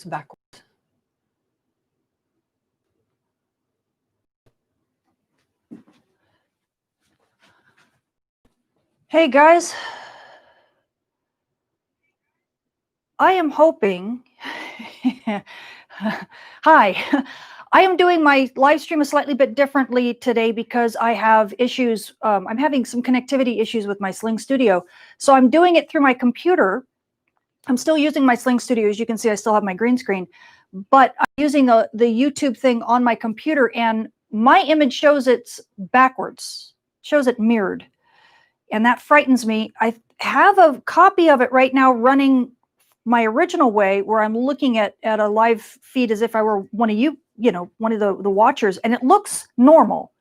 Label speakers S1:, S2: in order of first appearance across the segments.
S1: it's backwards. Hey guys, I am hoping, hi, I am doing my live stream a slightly bit differently today because I have issues, I'm having some connectivity issues with my Sling Studio. So I'm doing it through my computer. I'm still using my Sling Studio. As you can see, I still have my green screen, but I'm using the YouTube thing on my computer, and my image shows it's backwards, shows it mirrored. And that frightens me. I have a copy of it right now running my original way, where I'm looking at a live feed as if I were one of you, one of the watchers, and it looks normal.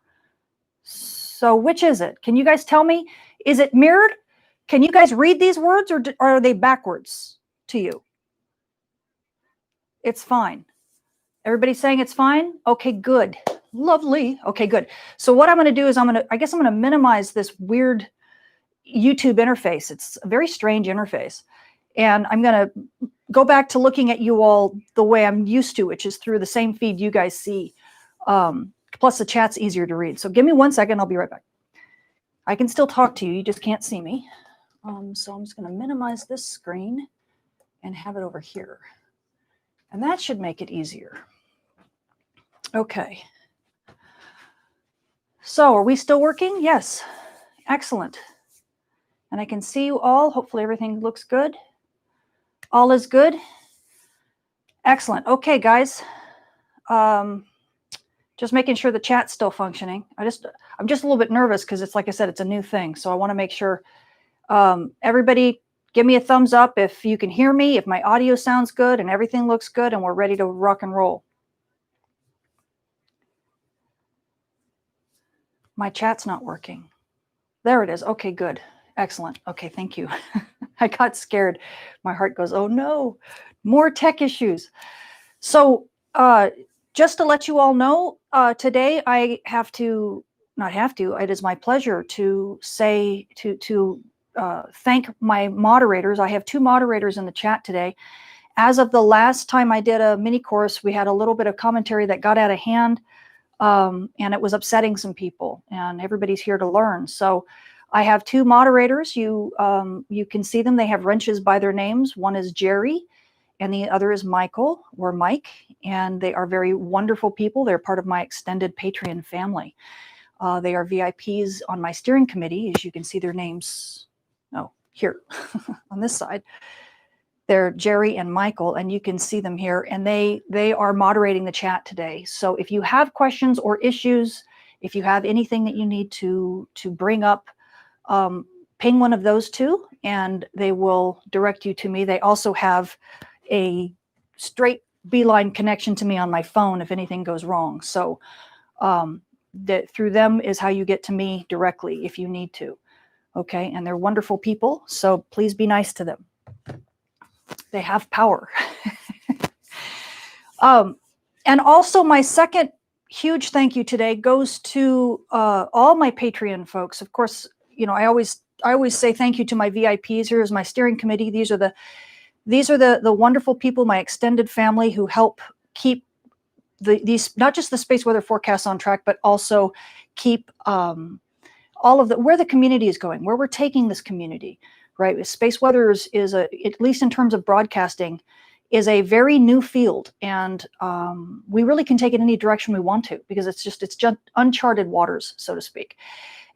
S1: So which is it? Can you guys tell me? Is it mirrored? Can you guys read these words, or are they backwards to you? It's fine. Everybody's saying it's fine? Okay, good. Lovely. Okay, good. So what I'm going to do is I guess I'm going to minimize this weird YouTube interface. It's a very strange interface. And I'm going to go back to looking at you all the way I'm used to, which is through the same feed you guys see. Plus the chat's easier to read. So give me 1 second. I'll be right back. I can still talk to you. You just can't see me. So I'm just going to minimize this screen and have it over here. And that should make it easier. Okay. So are we still working? Yes. Excellent. And I can see you all. Hopefully everything looks good. All is good. Excellent. Okay, guys. Just making sure the chat's still functioning. I'm just a little bit nervous because it's, like I said, it's a new thing. So I want to make sure everybody give me a thumbs up if you can hear me, if my audio sounds good and everything looks good and we're ready to rock and roll. My chat's not working. There it is. Okay, good. Excellent. Okay, thank you. I got scared. My heart goes, oh no, more tech issues. So just to let you all know, today I have to, not have to, it is my pleasure to say, to thank my moderators. I have 2 moderators in the chat today. As of the last time I did a mini course, we had a little bit of commentary that got out of hand, and it was upsetting some people, and everybody's here to learn. So I have 2 moderators. You can see them. They have wrenches by their names. One is Jerry, and the other is Michael, or Mike, and they are very wonderful people. They're part of my extended Patreon family. They are VIPs on my steering committee, as you can see their names. Oh, here on this side. They're Jerry and Michael, and you can see them here, and they are moderating the chat today. So if you have questions or issues, if you have anything that you need to bring up, ping one of those 2, and they will direct you to me. They also have a straight beeline connection to me on my phone if anything goes wrong. So through them is how you get to me directly if you need to. Okay, and they're wonderful people, so please be nice to them. They have power. And also my second huge thank you today goes to all my Patreon folks. Of course, I always say thank you to my VIPs. Here is my steering committee. These are the wonderful people, my extended family, who help keep these, not just the space weather forecasts on track, but also keep all of where the community is going, where we're taking this community, right? Space weather is at least in terms of broadcasting, is a very new field, and we really can take it any direction we want to, because it's just uncharted waters, so to speak.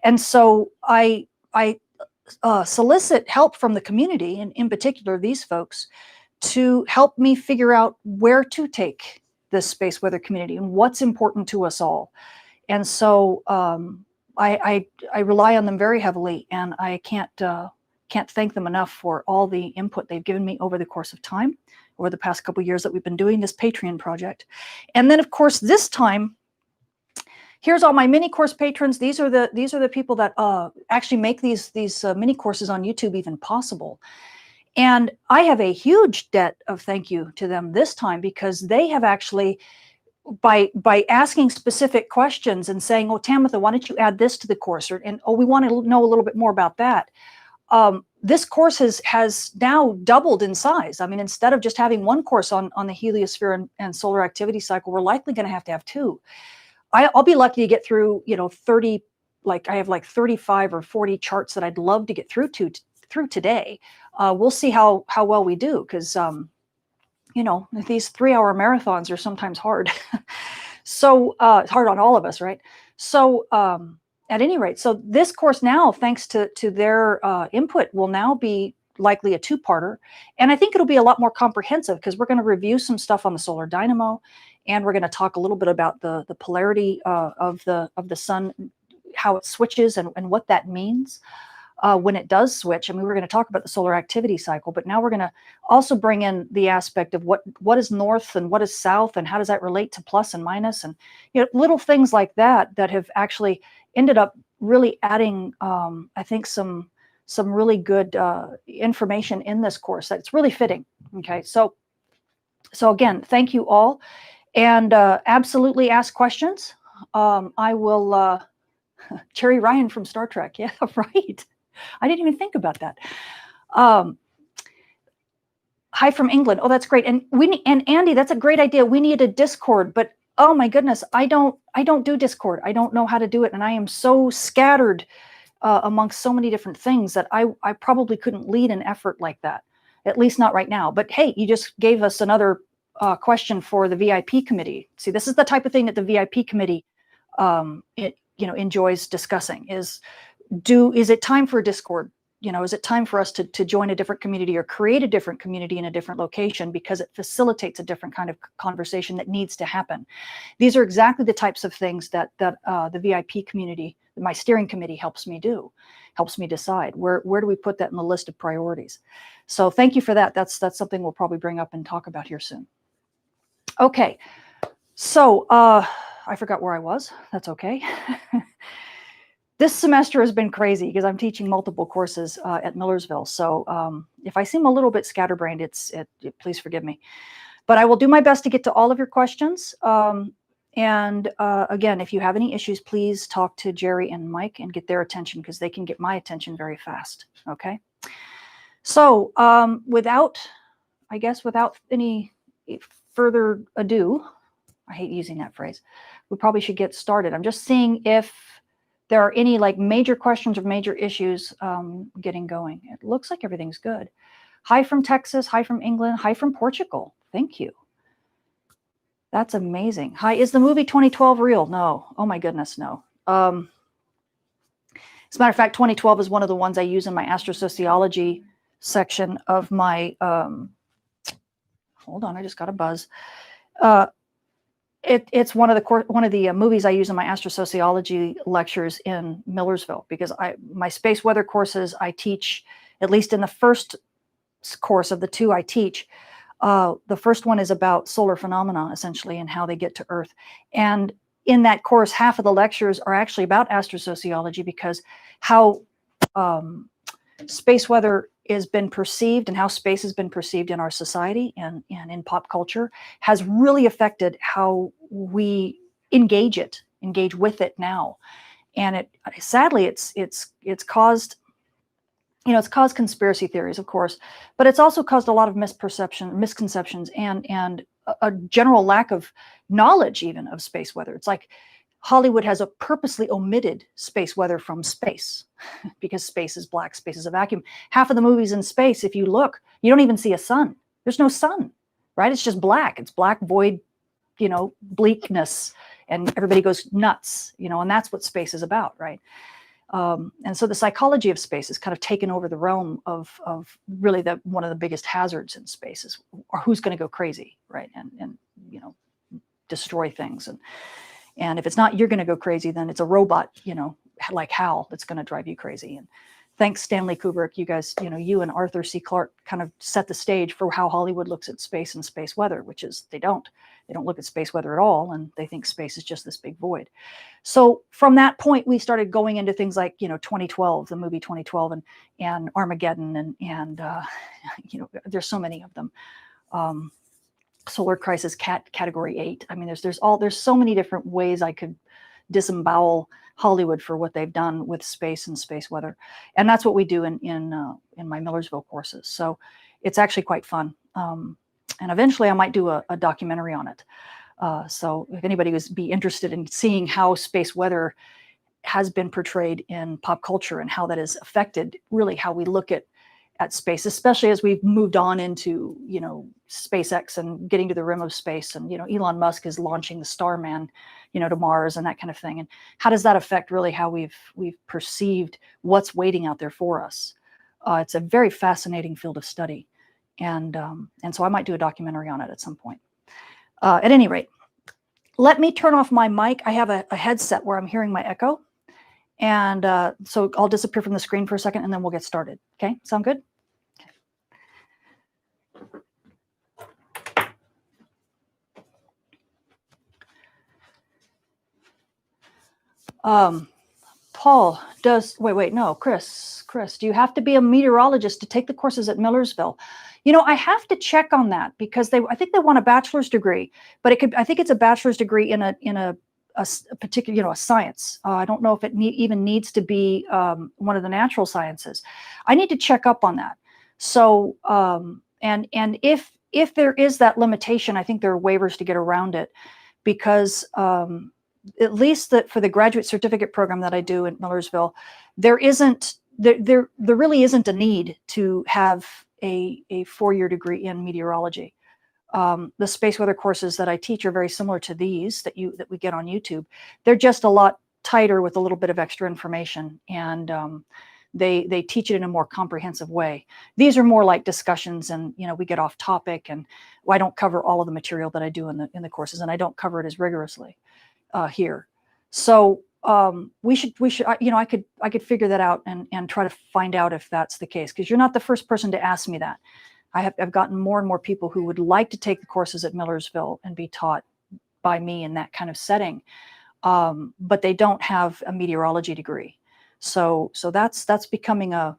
S1: And so I solicit help from the community, and in particular these folks, to help me figure out where to take this space weather community and what's important to us all. And so I rely on them very heavily, and I can't thank them enough for all the input they've given me over the course of time, over the past couple of years that we've been doing this Patreon project. And then, of course, this time, here's all my mini course patrons. These are the people that actually make these mini courses on YouTube even possible. And I have a huge debt of thank you to them this time, because they have actually, by asking specific questions and saying, oh, Tamitha, why don't you add this to the course? And oh, we want to know a little bit more about that. this course has now doubled in size. I mean, instead of just having one course on the heliosphere and solar activity cycle, we're likely going to have two. I'll be lucky to get through, 30, like I have like 35 or 40 charts that I'd love to get through today. We'll see how well we do, because these 3-hour marathons are sometimes hard. So it's hard on all of us, right? So at any rate, so this course now, thanks to their input, will now be likely a 2-parter. And I think it'll be a lot more comprehensive, because we're going to review some stuff on the solar dynamo, and we're going to talk a little bit about the polarity of the sun, how it switches, and what that means when it does switch. I mean, we're going to talk about the solar activity cycle, but now we're going to also bring in the aspect of what is north and what is south, and how does that relate to plus and minus, and little things like that have actually ended up really adding, I think, some really good information in this course that's really fitting. Okay, so again, thank you all, and absolutely ask questions. I will. Cherry Ryan from Star Trek. Yeah, right. I didn't even think about that. Hi from England. Oh, that's great. And Andy, that's a great idea. We need a Discord, but oh my goodness, I don't do Discord. I don't know how to do it, and I am so scattered amongst so many different things that I probably couldn't lead an effort like that, at least not right now. But hey, you just gave us another question for the VIP committee. See, this is the type of thing that the VIP committee enjoys discussing. Is it time for a Discord? Is it time for us to join a different community, or create a different community in a different location, because it facilitates a different kind of conversation that needs to happen? These are exactly the types of things that the VIP community, my steering committee, helps me decide where do we put that in the list of priorities. So thank you for that. That's something we'll probably bring up and talk about here soon. Okay, so I forgot where I was. That's okay. This semester has been crazy because I'm teaching multiple courses at Millersville. So if I seem a little bit scatterbrained, please forgive me. But I will do my best to get to all of your questions. And again, if you have any issues, please talk to Jerry and Mike and get their attention, because they can get my attention very fast. Okay. So without any further ado, I hate using that phrase, we probably should get started. I'm just seeing if there are any major questions or major issues getting going. It looks like everything's good. Hi from Texas, hi from England, hi from Portugal. Thank you. That's amazing. Hi, is the movie 2012 real? No. Oh my goodness, no. As a matter of fact, 2012 is one of the ones I use in my astrosociology section of my, hold on, I just got a buzz. It's one of the movies I use in my astrosociology lectures in Millersville, because my space weather courses I teach, at least in the first course of the 2 I teach, the first one is about solar phenomena, essentially, and how they get to Earth. And in that course, half of the lectures are actually about astrosociology, because how space weather has been perceived, and how space has been perceived in our society and in pop culture, has really affected how we engage with it now. And sadly, it's caused, it's caused conspiracy theories, of course, but it's also caused a lot of misconceptions, and a general lack of knowledge even of space weather. It's like Hollywood has purposely omitted space weather from space, because space is black, space is a vacuum. Half of the movies in space, if you look, you don't even see a sun. There's no sun, right? It's just black. It's black void, bleakness, and everybody goes nuts, and that's what space is about, right? And so the psychology of space has kind of taken over the realm of really one of the biggest hazards in space is, or who's going to go crazy, right? And destroy things. And if it's not you're going to go crazy, then it's a robot, like Hal, that's going to drive you crazy. And thanks, Stanley Kubrick. You guys, you and Arthur C. Clarke kind of set the stage for how Hollywood looks at space and space weather, which is they don't look at space weather at all, and they think space is just this big void. So from that point, we started going into things like 2012, the movie 2012, and Armageddon, and there's so many of them. Solar Crisis Category 8. I mean, there's so many different ways I could disembowel Hollywood for what they've done with space and space weather. And that's what we do in my Millersville courses. So it's actually quite fun. And eventually I might do a documentary on it. So if anybody would be interested in seeing how space weather has been portrayed in pop culture and how that has affected really how we look at space, especially as we've moved on into, SpaceX and getting to the rim of space. And, Elon Musk is launching the Starman, to Mars and that kind of thing. And how does that affect really how we've perceived what's waiting out there for us? It's a very fascinating field of study. And so I might do a documentary on it at some point. At any rate, let me turn off my mic. I have a headset where I'm hearing my echo. And so I'll disappear from the screen for a second and then we'll get started. Okay, sound good? Okay. Paul Chris, do you have to be a meteorologist to take the courses at Millersville? I have to check on that because I think they want a bachelor's degree, but I think it's a bachelor's degree in a particular, a science. I don't know if it even needs to be one of the natural sciences. I need to check up on that. So, and if there is that limitation, I think there are waivers to get around it, because at least for the graduate certificate program that I do at Millersville, there really isn't a need to have a 4-year degree in meteorology. The space weather courses that I teach are very similar to these that we get on YouTube. They're just a lot tighter with a little bit of extra information, and they teach it in a more comprehensive way. These are more like discussions, and we get off topic, and I don't cover all of the material that I do in the courses, and I don't cover it as rigorously here. So we should I could figure that out and try to find out if that's the case, because you're not the first person to ask me that. I've gotten more and more people who would like to take the courses at Millersville and be taught by me in that kind of setting, but they don't have a meteorology degree. So that's becoming like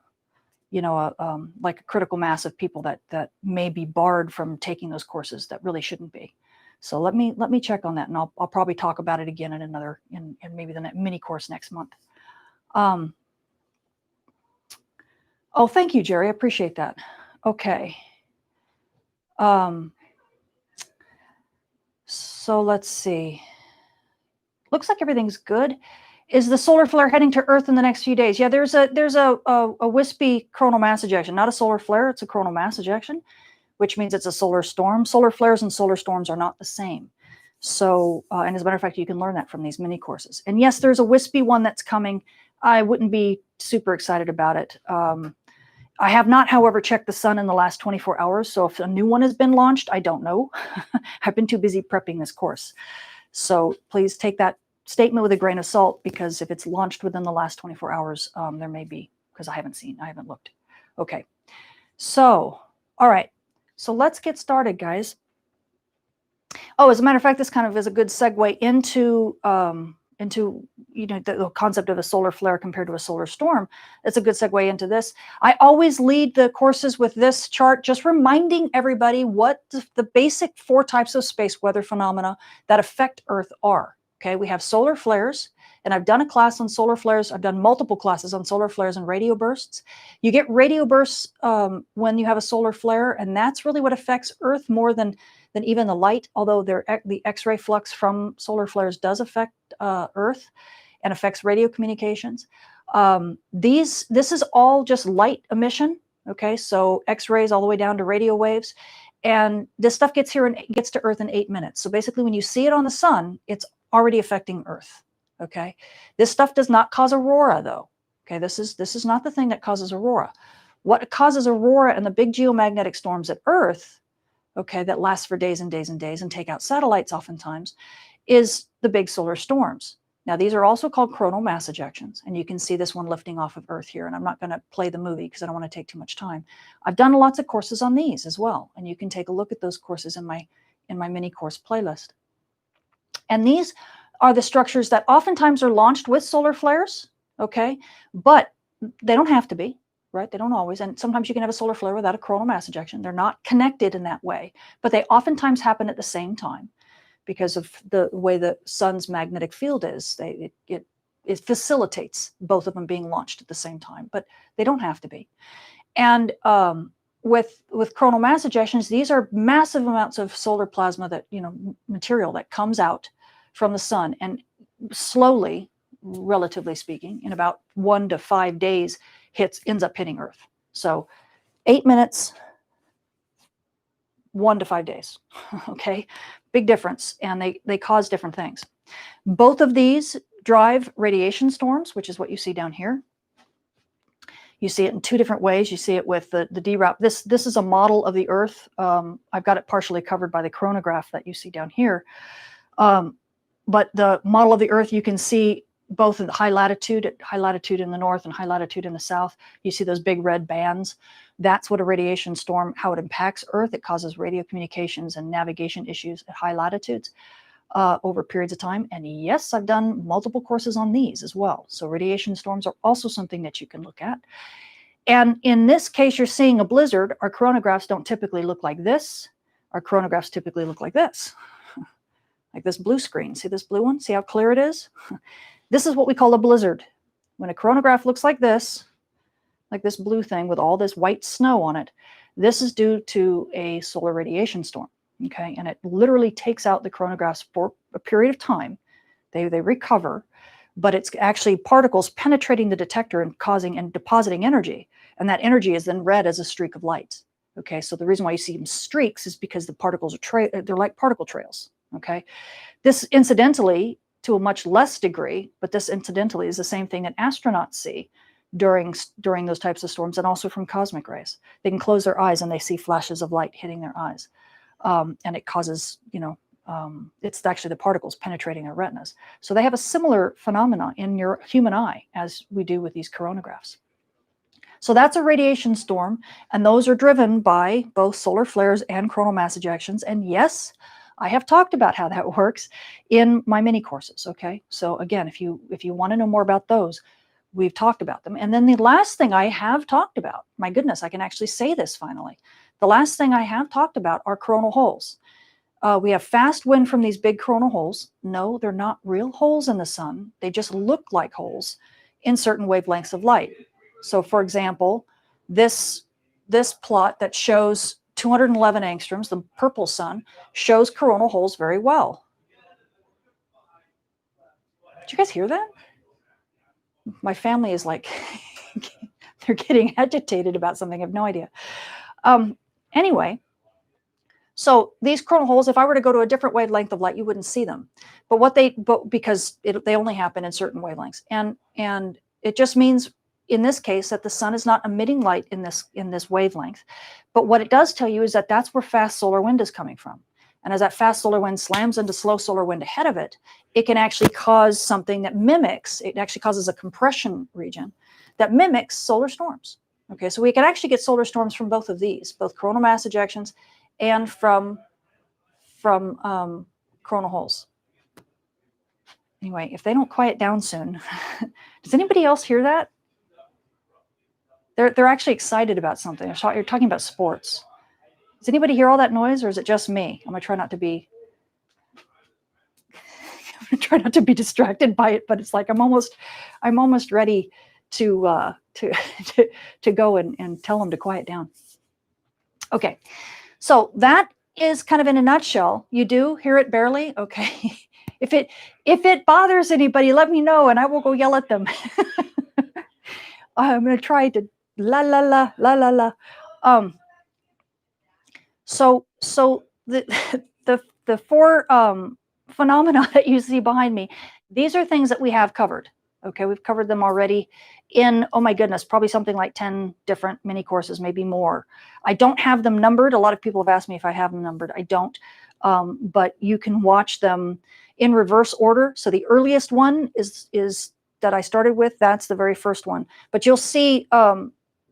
S1: a critical mass of people that may be barred from taking those courses that really shouldn't be. So let me check on that, and I'll probably talk about it again in maybe the mini course next month. Oh, thank you, Jerry. I appreciate that. Okay. So let's see. Looks like everything's good. Is the solar flare heading to Earth in the next few days? Yeah, there's a wispy coronal mass ejection, not a solar flare. It's a coronal mass ejection, which means it's a solar storm. Solar flares and solar storms are not the same. So, and as a matter of fact, you can learn that from these mini courses. And yes, there's a wispy one that's coming. I wouldn't be super excited about it. I have not, however, checked the sun in the last 24 hours. So if a new one has been launched, I don't know. I've been too busy prepping this course. So please take that statement with a grain of salt, because if it's launched within the last 24 hours, there may be, because I haven't looked. Okay. So, all right. So let's get started, guys. Oh, as a matter of fact, this kind of is a good segue into the concept of a solar flare compared to a solar storm. It's a good segue into this. I always lead the courses with this chart, just reminding everybody what the basic 4 types of space weather phenomena that affect Earth are. Okay, we have solar flares, and I've done a class on solar flares. I've done multiple classes on solar flares and radio bursts. You get radio bursts when you have a solar flare, and that's really what affects Earth more than even the light, although the X-ray flux from solar flares does affect Earth and affects radio communications. This is all just light emission, okay? So X-rays all the way down to radio waves. And this stuff gets here and gets to Earth in 8 minutes. So basically when you see it on the sun, it's already affecting Earth, okay? This stuff does not cause aurora though, okay? This is not the thing that causes aurora. What causes aurora and the big geomagnetic storms at Earth, okay, that last for days and days and days and take out satellites oftentimes, is the big solar storms. Now, these are also called coronal mass ejections, and you can see this one lifting off of Earth here, and I'm not going to play the movie because I don't want to take too much time. I've done lots of courses on these as well, and you can take a look at those courses in my mini course playlist. And these are the structures that oftentimes are launched with solar flares, okay, but they don't have to be. Right? They don't always, and sometimes you can have a solar flare without a coronal mass ejection. They're not connected in that way, but they oftentimes happen at the same time. because of the way the sun's magnetic field is. It facilitates both of them being launched at the same time, but they don't have to be. And with coronal mass ejections, these are massive amounts of solar plasma that, material that comes out from the sun and slowly, relatively speaking, in about 1 to 5 days, ends up hitting Earth. So 8 minutes, 1 to 5 days. Okay, big difference, and they cause different things. Both of these drive radiation storms, which is what you see down here. You see it in 2 different ways. You see it with the DRAP. This is a model of the Earth. I've got it partially covered by the coronagraph that you see down here. But the model of the Earth, you can see both in high latitude in the north and high latitude in the south. You see those big red bands. That's what a radiation storm, how it impacts Earth. It causes radio communications and navigation issues at high latitudes over periods of time. And yes, I've done multiple courses on these as well. So radiation storms are also something that you can look at. And in this case, you're seeing a blizzard. Our coronagraphs don't typically look like this. Our coronagraphs typically look like this. Like this blue screen. See this blue one? See how clear it is? This is what we call a blizzard. When a coronagraph looks like this blue thing with all this white snow on it, this is due to a solar radiation storm. Okay, and it literally takes out the coronagraphs for a period of time. They recover, but it's actually particles penetrating the detector and causing and depositing energy, and that energy is then read as a streak of light. Okay, so the reason why you see them streaks is because the particles they're like particle trails. Okay, this incidentally, to a much less degree, but this incidentally is the same thing that astronauts see during those types of storms, and also from cosmic rays. They can close their eyes and they see flashes of light hitting their eyes. And it causes, it's actually the particles penetrating our retinas. So they have a similar phenomena in your human eye as we do with these coronagraphs. So that's a radiation storm, and those are driven by both solar flares and coronal mass ejections. And yes, I have talked about how that works in my mini courses. Okay, so again, if you want to know more about those, we've talked about them. And then the last thing I have talked about, my goodness, I can actually say this finally. The last thing I have talked about are coronal holes. We have fast wind from these big coronal holes. No, they're not real holes in the sun. They just look like holes in certain wavelengths of light. So for example, this plot that shows 211 angstroms, the purple sun, shows coronal holes very well. Did you guys hear that? My family is like, they're getting agitated about something. I have no idea. Anyway, so these coronal holes, if I were to go to a different wavelength of light, you wouldn't see them. But because they only happen in certain wavelengths, and it just means in this case that the sun is not emitting light in this wavelength. But what it does tell you is that that's where fast solar wind is coming from. And as that fast solar wind slams into slow solar wind ahead of it, it can actually cause something that mimics. It actually causes a compression region that mimics solar storms. Okay, so we can actually get solar storms from both of these, both coronal mass ejections and from coronal holes. Anyway, if they don't quiet down soon, does anybody else hear that? They're actually excited about something. You're talking about sports. Does anybody hear all that noise, or is it just me? I'm gonna try not to be. I'm gonna try not to be distracted by it, but it's like I'm almost ready to go and tell them to quiet down. Okay, so that is kind of in a nutshell. You do hear it barely, okay? If it bothers anybody, let me know, and I will go yell at them. I'm gonna try to la la la la la la. So the 4 phenomena that you see behind me, these are things that we have covered. Okay, we've covered them already in, oh my goodness, probably something like 10 different mini courses, maybe more. I don't have them numbered. A lot of people have asked me if I have them numbered. I don't, but you can watch them in reverse order. So the earliest one is that I started with. That's the very first one. But you'll see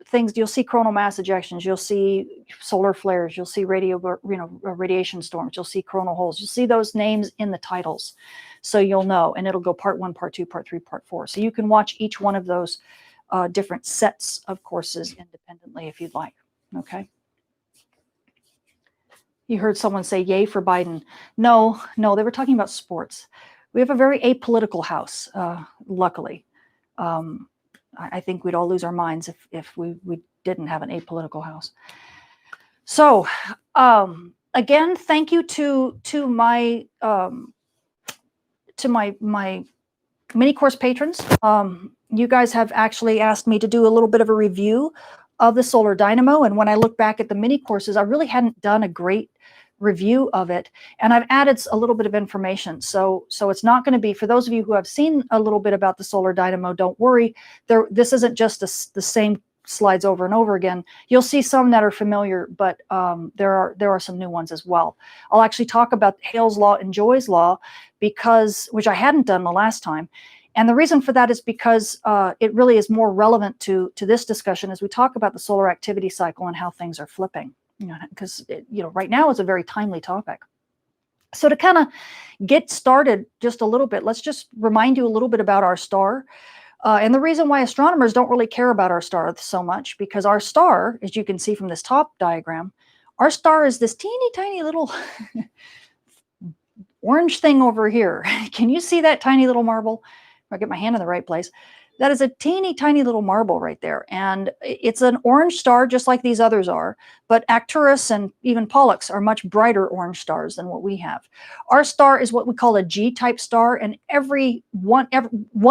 S1: things. You'll see coronal mass ejections. You'll see solar flares. You'll see radiation storms. You'll see coronal holes. You'll see those names in the titles, so you'll know. And it'll go part 1, part 2, part 3, part 4. So you can watch each one of those different sets of courses independently if you'd like. Okay. You heard someone say yay for Biden. No, no, they were talking about sports. We have a very apolitical house, luckily. I think we'd all lose our minds if we didn't have an apolitical house. So again, thank you to my mini course patrons. You guys have actually asked me to do a little bit of a review of the Solar Dynamo, and when I look back at the mini courses, I really hadn't done a great review of it, and I've added a little bit of information. So it's not going to be, for those of you who have seen a little bit about the Solar Dynamo, don't worry. This isn't just the same slides over and over again. You'll see some that are familiar, but there are some new ones as well. I'll actually talk about Hale's law and Joy's law, which I hadn't done the last time. And the reason for that is because it really is more relevant to this discussion as we talk about the solar activity cycle and how things are flipping. Because right now it's a very timely topic. So to kind of get started just a little bit, let's just remind you a little bit about our star. And the reason why astronomers don't really care about our star so much, because our star, as you can see from this top diagram, our star is this teeny tiny little orange thing over here. Can you see that tiny little marble? If I get my hand in the right place. That is a teeny tiny little marble right there. And it's an orange star just like these others are, but Arcturus and even Pollux are much brighter orange stars than what we have. Our star is what we call a G-type star, and one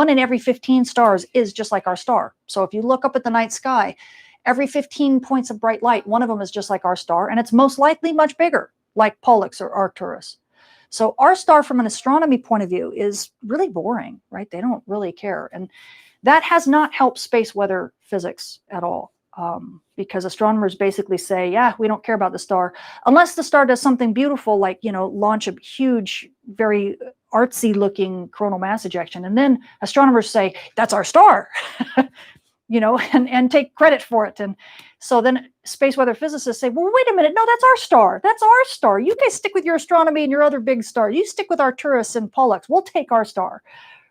S1: in every 15 stars is just like our star. So if you look up at the night sky, every 15 points of bright light, one of them is just like our star, and it's most likely much bigger, like Pollux or Arcturus. So our star from an astronomy point of view is really boring, right? They don't really care. And that has not helped space weather physics at all, because astronomers basically say, yeah, we don't care about the star, unless the star does something beautiful, like, launch a huge, very artsy looking coronal mass ejection. And then astronomers say, that's our star, and take credit for it. And so then space weather physicists say, well, wait a minute, no, that's our star. That's our star. You guys stick with your astronomy and your other big star. You stick with Arcturus and Pollux. We'll take our star,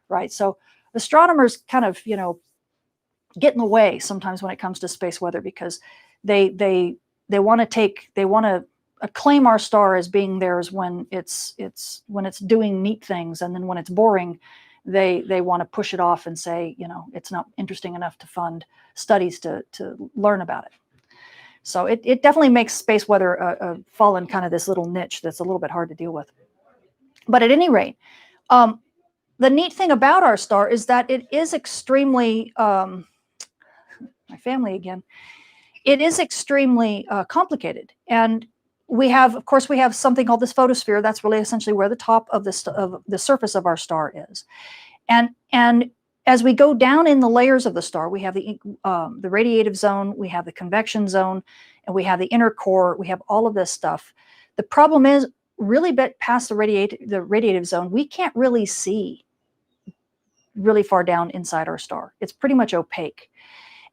S1: right? So astronomers kind of, get in the way sometimes when it comes to space weather, because they want to acclaim our star as being theirs when it's doing neat things, and then when it's boring, they want to push it off and say, it's not interesting enough to fund studies to learn about it. So it definitely makes space weather fall in kind of this little niche that's a little bit hard to deal with. But at any rate, the neat thing about our star is that it is extremely, my family again, it is extremely complicated. And of course, we have something called this photosphere. That's really essentially where the top of the surface of our star is. And as we go down in the layers of the star, we have the radiative zone, we have the convection zone, and we have the inner core. We have all of this stuff. The problem is, really past the radiative zone, we can't really see really far down inside our star. It's pretty much opaque.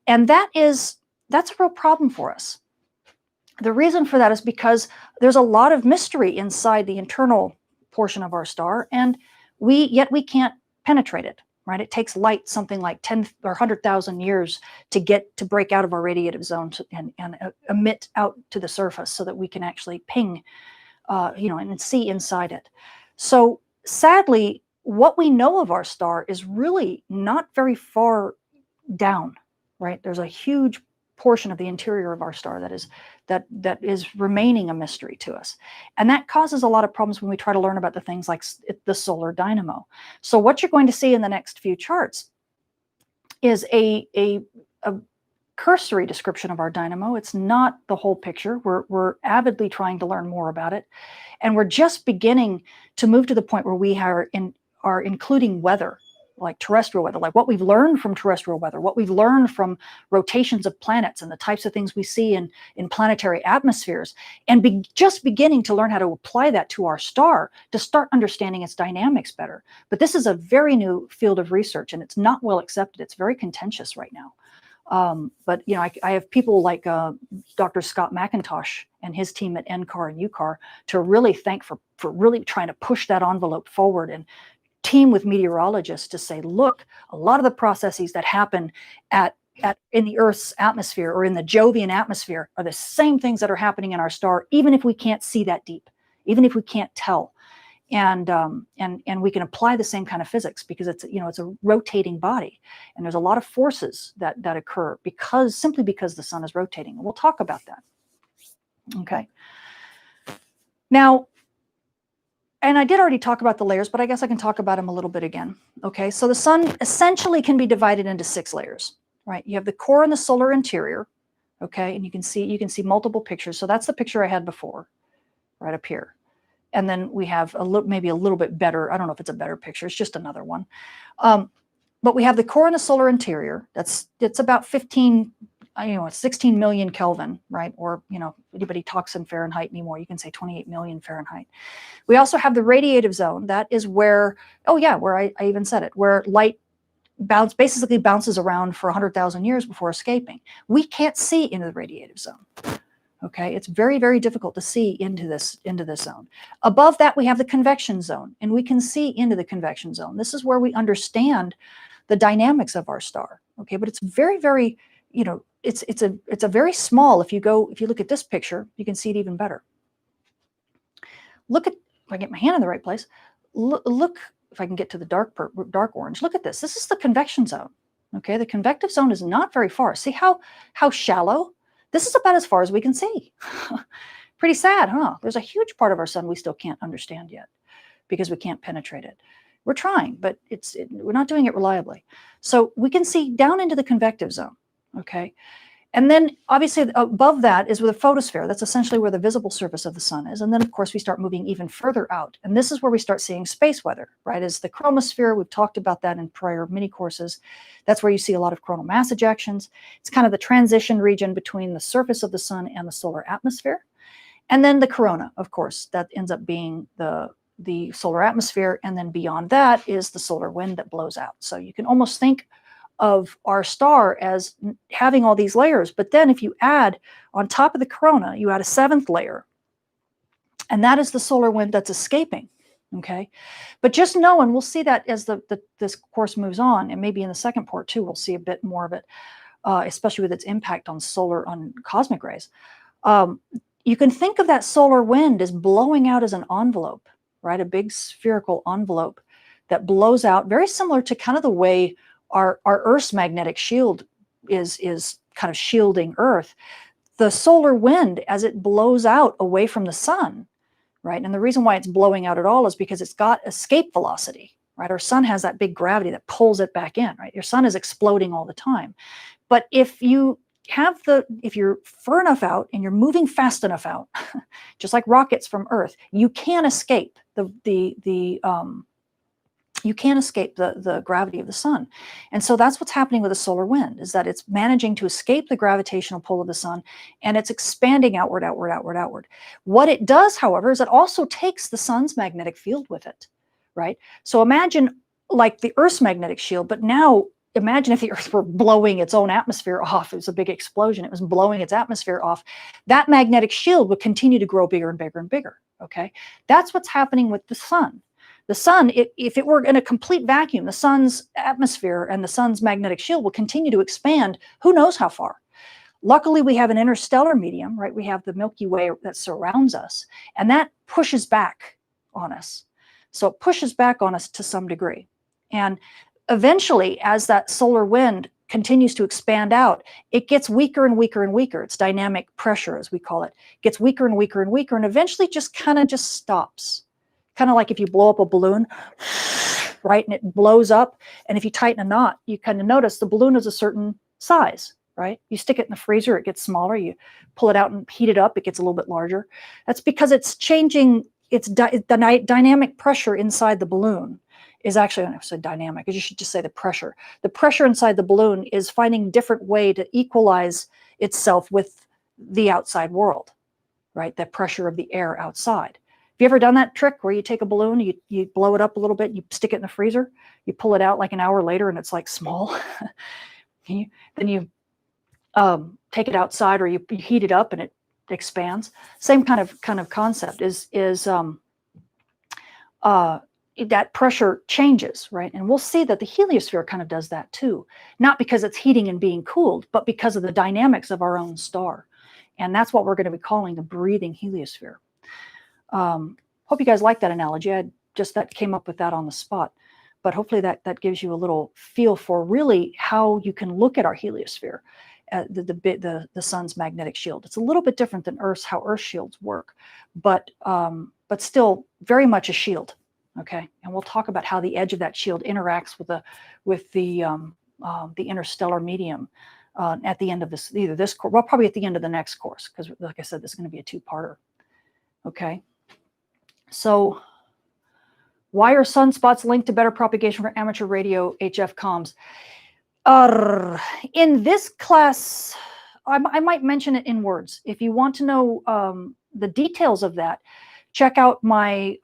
S1: And that's a real problem for us. The reason for that is because there's a lot of mystery inside the internal portion of our star, and yet we can't penetrate it, right? It takes light something like 10 or 100,000 years to break out of our radiative zone and emit out to the surface so that we can actually ping, and see inside it. So sadly, what we know of our star is really not very far down, right? There's a huge portion of the interior of our star that is remaining a mystery to us. And that causes a lot of problems when we try to learn about the things like the solar dynamo. So what you're going to see in the next few charts is a cursory description of our dynamo. It's not the whole picture. We're avidly trying to learn more about it. And we're just beginning to move to the point where we are including weather, like terrestrial weather, like what we've learned from terrestrial weather, what we've learned from rotations of planets and the types of things we see in planetary atmospheres, and just beginning to learn how to apply that to our star to start understanding its dynamics better. But this is a very new field of research, and it's not well accepted. It's very contentious right now. But I have people like Dr. Scott McIntosh and his team at NCAR and UCAR to really thank for really trying to push that envelope forward and team with meteorologists to say, look, a lot of the processes that happen at in the Earth's atmosphere or in the Jovian atmosphere are the same things that are happening in our star, even if we can't see that deep, even if we can't tell. And we can apply the same kind of physics because it's a rotating body, and there's a lot of forces that occur simply because the sun is rotating. And we'll talk about that. Okay. Now, and I did already talk about the layers, but I guess I can talk about them a little bit again. Okay, so the sun essentially can be divided into 6 layers, right? You have the core and the solar interior, okay, and you can see multiple pictures. So that's the picture I had before, right up here. And then we have maybe a little bit better. I don't know if it's a better picture. It's just another one. But we have the core and the solar interior. It's about 16 million Kelvin, right? Or, anybody talks in Fahrenheit anymore, you can say 28 million Fahrenheit. We also have the radiative zone. That is where, where I even said it, where light basically bounces around for 100,000 years before escaping. We can't see into the radiative zone. Okay, it's very, very difficult to see into this zone. Above that, we have the convection zone, and we can see into the convection zone. This is where we understand the dynamics of our star. Okay, but it's very, very, it's a very small. If you look at this picture, you can see it even better. Look at, if I get my hand in the right place, look if I can get to the dark orange. Look at this. This is the convection zone. Okay, the convective zone is not very far. See how shallow? This is about as far as we can see. Pretty sad, huh? There's a huge part of our sun we still can't understand yet because we can't penetrate it. We're trying, but we're not doing it reliably. So we can see down into the convective zone, okay? And then obviously above that is with a photosphere. That's essentially where the visible surface of the sun is. And then of course we start moving even further out. And this is where we start seeing space weather, right? As the chromosphere, we've talked about that in prior mini courses. That's where you see a lot of coronal mass ejections. It's kind of the transition region between the surface of the sun and the solar atmosphere. And then the corona, of course, that ends up being the solar atmosphere. And then beyond that is the solar wind that blows out. So you can almost think of our star as having all these layers, but then if you add on top of the corona, you add a 7th layer, and that is the solar wind that's escaping. Okay, but just know, and we'll see that as this course moves on, and maybe in the second part too, we'll see a bit more of it, especially with its impact on cosmic rays. You can think of that solar wind as blowing out as an envelope, right? A big spherical envelope that blows out, very similar to kind of the way our Earth's magnetic shield is kind of shielding Earth. The solar wind, as it blows out away from the sun, right? And the reason why it's blowing out at all is because it's got escape velocity, right? Our sun has that big gravity that pulls it back in, right? Your sun is exploding all the time. But if you're far enough out and you're moving fast enough out, just like rockets from Earth, you can escape you can't escape the gravity of the sun. And so that's what's happening with the solar wind, is that it's managing to escape the gravitational pull of the sun, and it's expanding outward, outward, outward, outward. What it does, however, is it also takes the sun's magnetic field with it, right? So imagine like the Earth's magnetic shield, but now imagine if the Earth were blowing its own atmosphere off. It was a big explosion. It was blowing its atmosphere off. That magnetic shield would continue to grow bigger and bigger and bigger, okay? That's what's happening with the sun. The sun, if it were in a complete vacuum, the sun's atmosphere and the sun's magnetic shield will continue to expand who knows how far. Luckily, we have an interstellar medium, right? We have the Milky Way that surrounds us, and that pushes back on us. So it pushes back on us to some degree. And eventually, as that solar wind continues to expand out, it gets weaker and weaker and weaker. It's dynamic pressure, as we call it. It gets weaker and weaker and weaker, and eventually just kind of stops. Kind of like if you blow up a balloon, right, and it blows up, and if you tighten a knot, you kind of notice the balloon is a certain size, right? You stick it in the freezer, it gets smaller. You pull it out and heat it up, it gets a little bit larger. That's because it's changing. The dynamic pressure inside the balloon is actually, I don't say dynamic, you should just say the pressure. The pressure inside the balloon is finding a different way to equalize itself with the outside world, right? The pressure of the air outside. Have you ever done that trick where you take a balloon, you blow it up a little bit, you stick it in the freezer, you pull it out like an hour later and it's like small? Then you take it outside, or you heat it up and it expands. Same kind of concept is that pressure changes, right? And we'll see that the heliosphere kind of does that too, not because it's heating and being cooled, but because of the dynamics of our own star. And that's what we're going to be calling the breathing heliosphere. Hope you guys like that analogy. That came up with that on the spot, but hopefully that gives you a little feel for really how you can look at our heliosphere, the sun's magnetic shield. It's a little bit different than Earth's, how Earth shields work, but still very much a shield. Okay, and we'll talk about how the edge of that shield interacts with the interstellar medium at the end of this course. Well, probably at the end of the next course, because like I said, this is going to be a two-parter. Okay, so why are sunspots linked to better propagation for amateur radio HF comms? In this class, I might mention it in words. If you want to know the details of that, check out my,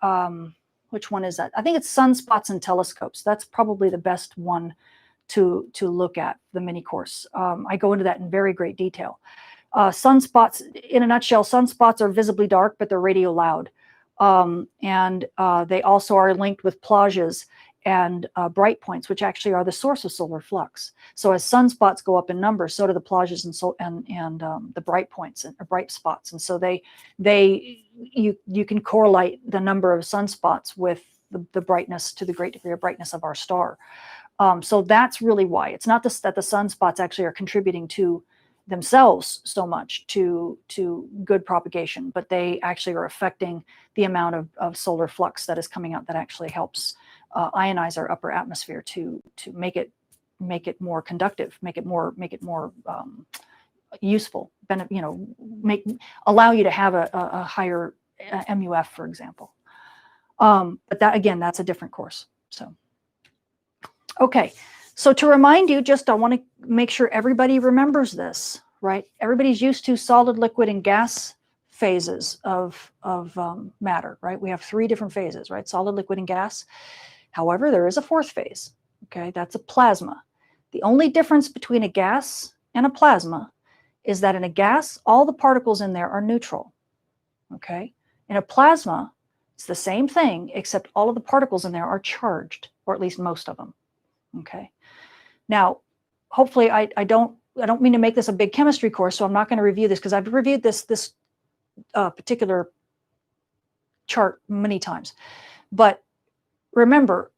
S1: which one is that? I think it's Sunspots and Telescopes. That's probably the best one to look at, the mini course. I go into that in very great detail. Sunspots, in a nutshell, sunspots are visibly dark, but they're radio loud. And they also are linked with plages and bright points, which actually are the source of solar flux. So as sunspots go up in number, so do the plages and the bright points or bright spots. And so you can correlate the number of sunspots with the brightness, to the great degree of brightness of our star. So that's really why. It's not that the sunspots actually are contributing to themselves so much to good propagation, but they actually are affecting the amount of solar flux that is coming out that actually helps ionize our upper atmosphere to make it more conductive, make it more useful, allow you to have a higher MUF, for example. But that, again, that's a different course. So, okay. So to remind you, I want to make sure everybody remembers this, right? Everybody's used to solid, liquid, and gas phases of matter, right? We have 3 different phases, right? Solid, liquid, and gas. However, there is a 4th phase, okay? That's a plasma. The only difference between a gas and a plasma is that in a gas, all the particles in there are neutral, okay? In a plasma, it's the same thing, except all of the particles in there are charged, or at least most of them, okay? Now, hopefully, I don't mean to make this a big chemistry course, so I'm not going to review this, because I've reviewed this particular chart many times. But remember,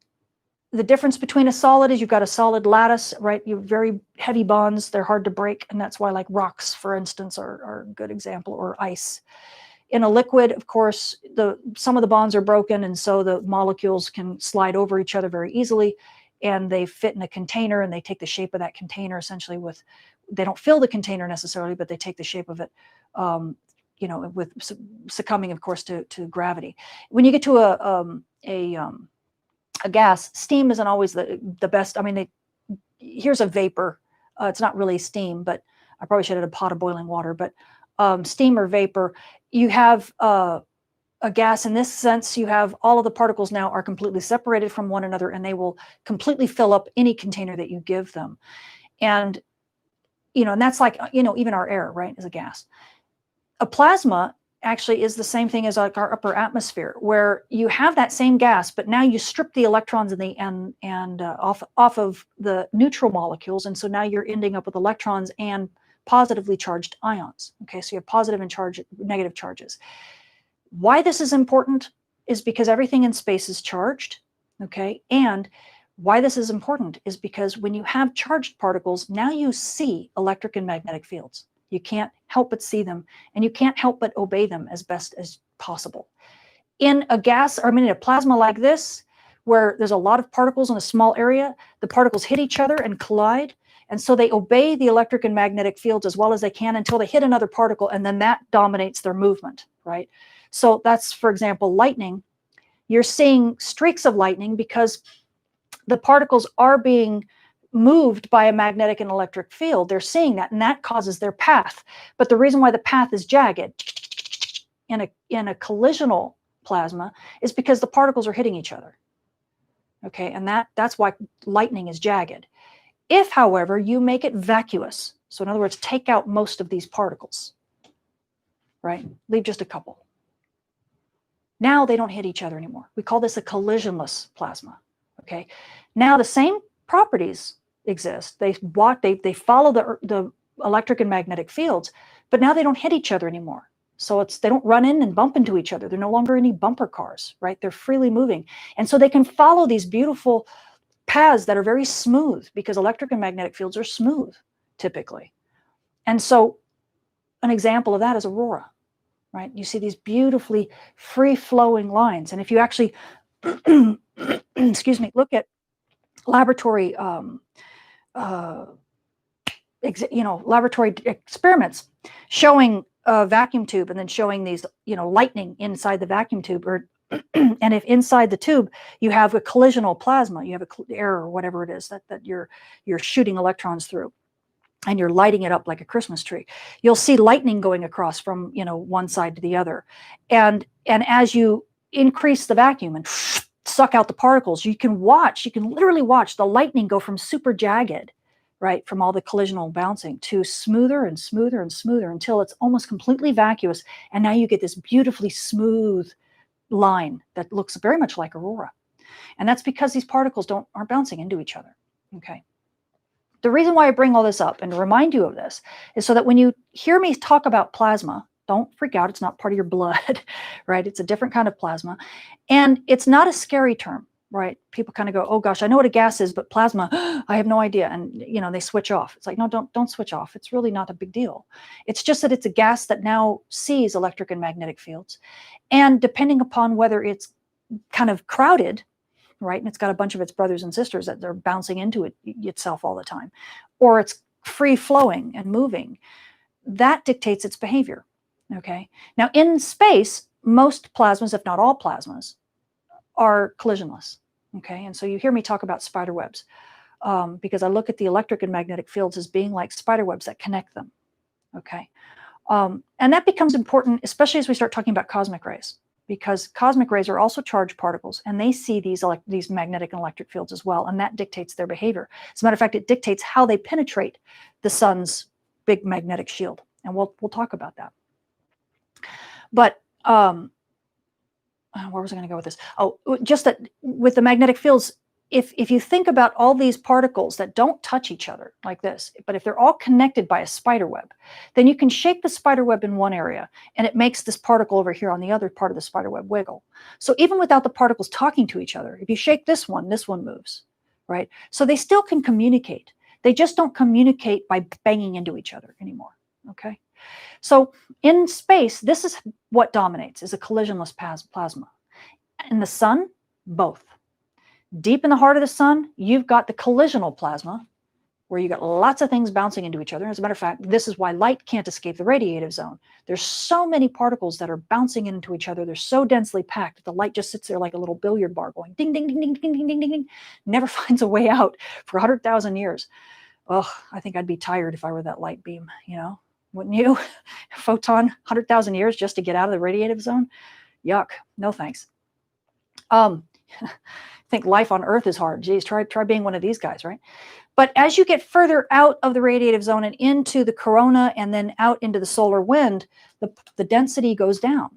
S1: the difference between a solid is you've got a solid lattice, right? You have very heavy bonds; they're hard to break, and that's why, like, rocks, for instance, are a good example, or ice. In a liquid, of course, some of the bonds are broken, and so the molecules can slide over each other very easily. And they fit in a container, and they take the shape of that container essentially they don't fill the container necessarily, but they take the shape of it, with succumbing, of course, to gravity. When you get to a gas, steam isn't always the best. I mean, here's a vapor. It's not really steam, but I probably should have had a pot of boiling water. But steam or vapor, you have a gas. In this sense, you have all of the particles now are completely separated from one another, and they will completely fill up any container that you give them. And, and that's like, even our air, right, is a gas. A plasma actually is the same thing as like our upper atmosphere, where you have that same gas, but now you strip the electrons and off of the neutral molecules. And so now you're ending up with electrons and positively charged ions. Okay, so you have positive and negative charges. Why this is important is because everything in space is charged, okay? And why this is important is because when you have charged particles, now you see electric and magnetic fields. You can't help but see them, and you can't help but obey them as best as possible. In a in a plasma like this, where there's a lot of particles in a small area, the particles hit each other and collide, and so they obey the electric and magnetic fields as well as they can until they hit another particle, and then that dominates their movement, right? So that's, for example, lightning. You're seeing streaks of lightning because the particles are being moved by a magnetic and electric field. They're seeing that, and that causes their path. But the reason why the path is jagged in a collisional plasma is because the particles are hitting each other. Okay, and that's why lightning is jagged. If, however, you make it vacuous, so in other words, take out most of these particles, right? Leave just a couple. Now they don't hit each other anymore. We call this a collisionless plasma. Okay. Now the same properties exist. They follow the electric and magnetic fields, but now they don't hit each other anymore. So they don't run in and bump into each other. They're no longer any bumper cars, right? They're freely moving. And so they can follow these beautiful paths that are very smooth, because electric and magnetic fields are smooth typically. And so an example of that is aurora, right? You see these beautifully free-flowing lines. And if you actually, excuse me, look at laboratory, laboratory experiments showing a vacuum tube and then showing these, lightning inside the vacuum tube, or and if inside the tube you have a collisional plasma, you have a air or whatever it is that you're shooting electrons through, and you're lighting it up like a Christmas tree, you'll see lightning going across from one side to the other, and as you increase the vacuum and suck out the particles, you can literally watch the lightning go from super jagged, right, from all the collisional bouncing, to smoother and smoother and smoother until it's almost completely vacuous, and now you get this beautifully smooth line that looks very much like aurora. And that's because these particles aren't bouncing into each other. Okay. The reason why I bring all this up and to remind you of this is so that when you hear me talk about plasma, don't freak out. It's not part of your blood, right? It's a different kind of plasma. And it's not a scary term, right? People kind of go, oh gosh, I know what a gas is, but plasma, I have no idea. And they switch off. It's like, no, don't switch off. It's really not a big deal. It's just that it's a gas that now sees electric and magnetic fields. And depending upon whether it's kind of crowded, right, and it's got a bunch of its brothers and sisters that they're bouncing into itself all the time, or it's free flowing and moving, that dictates its behavior. Okay. Now in space, most plasmas, if not all plasmas, are collisionless. Okay. And so you hear me talk about spider webs, because I look at the electric and magnetic fields as being like spider webs that connect them. Okay. And that becomes important, especially as we start talking about cosmic rays, because cosmic rays are also charged particles, and they see these magnetic and electric fields as well, and that dictates their behavior. As a matter of fact, it dictates how they penetrate the sun's big magnetic shield, and we'll talk about that. But where was I going to go with this? Oh, just that with the magnetic fields, if you think about all these particles that don't touch each other like this, but if they're all connected by a spider web, then you can shake the spider web in one area and it makes this particle over here on the other part of the spider web wiggle. So even without the particles talking to each other, if you shake this one moves, right? So they still can communicate. They just don't communicate by banging into each other anymore, okay? So in space, this is what dominates, is a collisionless plasma. In the sun, both. Deep in the heart of the sun, you've got the collisional plasma, where you got lots of things bouncing into each other. As a matter of fact, this is why light can't escape the radiative zone. There's so many particles that are bouncing into each other. They're so densely packed that the light just sits there like a little billiard bar going ding, ding, ding, ding, ding, ding, ding, ding, ding. Never finds a way out for 100,000 years. Oh, I think I'd be tired if I were that light beam, wouldn't you? Photon, 100,000 years just to get out of the radiative zone? Yuck. No thanks. I think life on Earth is hard. Geez, try being one of these guys, right? But as you get further out of the radiative zone and into the corona and then out into the solar wind, the density goes down.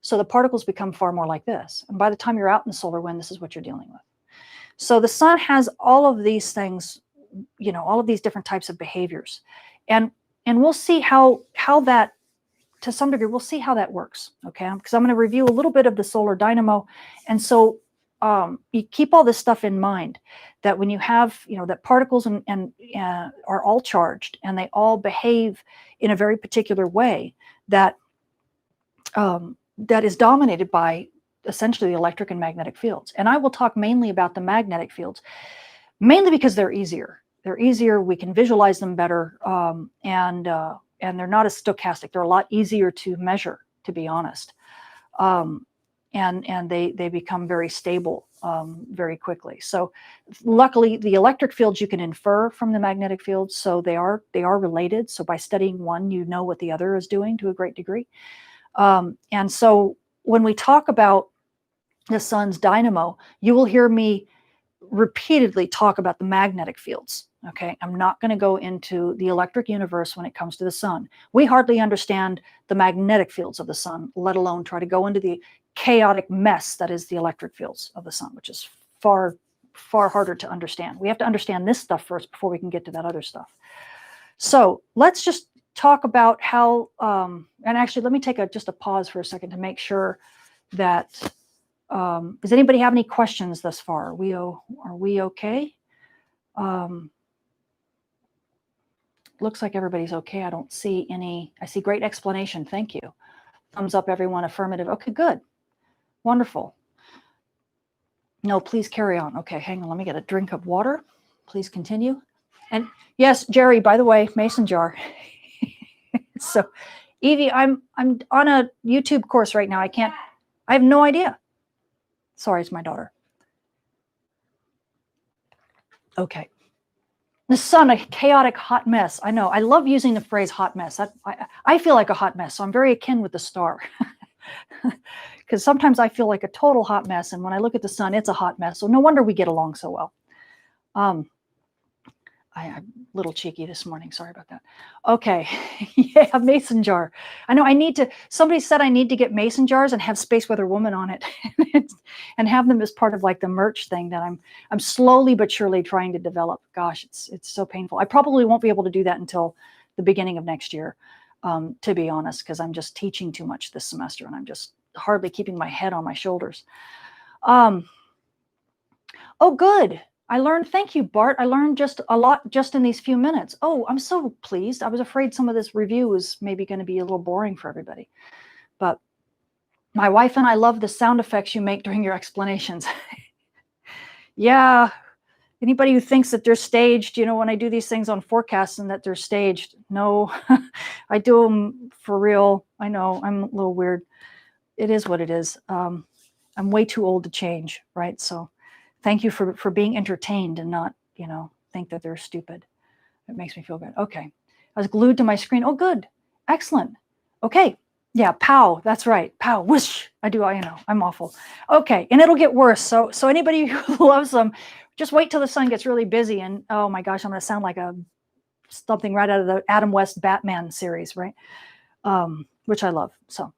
S1: So the particles become far more like this. And by the time you're out in the solar wind, this is what you're dealing with. So the sun has all of these things, all of these different types of behaviors. And we'll see how that, to some degree, we'll see how that works, okay? Because I'm going to review a little bit of the solar dynamo. And so you keep all this stuff in mind, that when you have, that particles are all charged and they all behave in a very particular way that that is dominated by essentially the electric and magnetic fields. And I will talk mainly about the magnetic fields, mainly because they're easier. They're easier. We can visualize them better, and they're not as stochastic. They're a lot easier to measure, to be honest. And they become very stable very quickly. So luckily, the electric fields you can infer from the magnetic fields, so they are related. So by studying one, you know what the other is doing to a great degree. And so when we talk about the sun's dynamo, you will hear me repeatedly talk about the magnetic fields. Okay, I'm not going to go into the electric universe when it comes to the sun. We hardly understand the magnetic fields of the sun, let alone try to go into the chaotic mess that is the electric fields of the sun, which is far, far harder to understand. We have to understand this stuff first before we can get to that other stuff. So let's just talk about how, and actually let me take just a pause for a second to make sure that, does anybody have any questions thus far? Are we okay? Looks like everybody's okay. I don't see any, I see great explanation. Thank you. Thumbs up, everyone. Affirmative. Okay, good. Wonderful. No, please carry on. Okay, hang on. Let me get a drink of water. Please continue. And yes, Jerry, by the way, mason jar. So, Evie, I'm on a YouTube course right now. I have no idea. Sorry, it's my daughter. Okay. The sun, a chaotic hot mess. I know. I love using the phrase hot mess. I feel like a hot mess, so I'm very akin with the star. Because sometimes I feel like a total hot mess, and when I look at the sun, it's a hot mess. So no wonder we get along so well. I'm a little cheeky this morning. Sorry about that. Okay. Yeah, mason jar. I know I need to, somebody said I need to get mason jars and have Space Weather Woman on it and have them as part of like the merch thing that I'm slowly but surely trying to develop. Gosh, it's so painful. I probably won't be able to do that until the beginning of next year, to be honest, because I'm just teaching too much this semester and I'm just hardly keeping my head on my shoulders. Oh, good. I learned, thank you, Bart. I learned just a lot just in these few minutes. Oh, I'm so pleased. I was afraid some of this review was maybe going to be a little boring for everybody. But my wife and I love the sound effects you make during your explanations. Yeah. Anybody who thinks that they're staged, when I do these things on forecasts and that they're staged, no, I do them for real. I know I'm a little weird. It is what it is. I'm way too old to change, right? So thank you for being entertained and not, think that they're stupid. It makes me feel good. Okay. I was glued to my screen. Oh, good. Excellent. Okay. Yeah. Pow. That's right. Pow. Whoosh. I'm awful. Okay. And it'll get worse. So anybody who loves them, just wait till the sun gets really busy and, oh my gosh, I'm going to sound like something right out of the Adam West Batman series, right? Which I love. So,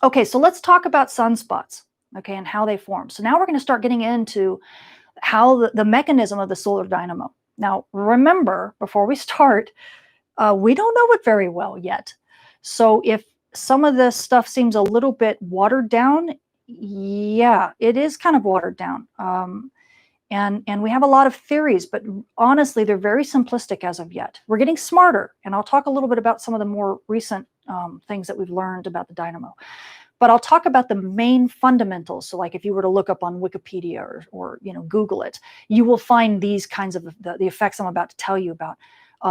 S1: okay. So let's talk about sunspots. Okay, and how they form. So now we're going to start getting into how the mechanism of the solar dynamo. Now, remember, before we start, we don't know it very well yet. So if some of this stuff seems a little bit watered down, yeah, it is kind of watered down. And we have a lot of theories, but honestly, they're very simplistic as of yet. We're getting smarter, and I'll talk a little bit about some of the more recent things that we've learned about the dynamo. But I'll talk about the main fundamentals. So like if you were to look up on Wikipedia or Google it, you will find these kinds of the effects I'm about to tell you about.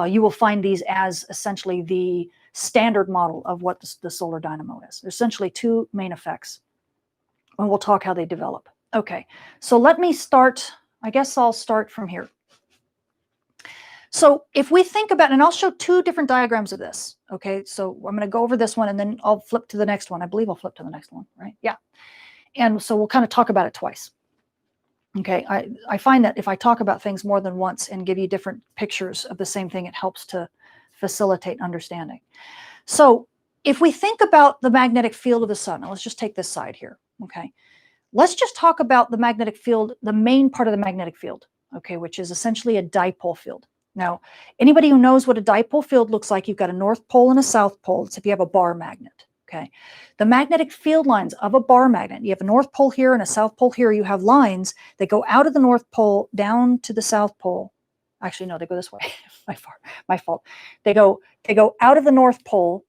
S1: You will find these as essentially the standard model of what the solar dynamo is. There's essentially two main effects. And we'll talk how they develop. Okay, so let me start. I guess I'll start from here. So if we think about, and I'll show two different diagrams of this. Okay, so I'm going to go over this one and then I'll flip to the next one. I believe I'll flip to the next one, right? Yeah. And so we'll kind of talk about it twice. Okay, I find that if I talk about things more than once and give you different pictures of the same thing, it helps to facilitate understanding. So if we think about the magnetic field of the sun, now let's just take this side here. Okay, let's just talk about the magnetic field, the main part of the magnetic field, okay, which is essentially a dipole field. Now, anybody who knows what a dipole field looks like, you've got a north pole and a south pole. It's if you have a bar magnet, okay? The magnetic field lines of a bar magnet, you have a north pole here and a south pole here. You have lines that go out of the north pole down to the south pole. Actually, no, they go this way. My fault. They go out of the north pole,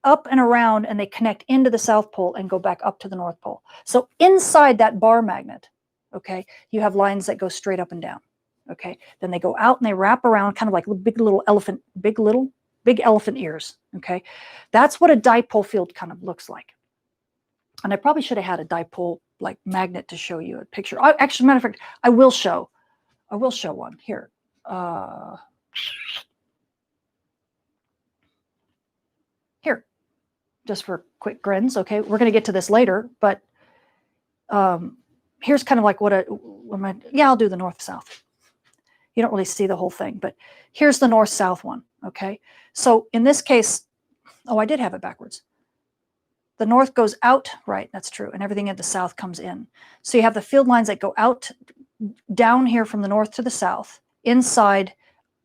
S1: up and around, and they connect into the south pole and go back up to the north pole. So inside that bar magnet, okay, you have lines that go straight up and down. Okay, then they go out and they wrap around kind of like big elephant ears. Okay, that's what a dipole field kind of looks like. And I probably should have had a dipole like magnet to show you a picture. Actually, matter of fact, I will show one here. Here, just for quick grins. Okay, we're going to get to this later, but here's kind of like I'll do the north-south. You don't really see the whole thing, but here's the north-south one, okay? So in this case, oh, I did have it backwards. the north goes out, right, that's true, and everything at the south comes in. So you have the field lines that go out down here from the north to the south, inside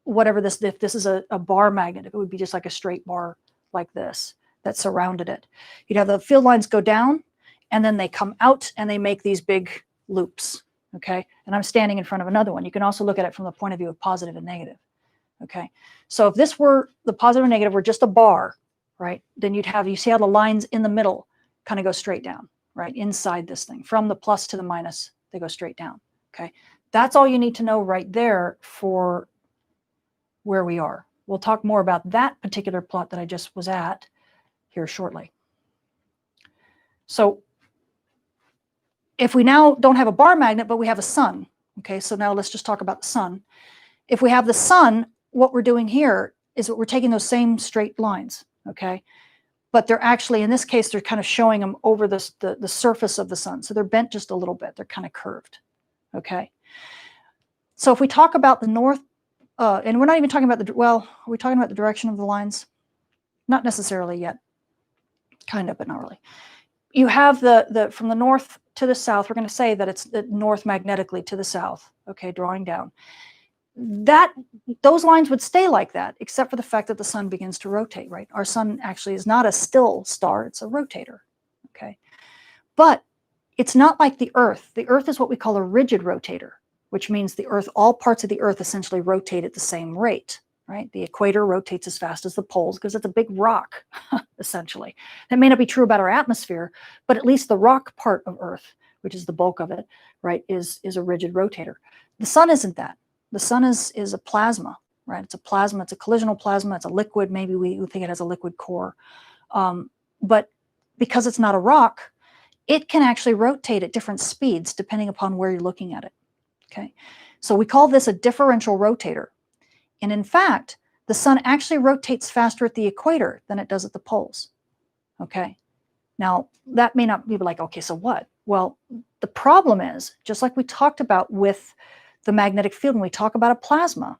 S1: whatever this, if this is a bar magnet, it would be just like a straight bar like this that surrounded it. You'd have the field lines go down, and then they come out and they make these big loops, okay? And I'm standing in front of another one. You can also look at it from the point of view of positive and negative, okay? So if this were, the positive and negative were just a bar, right, then you'd have, you see how the lines in the middle kind of go straight down, right, inside this thing. From the plus to the minus, they go straight down, okay? That's all you need to know right there for where we are. We'll talk more about that particular plot that I just was at here shortly. So if we now don't have a bar magnet, but we have a sun, okay, so now let's just talk about the sun. If we have the sun, what we're doing here is that we're taking those same straight lines, okay, but they're actually, in this case, they're kind of showing them over the surface of the sun. So they're bent just a little bit. They're kind of curved, okay. So if we talk about the north, and we're not even talking about the, well, are we talking about the direction of the lines? Not necessarily yet. Kind of, but not really. You have the from the north to the south, we're going to say that it's the north magnetically to the south, okay, drawing down. Those lines would stay like that, except for the fact that the sun begins to rotate, right? Our sun actually is not a still star, it's a rotator, okay? But it's not like the Earth. The Earth is what we call a rigid rotator, which means the Earth, all parts of the Earth essentially rotate at the same rate, right? The equator rotates as fast as the poles because it's a big rock, essentially. That may not be true about our atmosphere, but at least the rock part of Earth, which is the bulk of it, right, is a rigid rotator. The sun isn't that. The sun is a plasma, right? It's a plasma, it's a collisional plasma, it's a liquid, maybe we think it has a liquid core. But because it's not a rock, it can actually rotate at different speeds depending upon where you're looking at it, okay? So we call this a differential rotator. And in fact, the sun actually rotates faster at the equator than it does at the poles, okay? Now, that may not be like, okay, so what? Well, the problem is, just like we talked about with the magnetic field when we talk about a plasma,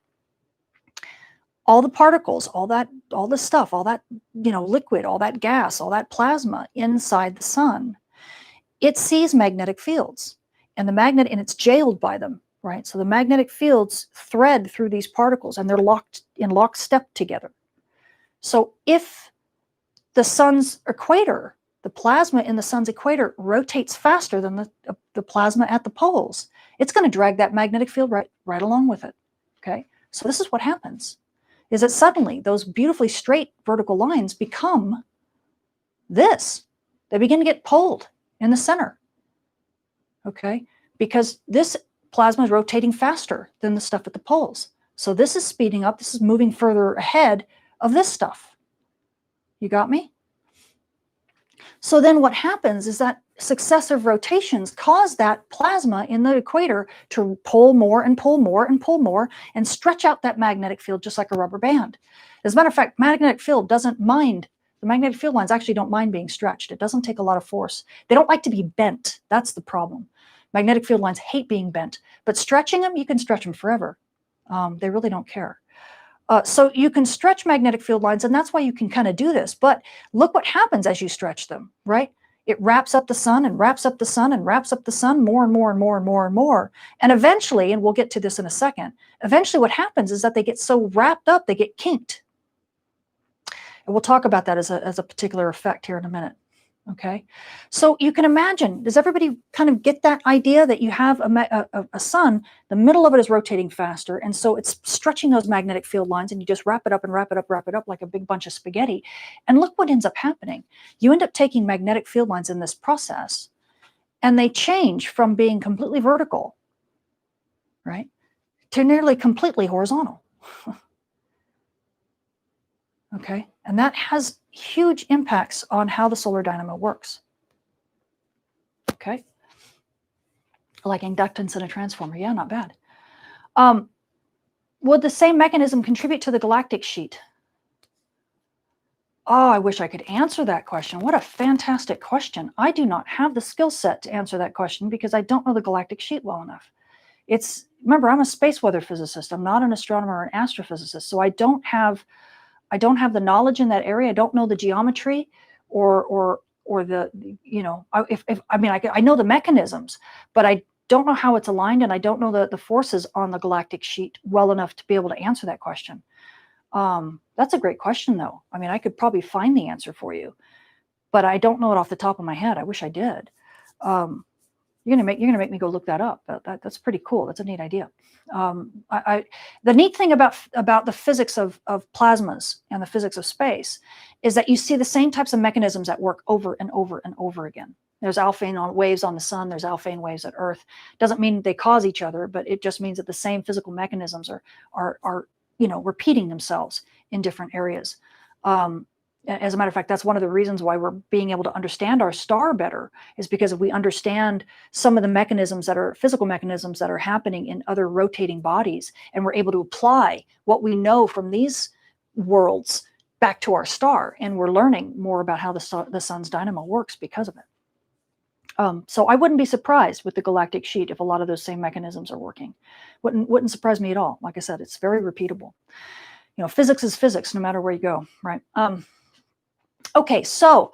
S1: all the particles, all the stuff, all that, you know, liquid, all that gas, all that plasma inside the sun, it sees magnetic fields, and the magnet, and it's jailed by them, right? So the magnetic fields thread through these particles, and they're locked in lockstep together. So if the sun's equator, the plasma in the sun's equator rotates faster than the plasma at the poles, it's going to drag that magnetic field right along with it, okay? So this is what happens, is that suddenly those beautifully straight vertical lines become this. They begin to get pulled in the center, okay? Because this plasma is rotating faster than the stuff at the poles. So this is speeding up, this is moving further ahead of this stuff. You got me? So then what happens is that successive rotations cause that plasma in the equator to pull more and pull more and pull more and stretch out that magnetic field just like a rubber band. As a matter of fact, magnetic field doesn't mind, the magnetic field lines actually don't mind being stretched. It doesn't take a lot of force. They don't like to be bent. That's the problem. Magnetic field lines hate being bent, but stretching them, you can stretch them forever. They really don't care. So you can stretch magnetic field lines, and that's why you can kind of do this. But look what happens as you stretch them, right? It wraps up the sun and wraps up the sun and wraps up the sun more and more and more and more and more. And eventually, and we'll get to this in a second, eventually what happens is that they get so wrapped up, they get kinked. And we'll talk about that as a particular effect here in a minute. Okay, so you can imagine, does everybody kind of get that idea that you have a sun, the middle of it is rotating faster, and so it's stretching those magnetic field lines, and you just wrap it up and wrap it up like a big bunch of spaghetti. And look what ends up happening. You end up taking magnetic field lines in this process, and they change from being completely vertical, right, to nearly completely horizontal. Okay, and that has huge impacts on how the solar dynamo works. Okay, like inductance in a transformer, yeah, not bad. Would the same mechanism contribute to the galactic sheet? Oh, I wish I could answer that question. What a fantastic question. I do not have the skill set to answer that question because I don't know the galactic sheet well enough. Remember, I'm a space weather physicist. I'm not an astronomer or an astrophysicist, so I don't have the knowledge in that area. I don't know the geometry or or if I mean, I know the mechanisms, but I don't know how it's aligned, and I don't know the forces on the galactic sheet well enough to be able to answer that question. That's a great question, though. I mean, I could probably find the answer for you, but I don't know it off the top of my head. I wish I did. You're gonna make me go look that up. That's pretty cool. That's a neat idea. The neat thing about the physics of plasmas and the physics of space is that you see the same types of mechanisms at work over and over and over again. There's Alfvén waves on the sun. There's Alfvén waves at Earth. Doesn't mean they cause each other, but it just means that the same physical mechanisms are repeating themselves in different areas. As a matter of fact, that's one of the reasons why we're being able to understand our star better, is because if we understand some of the mechanisms that are physical mechanisms that are happening in other rotating bodies, and we're able to apply what we know from these worlds back to our star, and we're learning more about how the sun's dynamo works because of it. So I wouldn't be surprised with the galactic sheet if a lot of those same mechanisms are working. Wouldn't surprise me at all. Like I said, it's very repeatable. Physics is physics, no matter where you go, right? Okay, so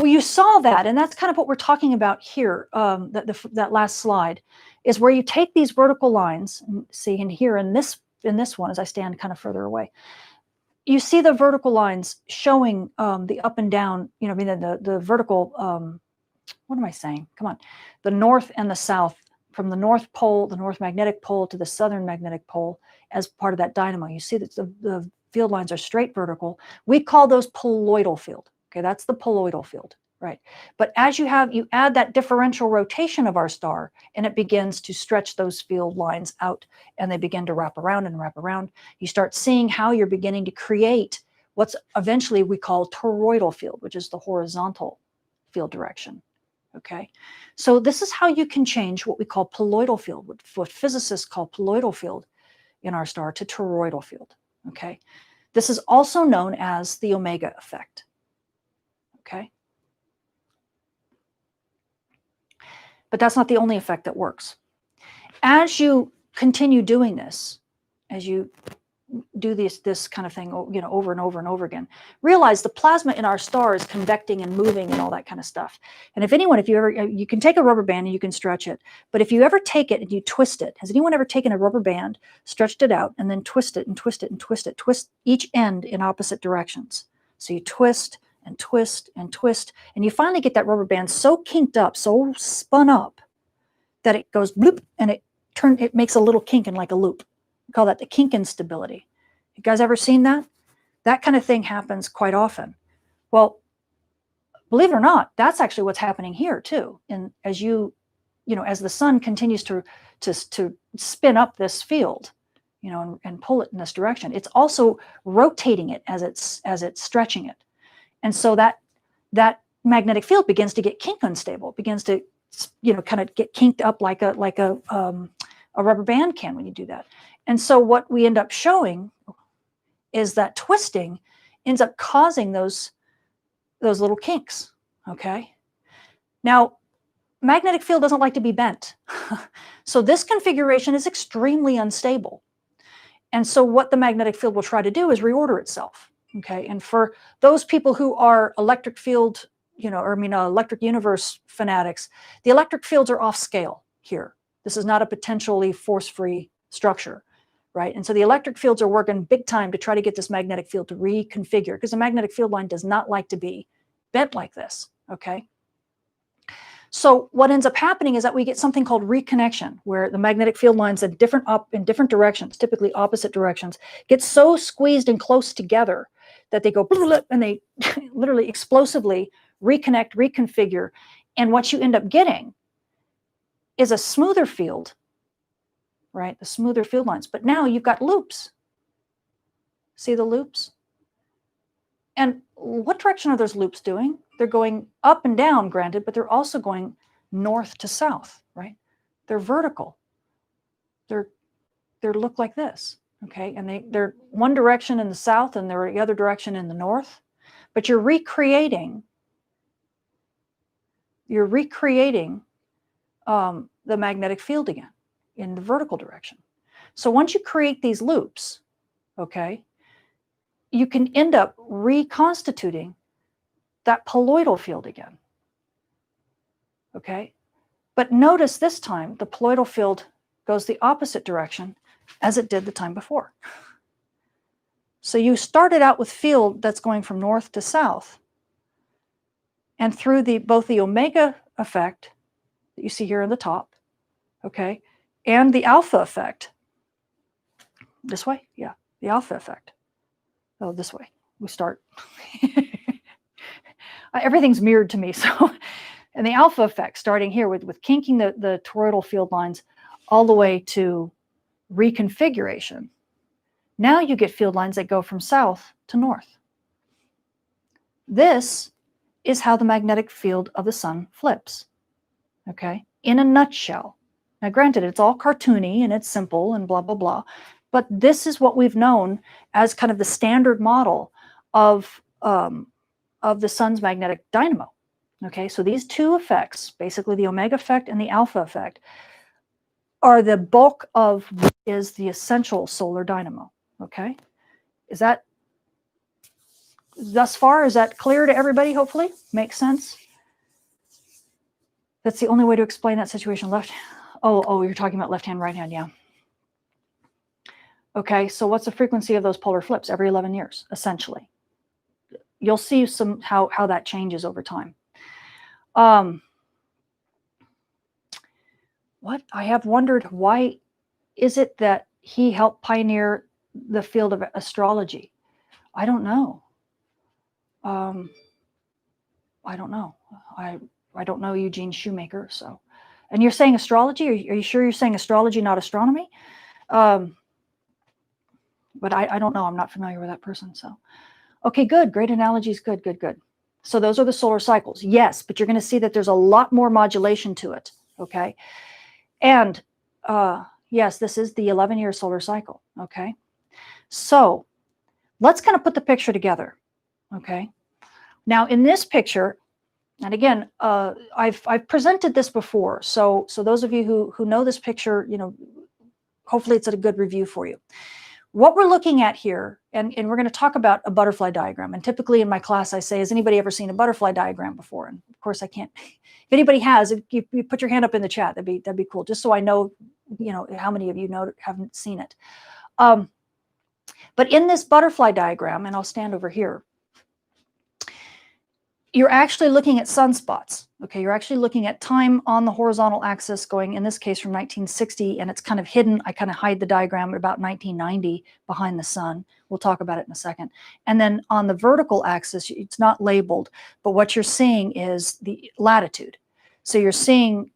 S1: you saw that, and that's kind of what we're talking about here. That last slide is where you take these vertical lines, and see in here in this one, as I stand kind of further away, you see the vertical lines showing the up and down. The vertical. What am I saying? Come on, the north and the south, from the North Pole, the North Magnetic Pole, to the Southern Magnetic Pole, as part of that dynamo. You see that the field lines are straight vertical. We call those poloidal field. Okay, that's the poloidal field, right? But as you add that differential rotation of our star, and it begins to stretch those field lines out, and they begin to wrap around and wrap around. You start seeing how you're beginning to create what's eventually we call toroidal field, which is the horizontal field direction. Okay, so this is how you can change what we call poloidal field, what physicists call poloidal field in our star, to toroidal field. Okay, this is also known as the omega effect. Okay, but that's not the only effect that works. As you continue doing this, as you do this kind of thing, over and over and over again, realize the plasma in our star is convecting and moving and all that kind of stuff. And if you can take a rubber band and you can stretch it, but if you ever take it and you twist it, has anyone ever taken a rubber band, stretched it out, and then twist it and twist it and twist it, twist each end in opposite directions? So you twist and twist and twist, and you finally get that rubber band so kinked up, so spun up, that it goes bloop, and it makes a little kink in like a loop. We call that the kink instability. You guys ever seen that? That kind of thing happens quite often. Well, believe it or not, that's actually what's happening here too. And as as the sun continues to spin up this field, and pull it in this direction, it's also rotating it as it's stretching it. And so that magnetic field begins to get kink unstable, begins to kind of get kinked up like a rubber band can when you do that. And so what we end up showing is that twisting ends up causing those little kinks. Okay. Now, magnetic field doesn't like to be bent. So this configuration is extremely unstable. And so what the magnetic field will try to do is reorder itself. Okay. And for those people who are electric field, electric universe fanatics, the electric fields are off scale here. This is not a potentially force-free structure, right? And so the electric fields are working big time to try to get this magnetic field to reconfigure, because the magnetic field line does not like to be bent like this, okay? So what ends up happening is that we get something called reconnection, where the magnetic field lines in different directions, typically opposite directions, get so squeezed and close together that they go and they literally explosively reconnect, reconfigure. And what you end up getting is a smoother field, right? The smoother field lines. But now you've got loops. See the loops? And what direction are those loops doing? They're going up and down, granted, but they're also going north to south, right? They're vertical. They look like this, okay? And they're one direction in the south and they're the other direction in the north. But you're recreating the magnetic field again in the vertical direction. So once you create these loops, okay, you can end up reconstituting that poloidal field again. Okay, but notice this time the poloidal field goes the opposite direction as it did the time before. So you started out with field that's going from north to south, and through both the omega effect that you see here in the top, okay, and the alpha effect. This way, yeah, the alpha effect. Oh, this way. We start. Everything's mirrored to me, so. And the alpha effect, starting here with kinking the toroidal field lines all the way to reconfiguration. Now you get field lines that go from south to north. This is how the magnetic field of the sun flips, okay, in a nutshell. Now, granted, it's all cartoony and it's simple and blah, blah, blah, but this is what we've known as kind of the standard model of the sun's magnetic dynamo. Okay, so these two effects, basically the omega effect and the alpha effect, are the bulk of what is the essential solar dynamo. Okay, is that thus far, is that clear to everybody? Hopefully, makes sense. That's the only way to explain that situation. Oh, you're talking about left hand, right hand, yeah. Okay, so what's the frequency of those polar flips? Every 11 years, essentially. You'll see how that changes over time. What I have wondered, why is it that he helped pioneer the field of astrology? I don't know. I don't know. I don't know Eugene Shoemaker. So, and you're saying astrology? Are you sure you're saying astrology, not astronomy? But I don't know. I'm not familiar with that person. So, okay, good. Great analogies. Good, good, good. So those are the solar cycles. Yes, but you're going to see that there's a lot more modulation to it. Okay. And yes, this is the 11-year solar cycle. Okay. So let's kind of put the picture together. Okay. Now in this picture, and again, I've presented this before. So those of you who know this picture, you know, hopefully it's a good review for you. What we're looking at here, and we're going to talk about a butterfly diagram. And typically in my class, I say, has anybody ever seen a butterfly diagram before? And of course I can't. If anybody has, if you put your hand up in the chat, that'd be cool. Just so I know, you know, how many of you haven't seen it. But in this butterfly diagram, and I'll stand over here, you're actually looking at sunspots. Okay, you're actually looking at time on the horizontal axis going, in this case, from 1960, and it's kind of hidden. I kind of hide the diagram at about 1990 behind the sun. We'll talk about it in a second. And then on the vertical axis, it's not labeled, but what you're seeing is the latitude. So you're seeing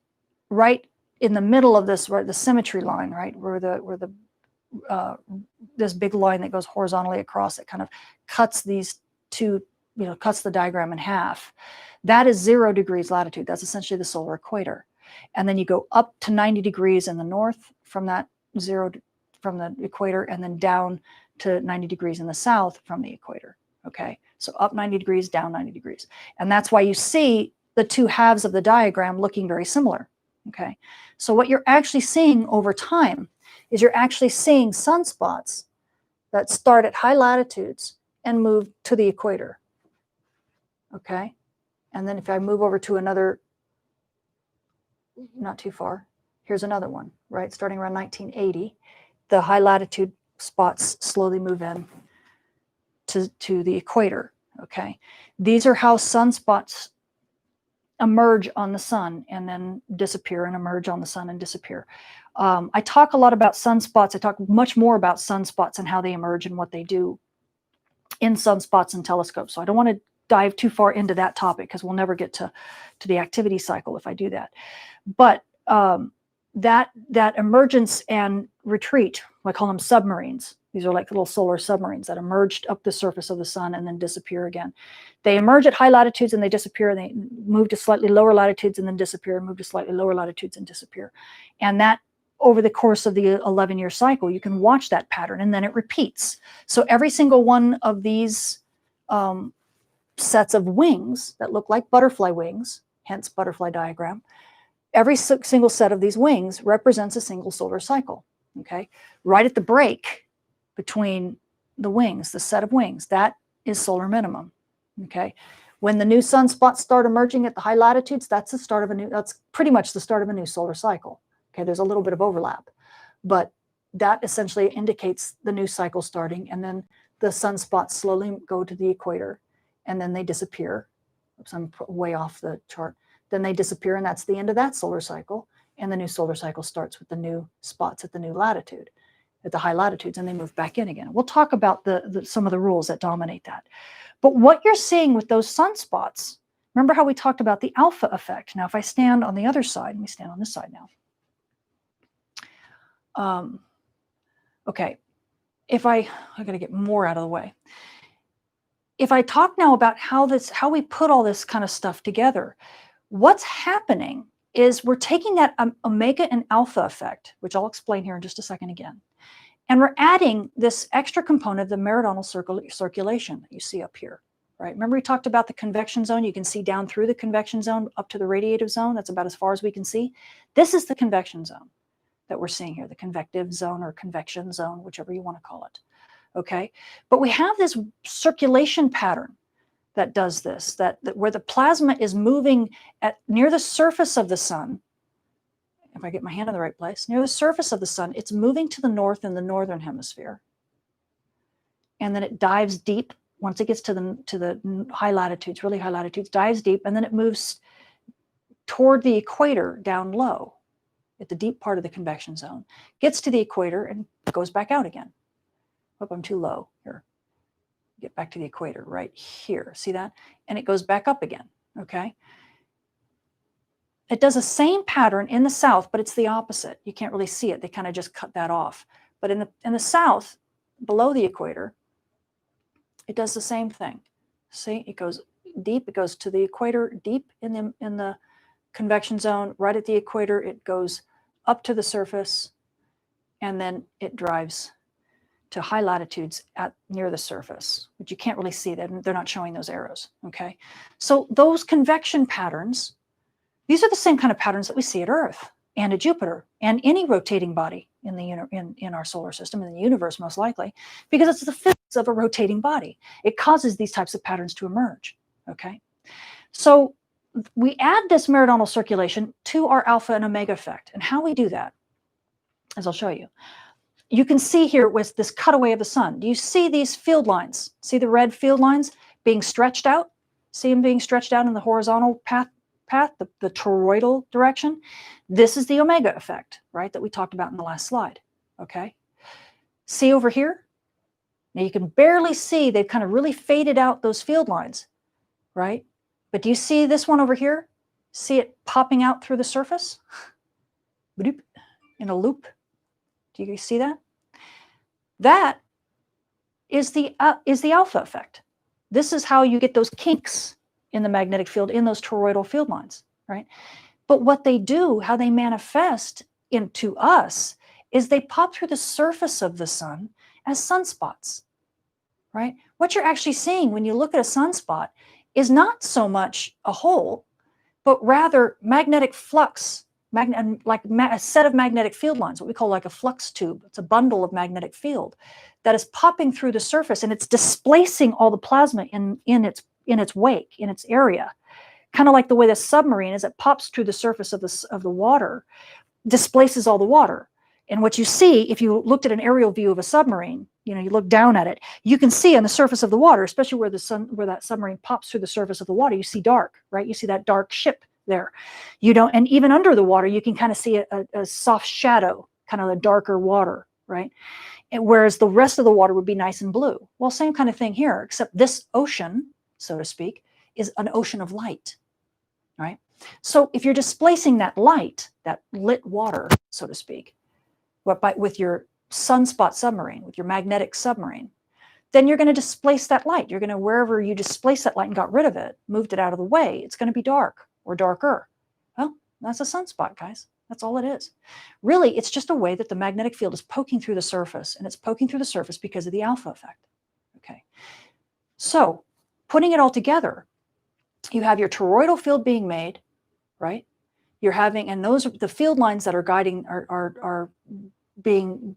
S1: right in the middle of this, right, the symmetry line, right, where this big line that goes horizontally across, it kind of cuts these two, you know, cuts the diagram in half. That is 0 degrees latitude. That's essentially the solar equator. And then you go up to 90 degrees in the north from that from the equator, and then down to 90 degrees in the south from the equator. Okay, so up 90 degrees, down 90 degrees. And that's why you see the two halves of the diagram looking very similar. Okay, so what you're actually seeing over time is you're actually seeing sunspots that start at high latitudes and move to the equator. Okay, and then if I move over to another, not too far, here's another one, right? Starting around 1980, the high latitude spots slowly move in to the equator. Okay, these are how sunspots emerge on the sun and then disappear, and emerge on the sun and disappear. I talk a lot about sunspots. I talk much more about sunspots and how they emerge and what they do in sunspots and telescopes. So I don't want to dive too far into that topic because we'll never get to the activity cycle if I do that. But that emergence and retreat, I call them submarines. These are like little solar submarines that emerged up the surface of the sun and then disappear again. They emerge at high latitudes and they disappear, and they move to slightly lower latitudes and then disappear, and move to slightly lower latitudes and disappear. And that, over the course of the 11-year cycle, you can watch that pattern, and then it repeats. So every single one of these sets of wings that look like butterfly wings, hence butterfly diagram, every single set of these wings represents a single solar cycle. Okay, right at the break between the wings, the set of wings, that is solar minimum. Okay, When the new sunspots start emerging at the high latitudes, that's pretty much the start of a new solar cycle. Okay, there's a little bit of overlap, but that essentially indicates the new cycle starting, and then the sunspots slowly go to the equator, and then they disappear. Oops, I'm way off the chart. Then they disappear, and that's the end of that solar cycle, and the new solar cycle starts with the new spots at the new latitude, at the high latitudes, and they move back in again. We'll talk about some of the rules that dominate that. But what you're seeing with those sunspots, remember how we talked about the alpha effect. Now, if I stand on the other side, let me stand on this side now. Okay, I got to get more out of the way. If I talk now about how we put all this kind of stuff together, what's happening is we're taking that omega and alpha effect, which I'll explain here in just a second again, and we're adding this extra component, the meridional circulation that you see up here, right? Remember we talked about the convection zone? You can see down through the convection zone up to the radiative zone. That's about as far as we can see. This is the convection zone that we're seeing here, the convective zone or convection zone, whichever you want to call it, okay? But we have this circulation pattern that does this, that where the plasma is moving near the surface of the sun. If I get my hand in the right place, near the surface of the sun, it's moving to the north in the northern hemisphere. And then it dives deep once it gets to the high latitudes, really high latitudes, dives deep, and then it moves toward the equator down low at the deep part of the convection zone, gets to the equator and goes back out again. Hope I'm too low here. Get back to the equator right here. See that? And it goes back up again, okay? It does the same pattern in the south, but it's the opposite. You can't really see it. They kind of just cut that off. But in the south, below the equator, it does the same thing. See, it goes deep. It goes to the equator, deep in the convection zone. Right at the equator, it goes up to the surface, and then it drives to high latitudes near the surface, but you can't really see that. They're not showing those arrows, okay? So those convection patterns, these are the same kind of patterns that we see at Earth and at Jupiter and any rotating body in our solar system, in the universe most likely, because it's the physics of a rotating body. It causes these types of patterns to emerge, okay? So we add this meridional circulation to our alpha and omega effect, and how we do that, as I'll show you. You can see here with this cutaway of the sun. Do you see these field lines? See the red field lines being stretched out? See them being stretched out in the horizontal path, the toroidal direction? This is the omega effect, right, that we talked about in the last slide, okay? See over here? Now you can barely see, they've kind of really faded out those field lines, right? But do you see this one over here? See it popping out through the surface? In a loop? Do you see that? That is the alpha effect. This is how you get those kinks in the magnetic field in those toroidal field lines, right? But what they do, how they manifest into us, is they pop through the surface of the sun as sunspots, right? What you're actually seeing when you look at a sunspot is not so much a hole, but rather magnetic flux, like a set of magnetic field lines, what we call like a flux tube. It's a bundle of magnetic field that is popping through the surface, and it's displacing all the plasma in its wake, in its area. Kind of like the way the submarine, as it pops through the surface of the water, displaces all the water. And what you see, if you looked at an aerial view of a submarine, you look down at it, you can see on the surface of the water, especially where that submarine pops through the surface of the water, you see dark, right? You see that dark ship there. And even under the water, you can kind of see a soft shadow, kind of the darker water, right? And whereas the rest of the water would be nice and blue. Well, same kind of thing here, except this ocean, so to speak, is an ocean of light, right? So if you're displacing that light, that lit water, so to speak, with your sunspot submarine, with your magnetic submarine, then you're going to displace that light. You're going to, wherever you displace that light and got rid of it, moved it out of the way, it's going to be dark or darker. Well, that's a sunspot, guys. That's all it is. Really, it's just a way that the magnetic field is poking through the surface, and it's poking through the surface because of the alpha effect. Okay. So, putting it all together, you have your toroidal field being made, right? You're having, and those are the field lines that are guiding, are being,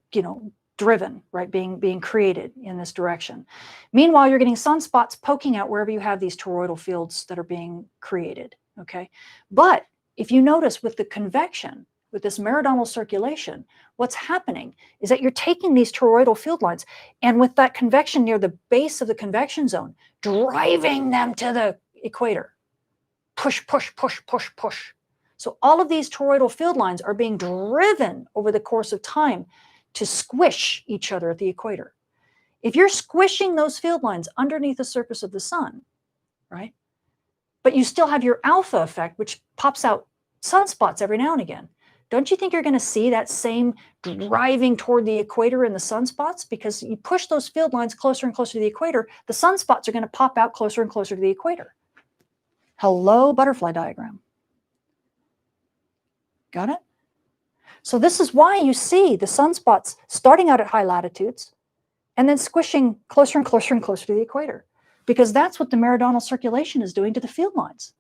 S1: driven, right, being created in this direction. Meanwhile, you're getting sunspots poking out wherever you have these toroidal fields that are being created, okay? But if you notice with the convection, with this meridional circulation, what's happening is that you're taking these toroidal field lines and with that convection near the base of the convection zone, driving them to the equator. Push, push, push, push, push. So all of these toroidal field lines are being driven over the course of time to squish each other at the equator. If you're squishing those field lines underneath the surface of the sun, right, but you still have your alpha effect, which pops out sunspots every now and again, don't you think you're going to see that same driving toward the equator in the sunspots? Because you push those field lines closer and closer to the equator, the sunspots are going to pop out closer and closer to the equator. Hello, butterfly diagram. Got it? So this is why you see the sunspots starting out at high latitudes and then squishing closer and closer and closer to the equator, because that's what the meridional circulation is doing to the field lines.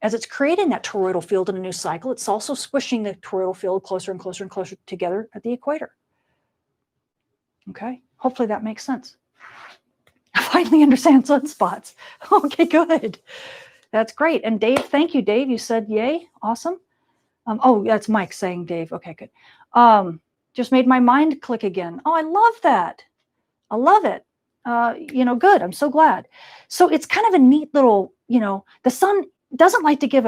S1: As it's creating that toroidal field in a new cycle, it's also squishing the toroidal field closer and closer and closer together at the equator. Okay, hopefully that makes sense. I finally understand sunspots. Okay, good. That's great. And Dave, thank you, Dave. You said yay. Awesome. Oh, that's Mike saying Dave. Okay, good. Just made my mind click again. Oh, I love that. I love it. Good. I'm so glad. So it's kind of a neat little, the sun doesn't like to give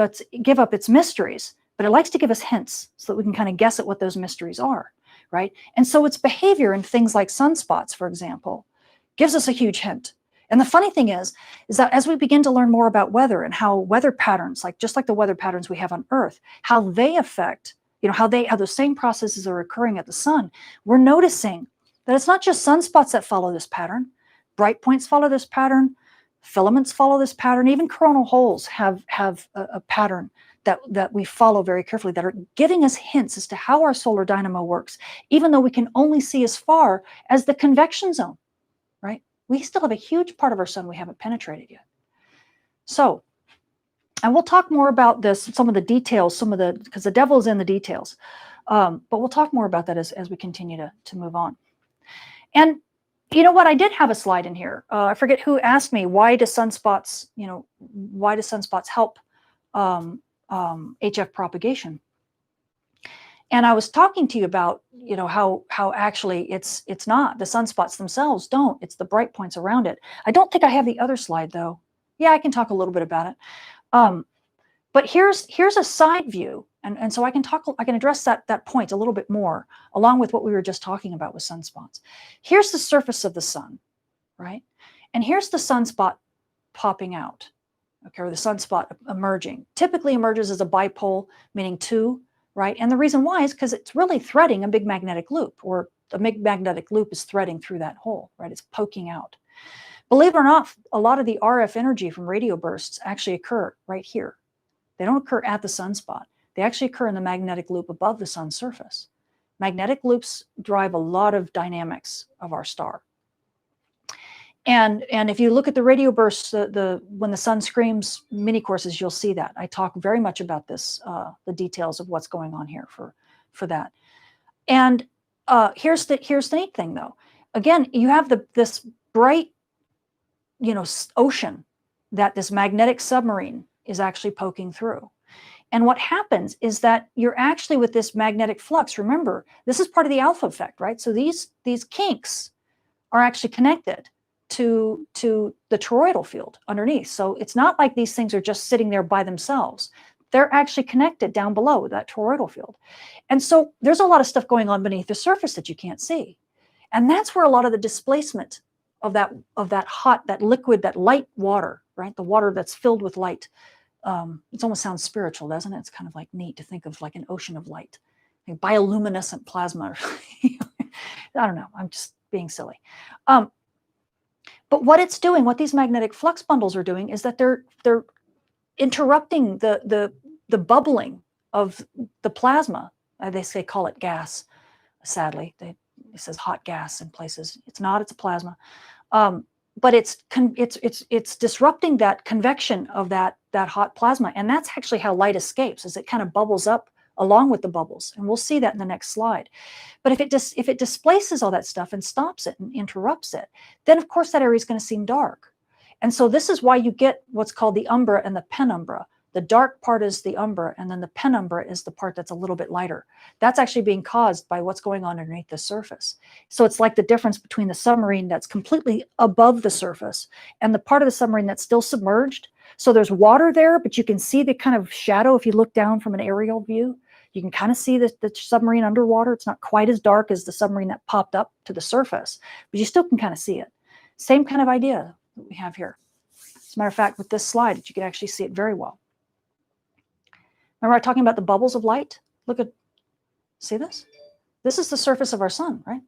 S1: up its mysteries, but it likes to give us hints so that we can kind of guess at what those mysteries are, right? And so its behavior in things like sunspots, for example, gives us a huge hint. And the funny thing is that as we begin to learn more about weather and how weather patterns, just like the weather patterns we have on Earth, how they affect, how those same processes are occurring at the sun, we're noticing that it's not just sunspots that follow this pattern. Bright points follow this pattern. Filaments follow this pattern. Even coronal holes have a pattern that we follow very carefully, that are giving us hints as to how our solar dynamo works, even though we can only see as far as the convection zone, right? We still have a huge part of our sun we haven't penetrated yet. So, and we'll talk more about this, some of the details, because the devil is in the details. But we'll talk more about that as we continue to move on. And you know what? I did have a slide in here. I forget who asked me, why do sunspots help HF propagation? And I was talking to you about, how actually it's not. The sunspots themselves don't. It's the bright points around it. I don't think I have the other slide though. Yeah, I can talk a little bit about it. But here's a side view, and so I can address that point a little bit more, along with what we were just talking about with sunspots. Here's the surface of the sun, right? And here's the sunspot popping out, okay, or the sunspot emerging. Typically emerges as a bipole, meaning two, right? And the reason why is because it's really threading a big magnetic loop, or the big magnetic loop is threading through that hole, right? It's poking out. Believe it or not, a lot of the RF energy from radio bursts actually occur right here. They don't occur at the sunspot. They actually occur in the magnetic loop above the sun's surface. Magnetic loops drive a lot of dynamics of our star. And if you look at the radio bursts, when the sun screams mini courses, you'll see that. I talk very much about this, the details of what's going on here for that. And here's the neat thing though. Again, you have this bright, ocean that this magnetic submarine is actually poking through. And what happens is that you're actually, with this magnetic flux, remember, this is part of the alpha effect, right? So these kinks are actually connected to the toroidal field underneath. So it's not like these things are just sitting there by themselves. They're actually connected down below that toroidal field. And so there's a lot of stuff going on beneath the surface that you can't see. And that's where a lot of the displacement of that hot, that liquid, that light water, right? The water that's filled with light. It almost sounds spiritual, doesn't it? It's kind of like neat to think of like an ocean of light, like bioluminescent plasma. I don't know. I'm just being silly. But what it's doing, what these magnetic flux bundles are doing, is that they're interrupting the bubbling of the plasma. They call it gas. Sadly, it says hot gas in places. It's not. It's a plasma. But it's disrupting that convection of that hot plasma, and that's actually how light escapes. Is it kind of bubbles up along with the bubbles. And we'll see that in the next slide. But if it displaces all that stuff and stops it and interrupts it, then of course that area is going to seem dark. And so this is why you get what's called the umbra and the penumbra. The dark part is the umbra, and then the penumbra is the part that's a little bit lighter. That's actually being caused by what's going on underneath the surface. So it's like the difference between the submarine that's completely above the surface and the part of the submarine that's still submerged. So there's water there, but you can see the kind of shadow if you look down from an aerial view. You can kind of see the submarine underwater. It's not quite as dark as the submarine that popped up to the surface, but you still can kind of see it. Same kind of idea that we have here. As a matter of fact, with this slide, you can actually see it very well. Remember I was talking about the bubbles of light? Look at, see this? This is the surface of our sun, right?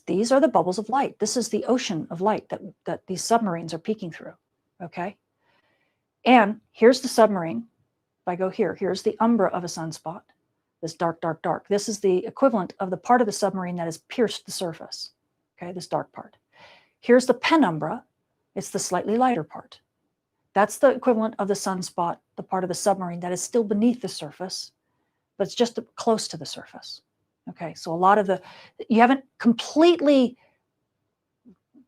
S1: These are the bubbles of light. This is the ocean of light that these submarines are peeking through, okay? And here's the submarine. If I go here, here's the umbra of a sunspot, this dark, dark, dark. This is the equivalent of the part of the submarine that has pierced the surface, okay, this dark part. Here's the penumbra. It's the slightly lighter part. That's the equivalent of the sunspot, the part of the submarine that is still beneath the surface, but it's just close to the surface. Okay, so a lot of you haven't completely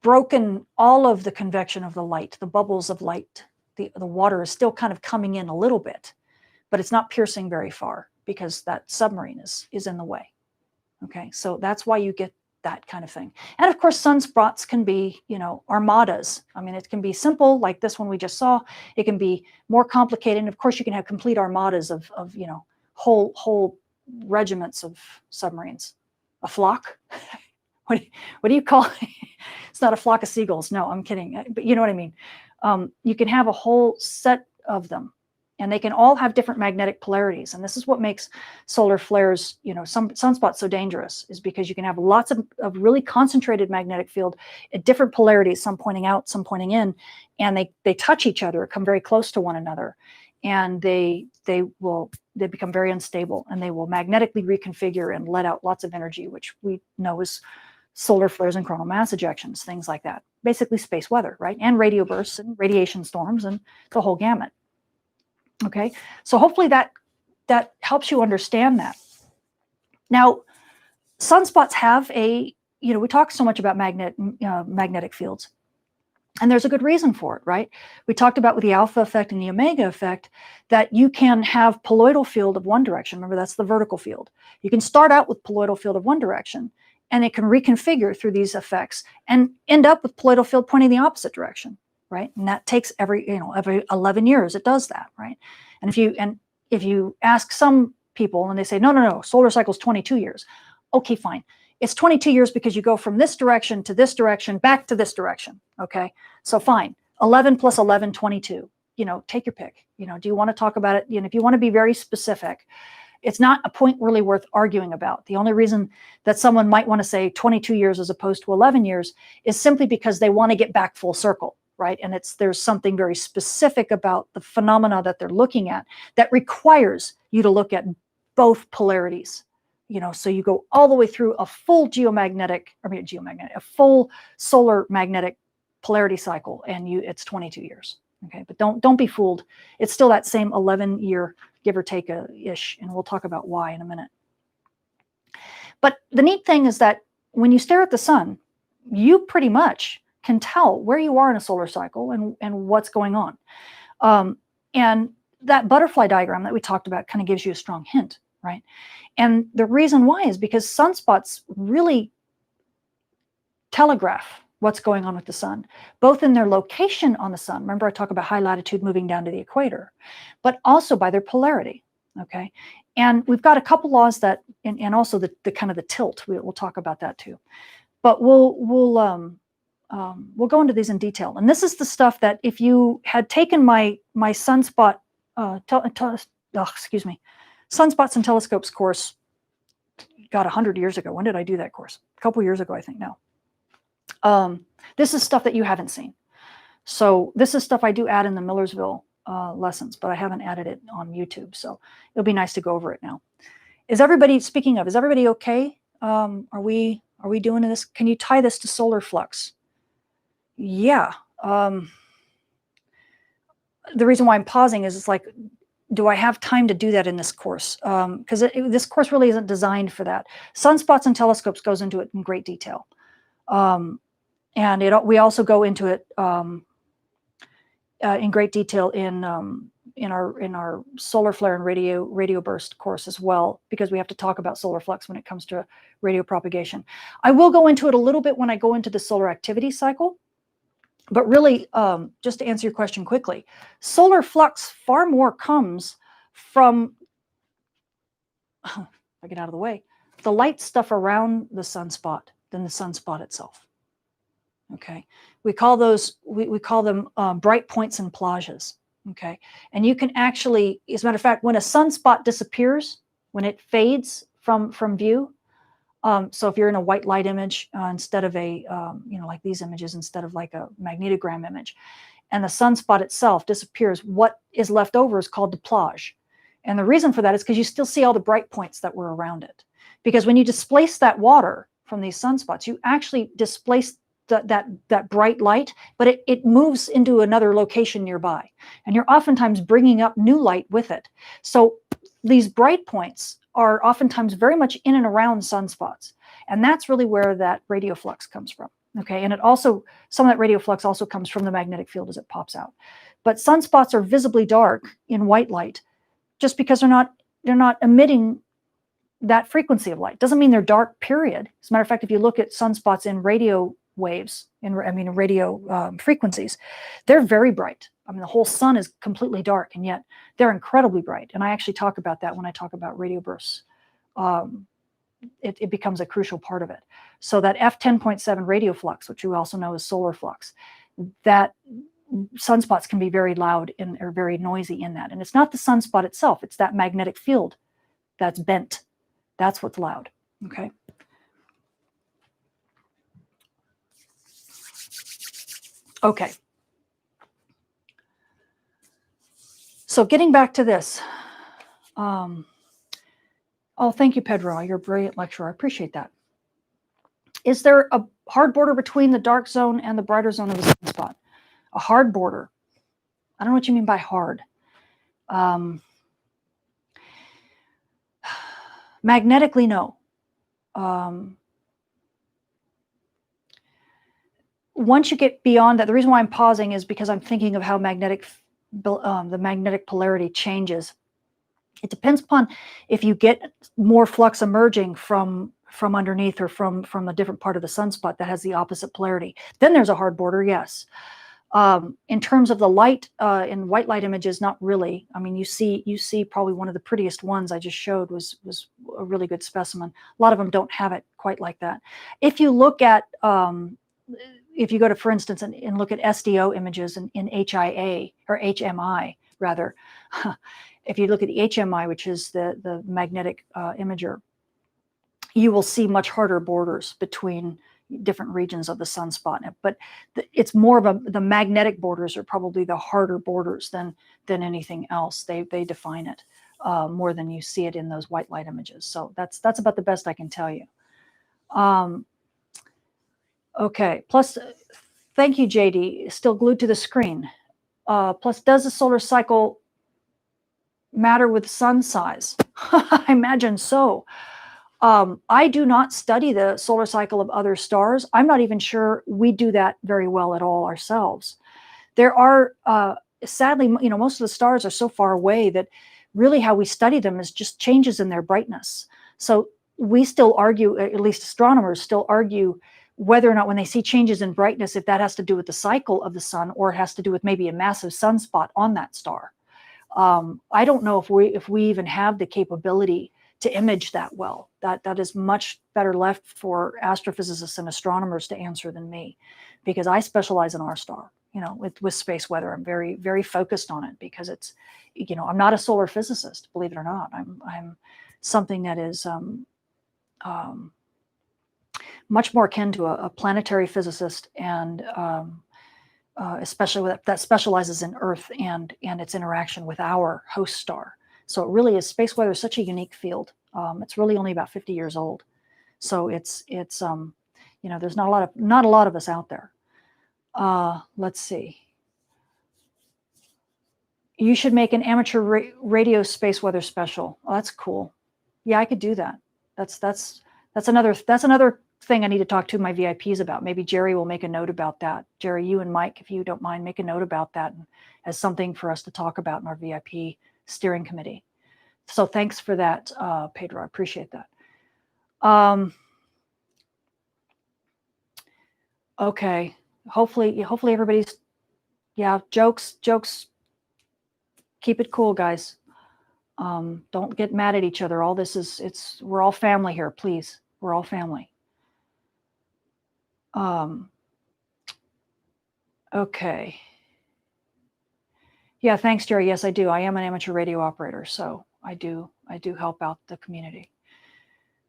S1: broken all of the convection of the light, the bubbles of light. The water is still kind of coming in a little bit, but it's not piercing very far because that submarine is in the way. Okay, so that's why you get that kind of thing. And of course, sunspots can be, armadas. I mean, it can be simple, like this one we just saw. It can be more complicated. And of course, you can have complete armadas of whole regiments of submarines. A flock? What do you call it? It's not a flock of seagulls. No, I'm kidding. But you know what I mean. You can have a whole set of them. And they can all have different magnetic polarities. And this is what makes solar flares, some sunspots so dangerous, is because you can have lots of really concentrated magnetic field at different polarities, some pointing out, some pointing in, and they touch each other, come very close to one another, and they become very unstable, and they will magnetically reconfigure and let out lots of energy, which we know is solar flares and coronal mass ejections, things like that. Basically space weather, right? And radio bursts and radiation storms and the whole gamut. Okay, so hopefully that helps you understand that. Now, sunspots have we talk so much about magnetic fields, and there's a good reason for it, right? We talked about with the alpha effect and the omega effect that you can have poloidal field of one direction. Remember, that's the vertical field. You can start out with poloidal field of one direction, and it can reconfigure through these effects and end up with poloidal field pointing the opposite direction. Right, and that takes every 11 years. It does that, right? And if you ask some people and they say no, solar cycle is 22 years. Okay, fine. It's 22 years because you go from this direction to this direction back to this direction. Okay, so fine. 11 plus 11, 22. Take your pick. Do you want to talk about it? If you want to be very specific, it's not a point really worth arguing about. The only reason that someone might want to say 22 years as opposed to 11 years is simply because they want to get back full circle. Right, and there's something very specific about the phenomena that they're looking at that requires you to look at both polarities. So you go all the way through a full a full solar magnetic polarity cycle, and it's 22 years. Okay, but don't be fooled. It's still that same 11-year, give or take ish, and we'll talk about why in a minute. But the neat thing is that when you stare at the sun, you pretty much can tell where you are in a solar cycle and what's going on. And that butterfly diagram that we talked about kind of gives you a strong hint, right? And the reason why is because sunspots really telegraph what's going on with the sun, both in their location on the sun. Remember I talk about high latitude moving down to the equator, but also by their polarity, okay? And we've got a couple laws that, and also the kind of the tilt, we'll talk about that too. But we'll go into these in detail. And this is the stuff that if you had taken my sunspot, sunspots and telescopes course, got 100 years ago. When did I do that course? A couple years ago, I think now. This is stuff that you haven't seen. So this is stuff I do add in the Millersville lessons, but I haven't added it on YouTube. So it'll be nice to go over it now. Is everybody okay? Are we doing this? Can you tie this to solar flux? Yeah. The reason why I'm pausing is it's like do I have time to do that in this course? Because this course really isn't designed for that. Sunspots and telescopes goes into it in great detail. And we also go into it in great detail in our solar flare and radio burst course as well, because we have to talk about solar flux when it comes to radio propagation. I will go into it a little bit when I go into the solar activity cycle, but really, just to answer your question quickly, solar flux far more comes from, if I get out of the way, the light stuff around the sunspot than the sunspot itself. Okay, we call those we call them bright points and plages. Okay, and you can actually, as a matter of fact, when a sunspot disappears, when it fades from view, so if you're in a white light image instead of a like these images, instead of like a magnetogram image, and the sunspot itself disappears, what is left over is called the plage. And the reason for that is because you still see all the bright points that were around it. Because when you displace that water from these sunspots, you actually displace that bright light, but it moves into another location nearby. And you're oftentimes bringing up new light with it. So these bright points are oftentimes very much in and around sunspots. And that's really where that radio flux comes from. Okay, and it also, some of that radio flux also comes from the magnetic field as it pops out. But sunspots are visibly dark in white light just because they're not emitting that frequency of light. Doesn't mean they're dark, period. As a matter of fact, if you look at sunspots in radio waves, radio frequencies, they're very bright. I mean, the whole sun is completely dark, and yet they're incredibly bright. And I actually talk about that when I talk about radio bursts. It becomes a crucial part of it. So that F10.7 radio flux, which you also know as solar flux, that sunspots can be very loud or very noisy in that. And it's not the sunspot itself, it's that magnetic field that's bent. That's what's loud. Okay. Okay. So getting back to this. Oh, thank you, Pedro. You're a brilliant lecturer. I appreciate that. Is there a hard border between the dark zone and the brighter zone of the sunspot? A hard border. I don't know what you mean by hard. Magnetically, no. Once you get beyond that, the reason why I'm pausing is because I'm thinking of how the magnetic polarity changes. It depends upon if you get more flux emerging from underneath or from a different part of the sunspot that has the opposite polarity. Then there's a hard border, yes. In terms of the light in white light images, not really. I mean, you see probably one of the prettiest ones I just showed was a really good specimen. A lot of them don't have it quite like that. If you look at if you go to, for instance, and look at SDO images in HIA or HMI rather, if you look at the HMI, which is the magnetic imager, you will see much harder borders between different regions of the sunspot. But it's more of the magnetic borders are probably the harder borders than anything else. They define it more than you see it in those white light images. So that's about the best I can tell you. Okay. Plus, thank you, JD. Still glued to the screen. Plus, does the solar cycle matter with sun size? I imagine so. I do not study the solar cycle of other stars. I'm not even sure we do that very well at all ourselves. There are, sadly, most of the stars are so far away that really how we study them is just changes in their brightness. So we still argue, at least astronomers still argue, whether or not when they see changes in brightness, if that has to do with the cycle of the sun or it has to do with maybe a massive sunspot on that star. I don't know if we even have the capability to image that well. That is much better left for astrophysicists and astronomers to answer than me, because I specialize in our star. With space weather, I'm very, very focused on it because it's, I'm not a solar physicist, believe it or not. I'm something that is much more akin to a planetary physicist, and especially that specializes in Earth and its interaction with our host star. So it really is, space weather is such a unique field. It's really only about 50 years old. So it's there's not a lot of us out there. Let's see. You should make an amateur radio space weather special. Oh, that's cool. Yeah, I could do that. That's another thing I need to talk to my VIPs about. Maybe Jerry will make a note about that. Jerry, you and Mike, if you don't mind, make a note about that as something for us to talk about in our VIP steering committee. So thanks for that, Pedro. I appreciate that. Okay. Hopefully everybody's, yeah, jokes. Keep it cool, guys. Don't get mad at each other. All this is, we're all family here, please. We're all family. Okay. Yeah, thanks, Jerry. Yes, I do. I am an amateur radio operator, so I do help out the community.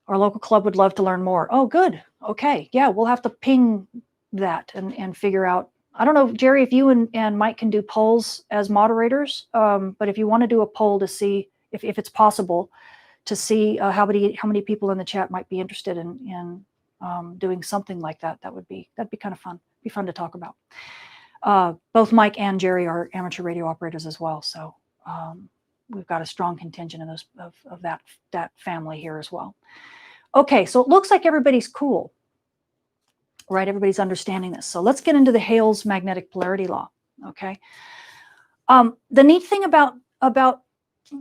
S1: Our local club would love to learn more. Oh, good. Okay. Yeah, we'll have to ping that and figure out. I don't know, Jerry, if you and Mike can do polls as moderators, but if you want to do a poll to see if it's possible to see how many people in the chat might be interested in doing something like that, that'd be kind of fun. Be fun to talk about. Both Mike and Jerry are amateur radio operators as well, so we've got a strong contingent of those of that family here as well. Okay, so it looks like everybody's cool, right? Everybody's understanding this. So let's get into the Hale's magnetic polarity law. Okay, the neat thing about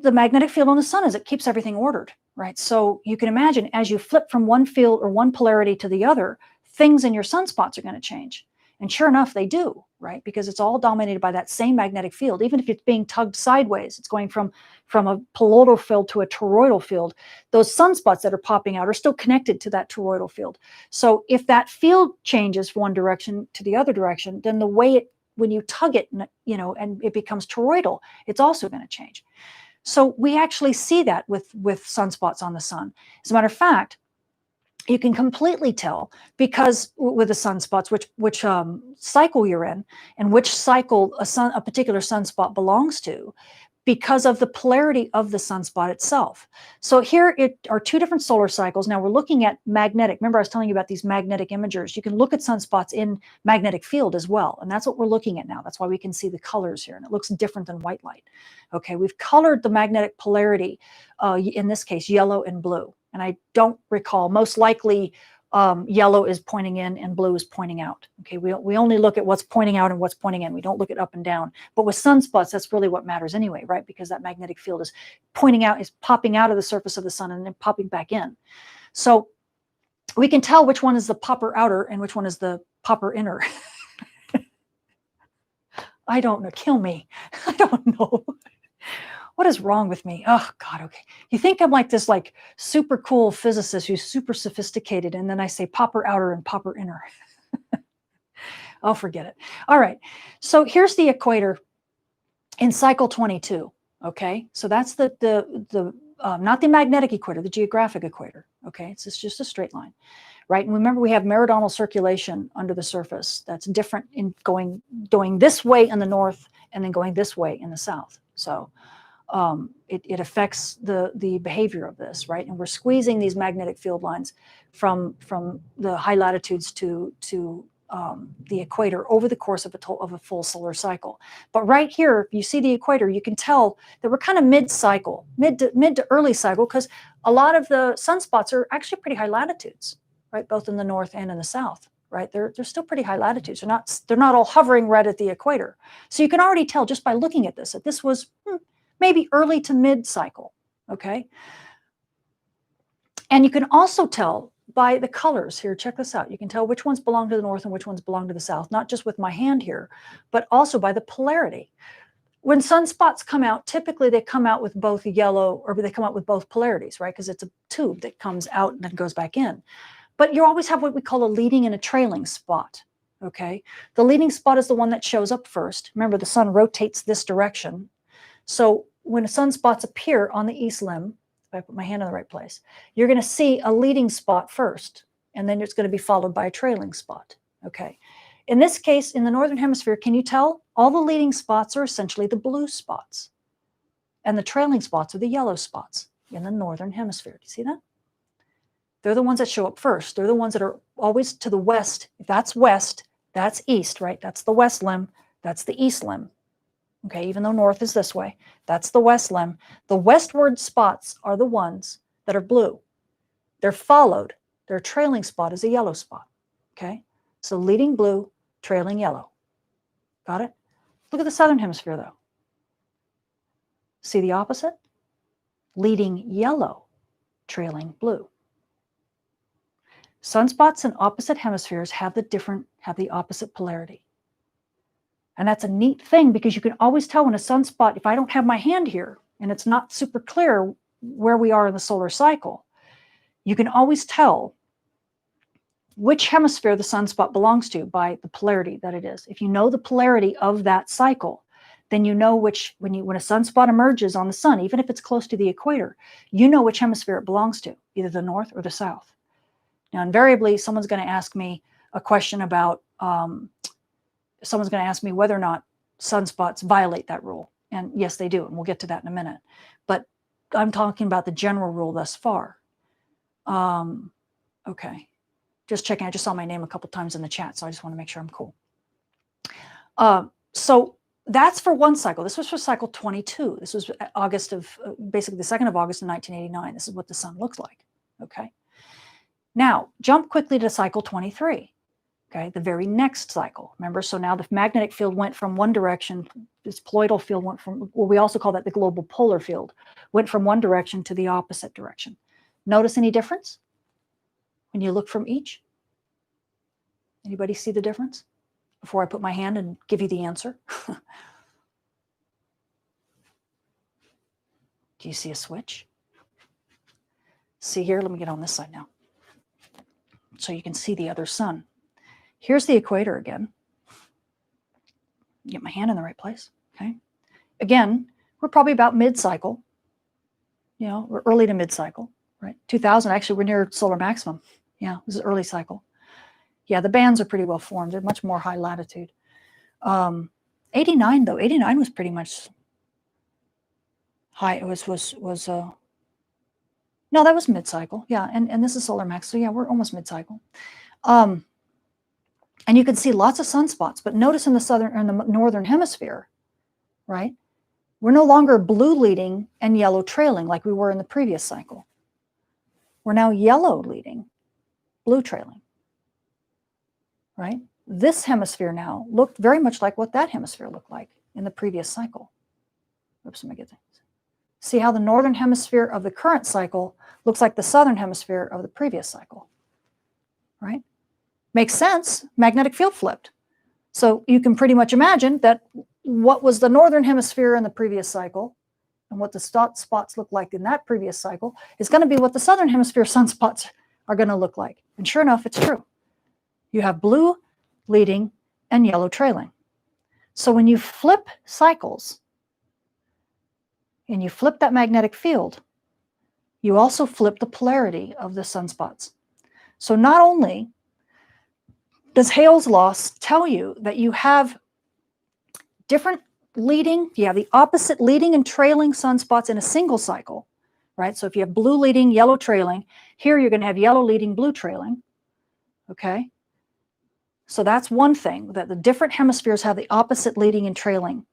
S1: the magnetic field on the sun is it keeps everything ordered, right? So you can imagine as you flip from one field or one polarity to the other, things in your sunspots are going to change. And sure enough, they do, right? Because it's all dominated by that same magnetic field. Even if it's being tugged sideways, it's going from a poloidal field to a toroidal field. Those sunspots that are popping out are still connected to that toroidal field. So if that field changes from one direction to the other direction, then the way when you tug it, and it becomes toroidal, it's also going to change. So we actually see that with sunspots on the sun. As a matter of fact, you can completely tell because with the sunspots, which cycle you're in and which cycle a particular sunspot belongs to, because of the polarity of the sunspot itself. So here are two different solar cycles. Now we're looking at magnetic. Remember I was telling you about these magnetic imagers. You can look at sunspots in magnetic field as well. And that's what we're looking at now. That's why we can see the colors here. And it looks different than white light. Okay, we've colored the magnetic polarity, in this case, yellow and blue. And I don't recall, most likely yellow is pointing in and blue is pointing out. Okay, we only look at what's pointing out and what's pointing in. We don't look at up and down. But with sunspots, that's really what matters anyway, right? Because that magnetic field is pointing out, is popping out of the surface of the sun and then popping back in. So we can tell which one is the popper outer and which one is the popper inner. I don't know. Kill me. I don't know. What is wrong with me? Oh, God, okay. You think I'm like this super cool physicist who's super sophisticated, and then I say popper outer and popper inner. I'll forget it. All right. So here's the equator in cycle 22. Okay. So that's not the magnetic equator, the geographic equator. Okay. It's just a straight line, right? And remember, we have meridional circulation under the surface. That's different in going this way in the north and then going this way in the south. So it affects the behavior of this, right? And we're squeezing these magnetic field lines from the high latitudes to the equator over the course of a full solar cycle. But right here, if you see the equator, you can tell that we're kind of mid-cycle, mid to early cycle, because a lot of the sunspots are actually pretty high latitudes, right? Both in the north and in the south, right? They're still pretty high latitudes. They're not all hovering right at the equator. So you can already tell just by looking at this that this was maybe early to mid-cycle, okay? And you can also tell by the colors here. Check this out. You can tell which ones belong to the north and which ones belong to the south, not just with my hand here, but also by the polarity. When sunspots come out, typically they come out with both yellow, or they come out with both polarities, right? Because it's a tube that comes out and then goes back in. But you always have what we call a leading and a trailing spot, okay? The leading spot is the one that shows up first. Remember, the sun rotates this direction. So when sunspots appear on the east limb, if I put my hand in the right place, you're going to see a leading spot first, and then it's going to be followed by a trailing spot. Okay. In this case, in the northern hemisphere, can you tell? All the leading spots are essentially the blue spots, and the trailing spots are the yellow spots in the northern hemisphere. Do you see that? They're the ones that show up first. They're the ones that are always to the west. If that's west, that's east, right? That's the west limb. That's the east limb. Okay, even though north is this way, that's the west limb. The westward spots are the ones that are blue. They're followed. Their trailing spot is a yellow spot. Okay, so leading blue, trailing yellow. Got it? Look at the southern hemisphere though. See the opposite? Leading yellow, trailing blue. Sunspots in opposite hemispheres have the opposite polarity. And that's a neat thing because you can always tell when a sunspot, if I don't have my hand here and it's not super clear where we are in the solar cycle, you can always tell which hemisphere the sunspot belongs to by the polarity that it is. If you know the polarity of that cycle, then you know which, when a sunspot emerges on the sun, even if it's close to the equator, you know which hemisphere it belongs to, either the north or the south. Now, invariably, someone's going to ask me a question about, someone's going to ask me whether or not sunspots violate that rule. And yes, they do. And we'll get to that in a minute. But I'm talking about the general rule thus far. Okay. Just checking. I just saw my name a couple times in the chat, so I just want to make sure I'm cool. So that's for one cycle. This was for cycle 22. This was August of, basically the 2nd of August of 1989. This is what the sun looks like. Okay. Now, jump quickly to cycle 23. Okay, the very next cycle. Remember, so now the magnetic field went from one direction. This poloidal field went from, well, we also call that the global polar field, went from one direction to the opposite direction. Notice any difference when you look from each? Anybody see the difference? Before I put my hand and give you the answer. Do you see a switch? See here, let me get on this side now. So you can see the other sun. Here's the equator again. Get my hand in the right place, okay? Again, we're probably about mid-cycle. You know, we're early to mid-cycle, right? 2000, actually, we're near solar maximum. Yeah, this is early cycle. Yeah, the bands are pretty well formed. They're much more high latitude. 89, though, 89 was pretty much high. It was no, that was mid-cycle. Yeah, and this is solar max. So yeah, we're almost mid-cycle. And you can see lots of sunspots, but notice in the southern and the northern hemisphere, right? We're no longer blue leading and yellow trailing like we were in the previous cycle. We're now yellow leading, blue trailing, right? This hemisphere now looked very much like what that hemisphere looked like in the previous cycle. Oops, let me get things. See how the northern hemisphere of the current cycle looks like the southern hemisphere of the previous cycle, right? Makes sense, magnetic field flipped. So you can pretty much imagine that what was the northern hemisphere in the previous cycle and what the spots look like in that previous cycle is going to be what the southern hemisphere sunspots are going to look like. And sure enough, it's true. You have blue leading and yellow trailing. So when you flip cycles and you flip that magnetic field, you also flip the polarity of the sunspots. So not only does Hale's law tell you that you have different leading, you have the opposite leading and trailing sunspots in a single cycle, right? So if you have blue leading, yellow trailing, here you're going to have yellow leading, blue trailing, okay? So that's one thing, that the different hemispheres have the opposite leading and trailing.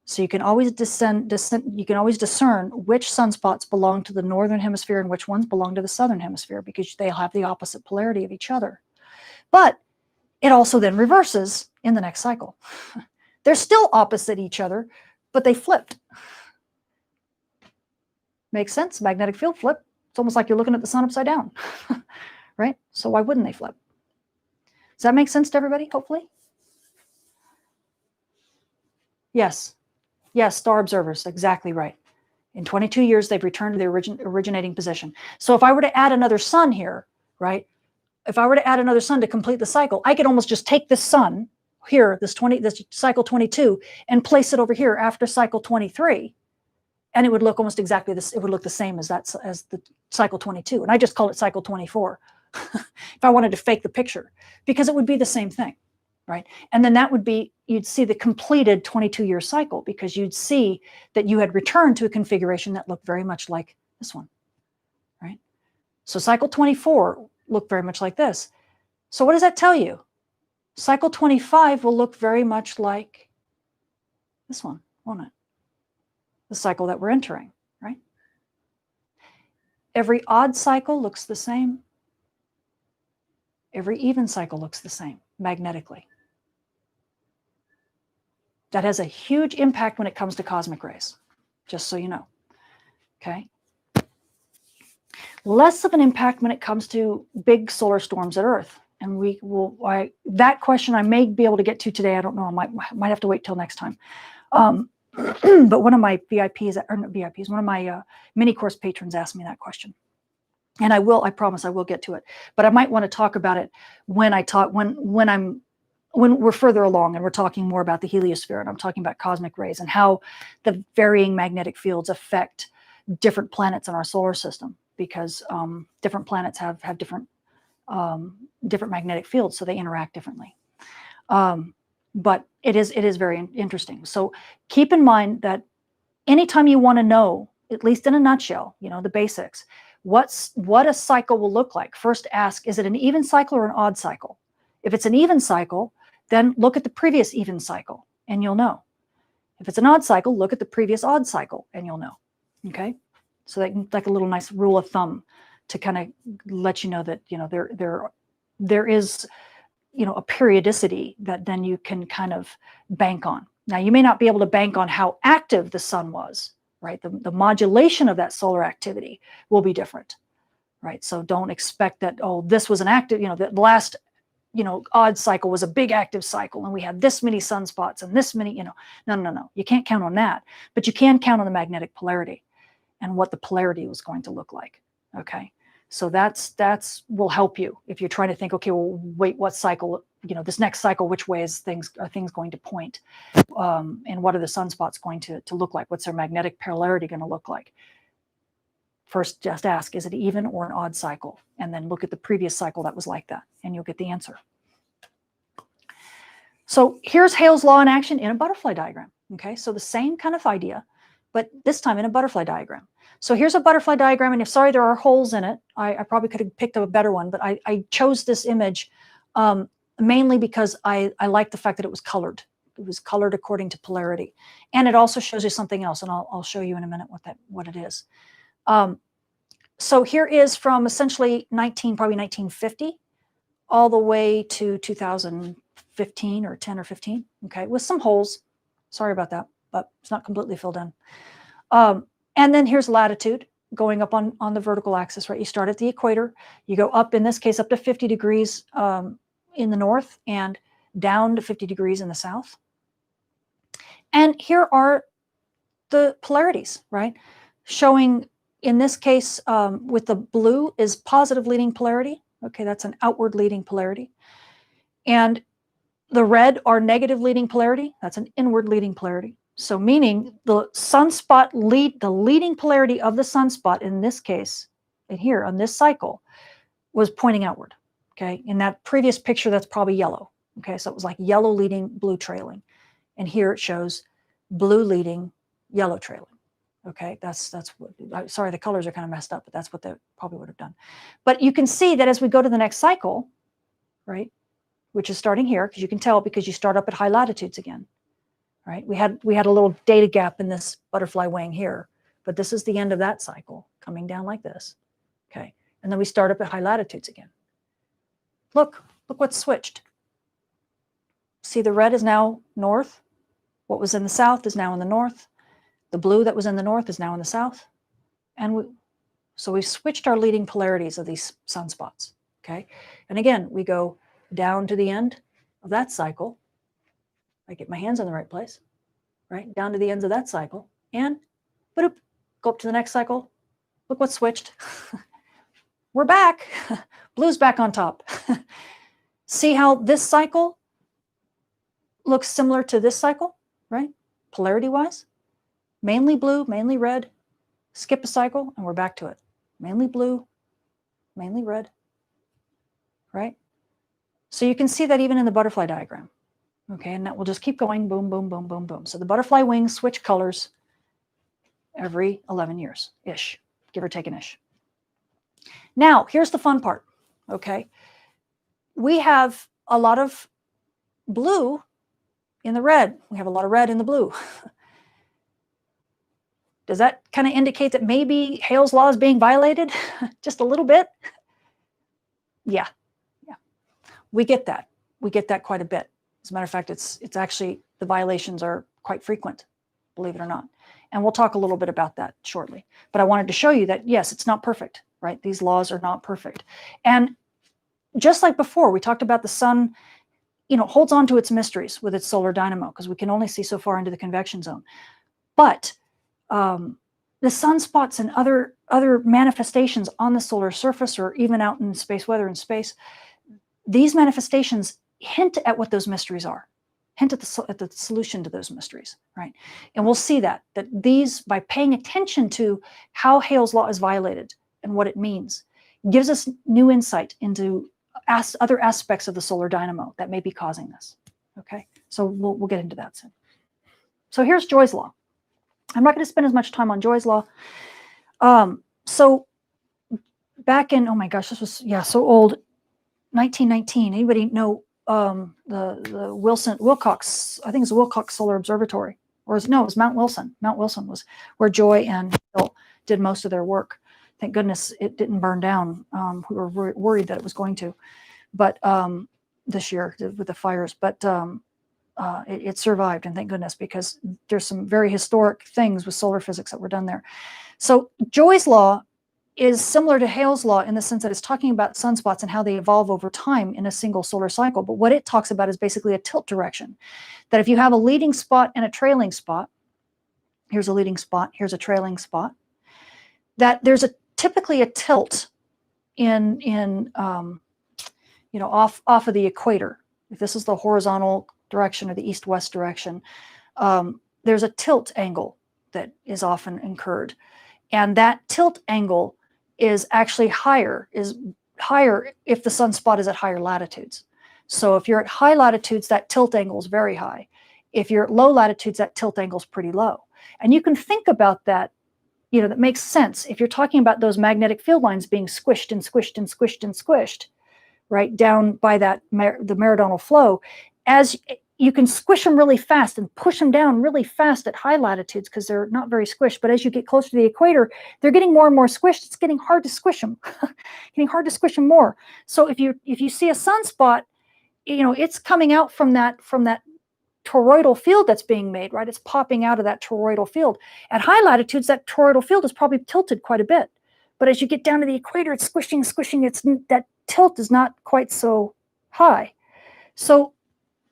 S1: So you can always discern which sunspots belong to the northern hemisphere and which ones belong to the southern hemisphere because they'll have the opposite polarity of each other. But it also then reverses in the next cycle. They're still opposite each other, but they flipped. Makes sense? Magnetic field flip. It's almost like you're looking at the sun upside down, right? So why wouldn't they flip? Does that make sense to everybody, hopefully? Yes. Yes, star observers, exactly right. In 22 years, they've returned to their originating position. So if I were to add another sun here, right? If I were to add another sun to complete the cycle, I could almost just take this sun here, this cycle 22, and place it over here after cycle 23, and it would look almost exactly this. It would look the same as the cycle 22, and I just call it cycle 24 if I wanted to fake the picture, because it would be the same thing, right? And then that would be, you'd see the completed 22-year cycle because you'd see that you had returned to a configuration that looked very much like this one, right? So cycle 24 looked very much like this. So what does that tell you? Cycle 25 will look very much like This one, won't it? The cycle that we're entering, right? Every odd cycle looks the same. Every even cycle looks the same magnetically. That has a huge impact when it comes to cosmic rays, just so you know. Okay. Less of an impact when it comes to big solar storms at Earth. And we will, that question I may be able to get to today. I don't know. I might have to wait till next time. But one of my VIPs, or not VIPs, one of my mini course patrons asked me that question. And I promise I will get to it. But I might want to talk about it when we're further along and we're talking more about the heliosphere and I'm talking about cosmic rays and how the varying magnetic fields affect different planets in our solar system, because different planets have different magnetic fields, so they interact differently. But it is very interesting. So keep in mind that anytime you want to know, at least in a nutshell, the basics, what a cycle will look like, first ask, is it an even cycle or an odd cycle? If it's an even cycle, then look at the previous even cycle and you'll know. If it's an odd cycle, look at the previous odd cycle and you'll know. Okay, so that, like a little nice rule of thumb to kind of let you know that there is a periodicity that then you can kind of bank on. Now you may not be able to bank on how active the sun was, right? The modulation of that solar activity will be different, right? So don't expect that, oh, this was an active, the last odd cycle was a big active cycle and we had this many sunspots and this many, no. You can't count on that, but you can count on the magnetic polarity and what the polarity was going to look like. Okay. So that's will help you if you're trying to think, okay, well, wait, what cycle, this next cycle, which way are things going to point? And what are the sunspots going to look like? What's their magnetic polarity going to look like? First, just ask, is it even or an odd cycle? And then look at the previous cycle that was like that, and you'll get the answer. So here's Hale's law in action in a butterfly diagram. Okay, so the same kind of idea, but this time in a butterfly diagram. So here's a butterfly diagram, and if sorry, there are holes in it. I probably could have picked up a better one, but I chose this image mainly because I like the fact that it was colored. It was colored according to polarity, and it also shows you something else, and I'll show you in a minute what it is. So here is from essentially probably 1950, all the way to 2015 or 10 or 15. Okay, with some holes. Sorry about that, but it's not completely filled in. And then here's latitude going up on the vertical axis, right? You start at the equator, you go up, in this case, up to 50 degrees in the north and down to 50 degrees in the south. And here are the polarities, right? Showing, in this case, with the blue is positive leading polarity. Okay, that's an outward leading polarity. And the red are negative leading polarity. That's an inward leading polarity. So meaning the sunspot the leading polarity of the sunspot in this case, and here on this cycle, was pointing outward. Okay, in that previous picture, that's probably yellow. Okay, so it was like yellow leading, blue trailing. And here it shows blue leading, yellow trailing. Okay, that's what, sorry, the colors are kind of messed up, but that's what they probably would have done. But you can see that as we go to the next cycle, right, which is starting here, because you can tell because you start up at high latitudes again, right? We had a little data gap in this butterfly wing here, but this is the end of that cycle coming down like this, okay? And then we start up at high latitudes again. Look what's switched. See, the red is now north. What was in the south is now in the north. The blue that was in the north is now in the south. And so we've switched our leading polarities of these sunspots, okay? And again, we go down to the end of that cycle. I get my hands in the right place, right? Down to the ends of that cycle. And go up to the next cycle. Look what's switched. We're back. Blue's back on top. See how this cycle looks similar to this cycle, right? Polarity-wise. Mainly blue, mainly red. Skip a cycle, and we're back to it. Mainly blue, mainly red, right? So you can see that even in the butterfly diagram. Okay, and that will just keep going, boom, boom, boom, boom, boom. So the butterfly wings switch colors every 11 years-ish, give or take an ish. Now, here's the fun part, okay? We have a lot of blue in the red. We have a lot of red in the blue. Does that kind of indicate that maybe Hale's law is being violated just a little bit? Yeah, yeah. We get that. We get that quite a bit. As a matter of fact, it's actually, the violations are quite frequent, believe it or not. And we'll talk a little bit about that shortly. But I wanted to show you that, yes, it's not perfect, right? These laws are not perfect. And just like before, we talked about the sun, holds on to its mysteries with its solar dynamo because we can only see so far into the convection zone. But the sunspots and other manifestations on the solar surface, or even out in space weather in space, these manifestations hint at what those mysteries are, hint at the solution to those mysteries, right? And we'll see that these, by paying attention to how Hale's law is violated and what it means, gives us new insight into other aspects of the solar dynamo that may be causing this. Okay, so we'll get into that soon. So here's Joy's law. I'm not going to spend as much time on Joy's law. So back in, oh my gosh, this was, so old, 1919. Anybody know the Wilcox, I think it's the Wilcox Solar Observatory, or it was Mount Wilson. Mount Wilson was where Joy and Hale did most of their work. Thank goodness it didn't burn down. We were worried that it was going to, but this year with the fires, but it survived, and thank goodness, because there's some very historic things with solar physics that were done there. So Joy's law is similar to Hale's law in the sense that it's talking about sunspots and how they evolve over time in a single solar cycle. But what it talks about is basically a tilt direction. That if you have a leading spot and a trailing spot, here's a leading spot, here's a trailing spot, that there's typically a tilt in off of the equator. If this is the horizontal direction or the east-west direction, there's a tilt angle that is often incurred. And that tilt angle is actually higher if the sunspot is at higher latitudes. So if you're at high latitudes, that tilt angle is very high. If you're at low latitudes, that tilt angle is pretty low. And you can think about that, that makes sense. If you're talking about those magnetic field lines being squished and squished and squished and squished, right, down by the meridional flow, as you can squish them really fast and push them down really fast at high latitudes because they're not very squished. But as you get closer to the equator, they're getting more and more squished. It's getting hard to squish them, getting hard to squish them more. So if you see a sunspot, it's coming out from that toroidal field that's being made, right? It's popping out of that toroidal field. At high latitudes, that toroidal field is probably tilted quite a bit. But as you get down to the equator, it's squishing. That tilt is not quite so high. So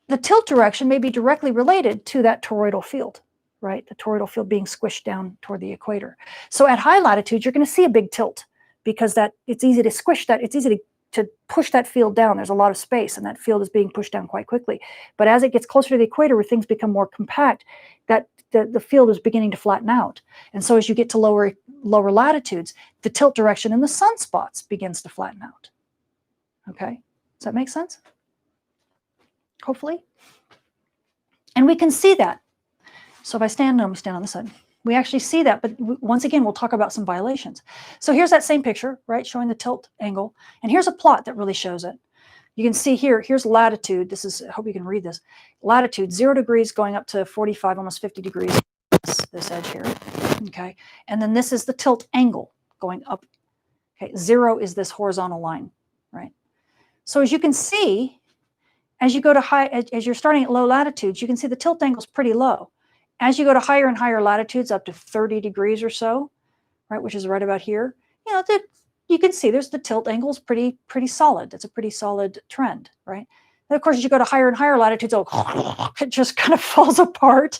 S1: the tilt direction may be directly related to that toroidal field, right? The toroidal field being squished down toward the equator. So at high latitudes, you're going to see a big tilt because it's easy to squish that. It's easy to push that field down. There's a lot of space, and that field is being pushed down quite quickly. But as it gets closer to the equator, where things become more compact, that the field is beginning to flatten out. And so as you get to lower latitudes, the tilt direction in the sunspots begins to flatten out. Okay, does that make sense? Hopefully. And we can see that. So if I stand on the side, we actually see that. But once again, we'll talk about some violations. So here's that same picture, right, showing the tilt angle. And here's a plot that really shows it. You can see here's latitude. This is, I hope you can read this. Latitude, 0 degrees going up to 45, almost 50 degrees, this edge here. Okay. And then this is the tilt angle going up. Okay. 0 is this horizontal line, right? So as you can see, as you go to as you're starting at low latitudes, you can see the tilt angle is pretty low. As you go to higher and higher latitudes, up to 30 degrees or so, right, which is right about here, you can see there's the tilt angle is pretty solid. It's a pretty solid trend, right? And of course, as you go to higher and higher latitudes, it just kind of falls apart,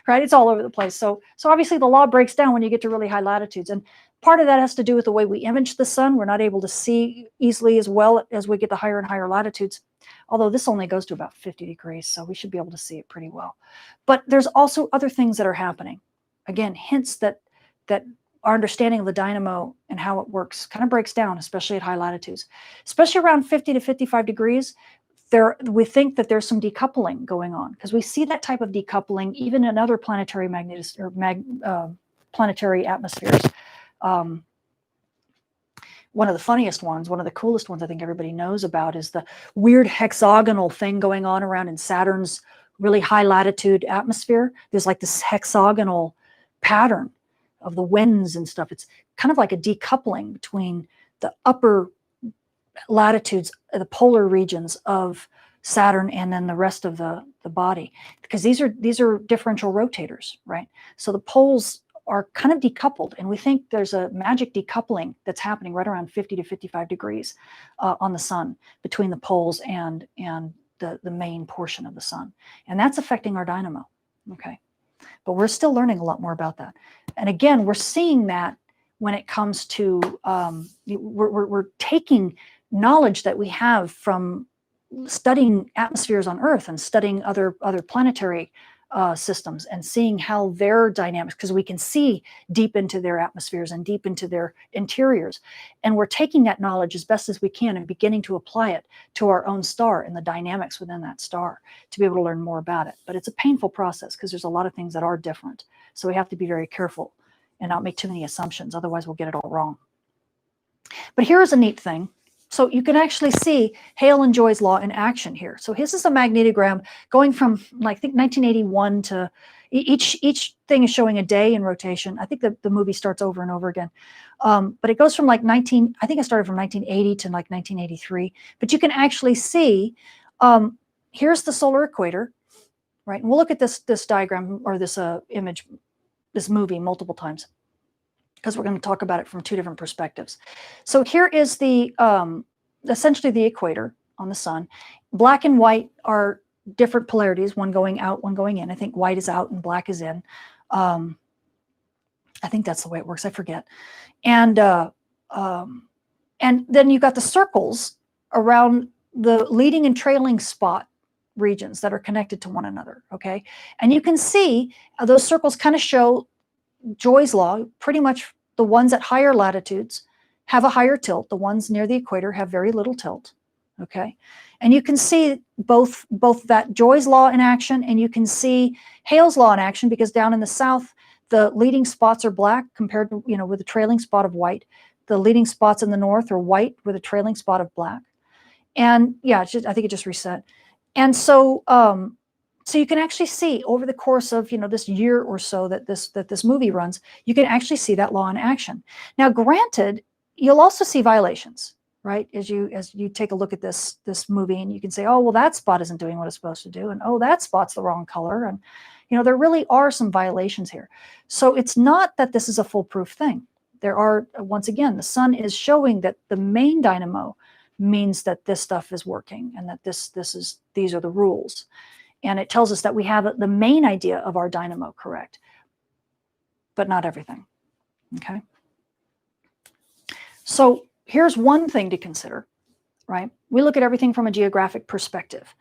S1: right? It's all over the place. So obviously the law breaks down when you get to really high latitudes. And part of that has to do with the way we image the sun. We're not able to see easily as well as we get to higher and higher latitudes. Although this only goes to about 50 degrees, so we should be able to see it pretty well. But there's also other things that are happening. Again, hints that our understanding of the dynamo and how it works kind of breaks down, especially at high latitudes. Especially around 50 to 55 degrees, we think that there's some decoupling going on, because we see that type of decoupling even in other planetary planetary atmospheres. One of the funniest ones, one of the coolest ones I think everybody knows about is the weird hexagonal thing going on around in Saturn's really high latitude atmosphere, there's like this hexagonal pattern of the winds and stuff. It's kind of like a decoupling between the upper latitudes, the polar regions of Saturn, and then the rest of the body, because these are differential rotators, right? So the poles are kind of decoupled, and we think there's a magic decoupling that's happening right around 50 to 55 degrees on the sun between the poles and the main portion of the sun, and that's affecting our dynamo. Okay, but we're still learning a lot more about that. And again, we're seeing that when it comes to we're taking knowledge that we have from studying atmospheres on Earth and studying other planetary systems and seeing how their dynamics, because we can see deep into their atmospheres and deep into their interiors, and we're taking that knowledge as best as we can and beginning to apply it to our own star and the dynamics within that star to be able to learn more about it. But it's a painful process because there's a lot of things that are different, so we have to be very careful and not make too many assumptions, otherwise we'll get it all wrong. But here's a neat thing. So you can actually see Hale and Joy's law in action here. So his is a magnetogram going from, like, I think 1981 to each thing is showing a day in rotation. I think the movie starts over and over again. But it goes from like I think it started from 1980 to like 1983. But you can actually see, here's the solar equator, right? And we'll look at this diagram or this image, this movie multiple times, because we're going to talk about it from two different perspectives. So here is the essentially the equator on the sun. Black and white are different polarities, one going out, one going in. I think white is out and black is in. I think that's the way it works. I forget. And then you've got the circles around the leading and trailing spot regions that are connected to one another. Okay, and you can see those circles kind of show Joy's law. Pretty much the ones at higher latitudes have a higher tilt. The ones near the equator have very little tilt. Okay, and you can see both that Joy's law in action, and you can see Hale's law in action, because down in the south the leading spots are black compared to, with a trailing spot of white. The leading spots in the north are white with a trailing spot of black. And yeah, I think it just reset. And so so you can actually see over the course of this year or so that this movie runs, you can actually see that law in action. Now, granted, you'll also see violations, right? As you take a look at this movie, and you can say, oh, well, that spot isn't doing what it's supposed to do, and oh, that spot's the wrong color, and there really are some violations here. So it's not that this is a foolproof thing. There are, once again, the sun is showing that the main dynamo means that this stuff is working, and that these are the rules. And it tells us that we have the main idea of our dynamo correct, but not everything. Okay. So here's one thing to consider, right? We look at everything from a geographic perspective.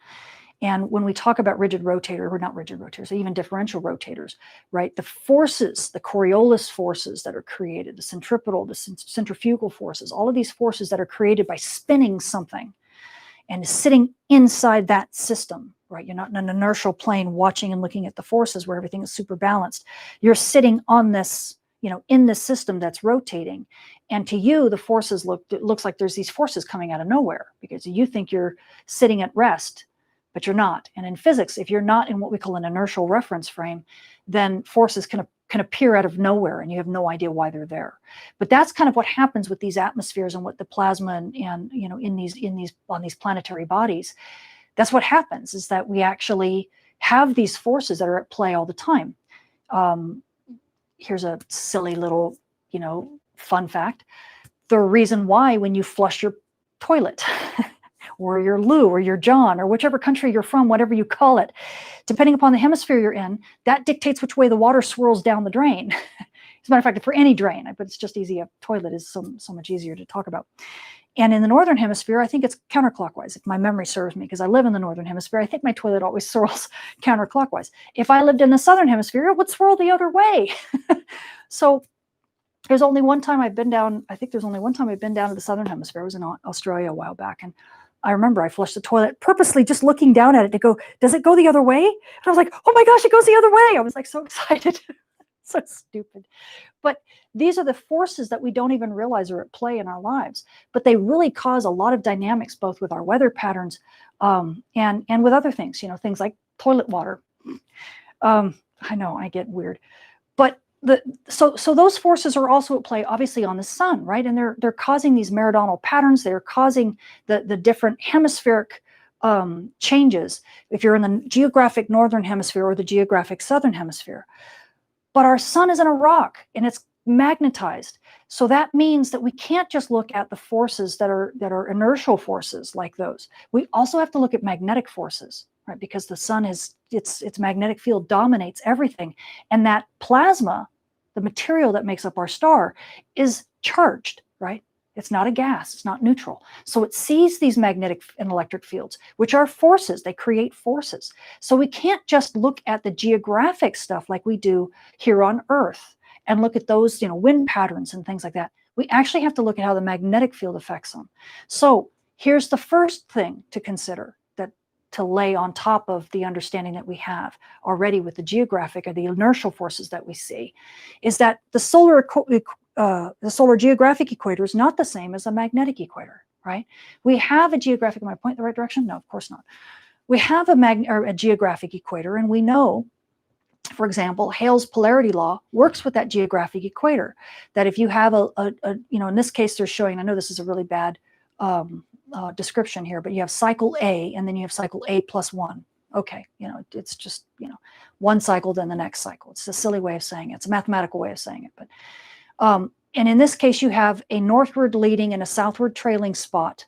S1: And when we talk about rigid rotator, or not rigid rotators, even differential rotators, right? The forces, the Coriolis forces that are created, the centripetal, the centrifugal forces, all of these forces that are created by spinning something and sitting inside that system, right? You're not in an inertial plane watching and looking at the forces where everything is super balanced. You're sitting on this, in this system that's rotating. And to you, the forces it looks like there's these forces coming out of nowhere, because you think you're sitting at rest, but you're not. And in physics, if you're not in what we call an inertial reference frame, then forces can appear out of nowhere, and you have no idea why they're there. But that's kind of what happens with these atmospheres and what the plasma and on these planetary bodies. That's what happens, is that we actually have these forces that are at play all the time. Here's a silly little, fun fact. The reason why when you flush your toilet or your loo or your john or whichever country you're from, whatever you call it, depending upon the hemisphere you're in, that dictates which way the water swirls down the drain. As a matter of fact, for any drain, but it's just easy. A toilet is so much easier to talk about. And in the northern hemisphere, I think it's counterclockwise, if my memory serves me, because I live in the northern hemisphere. I think my toilet always swirls counterclockwise. If I lived in the southern hemisphere, it would swirl the other way. So there's only one time I've been down. I think there's only one time I've been down to the southern hemisphere. I was in Australia a while back, and I remember I flushed the toilet purposely, just looking down at it to go, does it go the other way? And I was like, oh my gosh, it goes the other way. I was like so excited. So stupid. But these are the forces that we don't even realize are at play in our lives. But they really cause a lot of dynamics, both with our weather patterns and with other things, things like toilet water. I know I get weird, but so those forces are also at play, obviously, on the sun, right? And they're causing these meridional patterns. They're causing the different hemispheric changes if you're in the geographic northern hemisphere or the geographic southern hemisphere. But our sun is in a rock and it's magnetized. So that means that we can't just look at the forces that are inertial forces like those. We also have to look at magnetic forces, right? Because the sun is, its magnetic field dominates everything. And that plasma, the material that makes up our star, is charged, right? It's not a gas, it's not neutral. So it sees these magnetic and electric fields, which are forces. They create forces. So we can't just look at the geographic stuff like we do here on Earth and look at those, wind patterns and things like that. We actually have to look at how the magnetic field affects them. So here's the first thing to consider, that to lay on top of the understanding that we have already with the geographic or the inertial forces that we see, is that the solar geographic equator is not the same as a magnetic equator, right? We have a geographic, am I pointing the right direction? No, of course not. We have a geographic equator, and we know, for example, Hale's polarity law works with that geographic equator, that if you have in this case, they're showing, I know this is a really bad description here, but you have cycle A, and then you have cycle A plus 1. Okay, it's just, one cycle, then the next cycle. It's a silly way of saying it. It's a mathematical way of saying it, but and in this case, you have a northward leading and a southward trailing spot.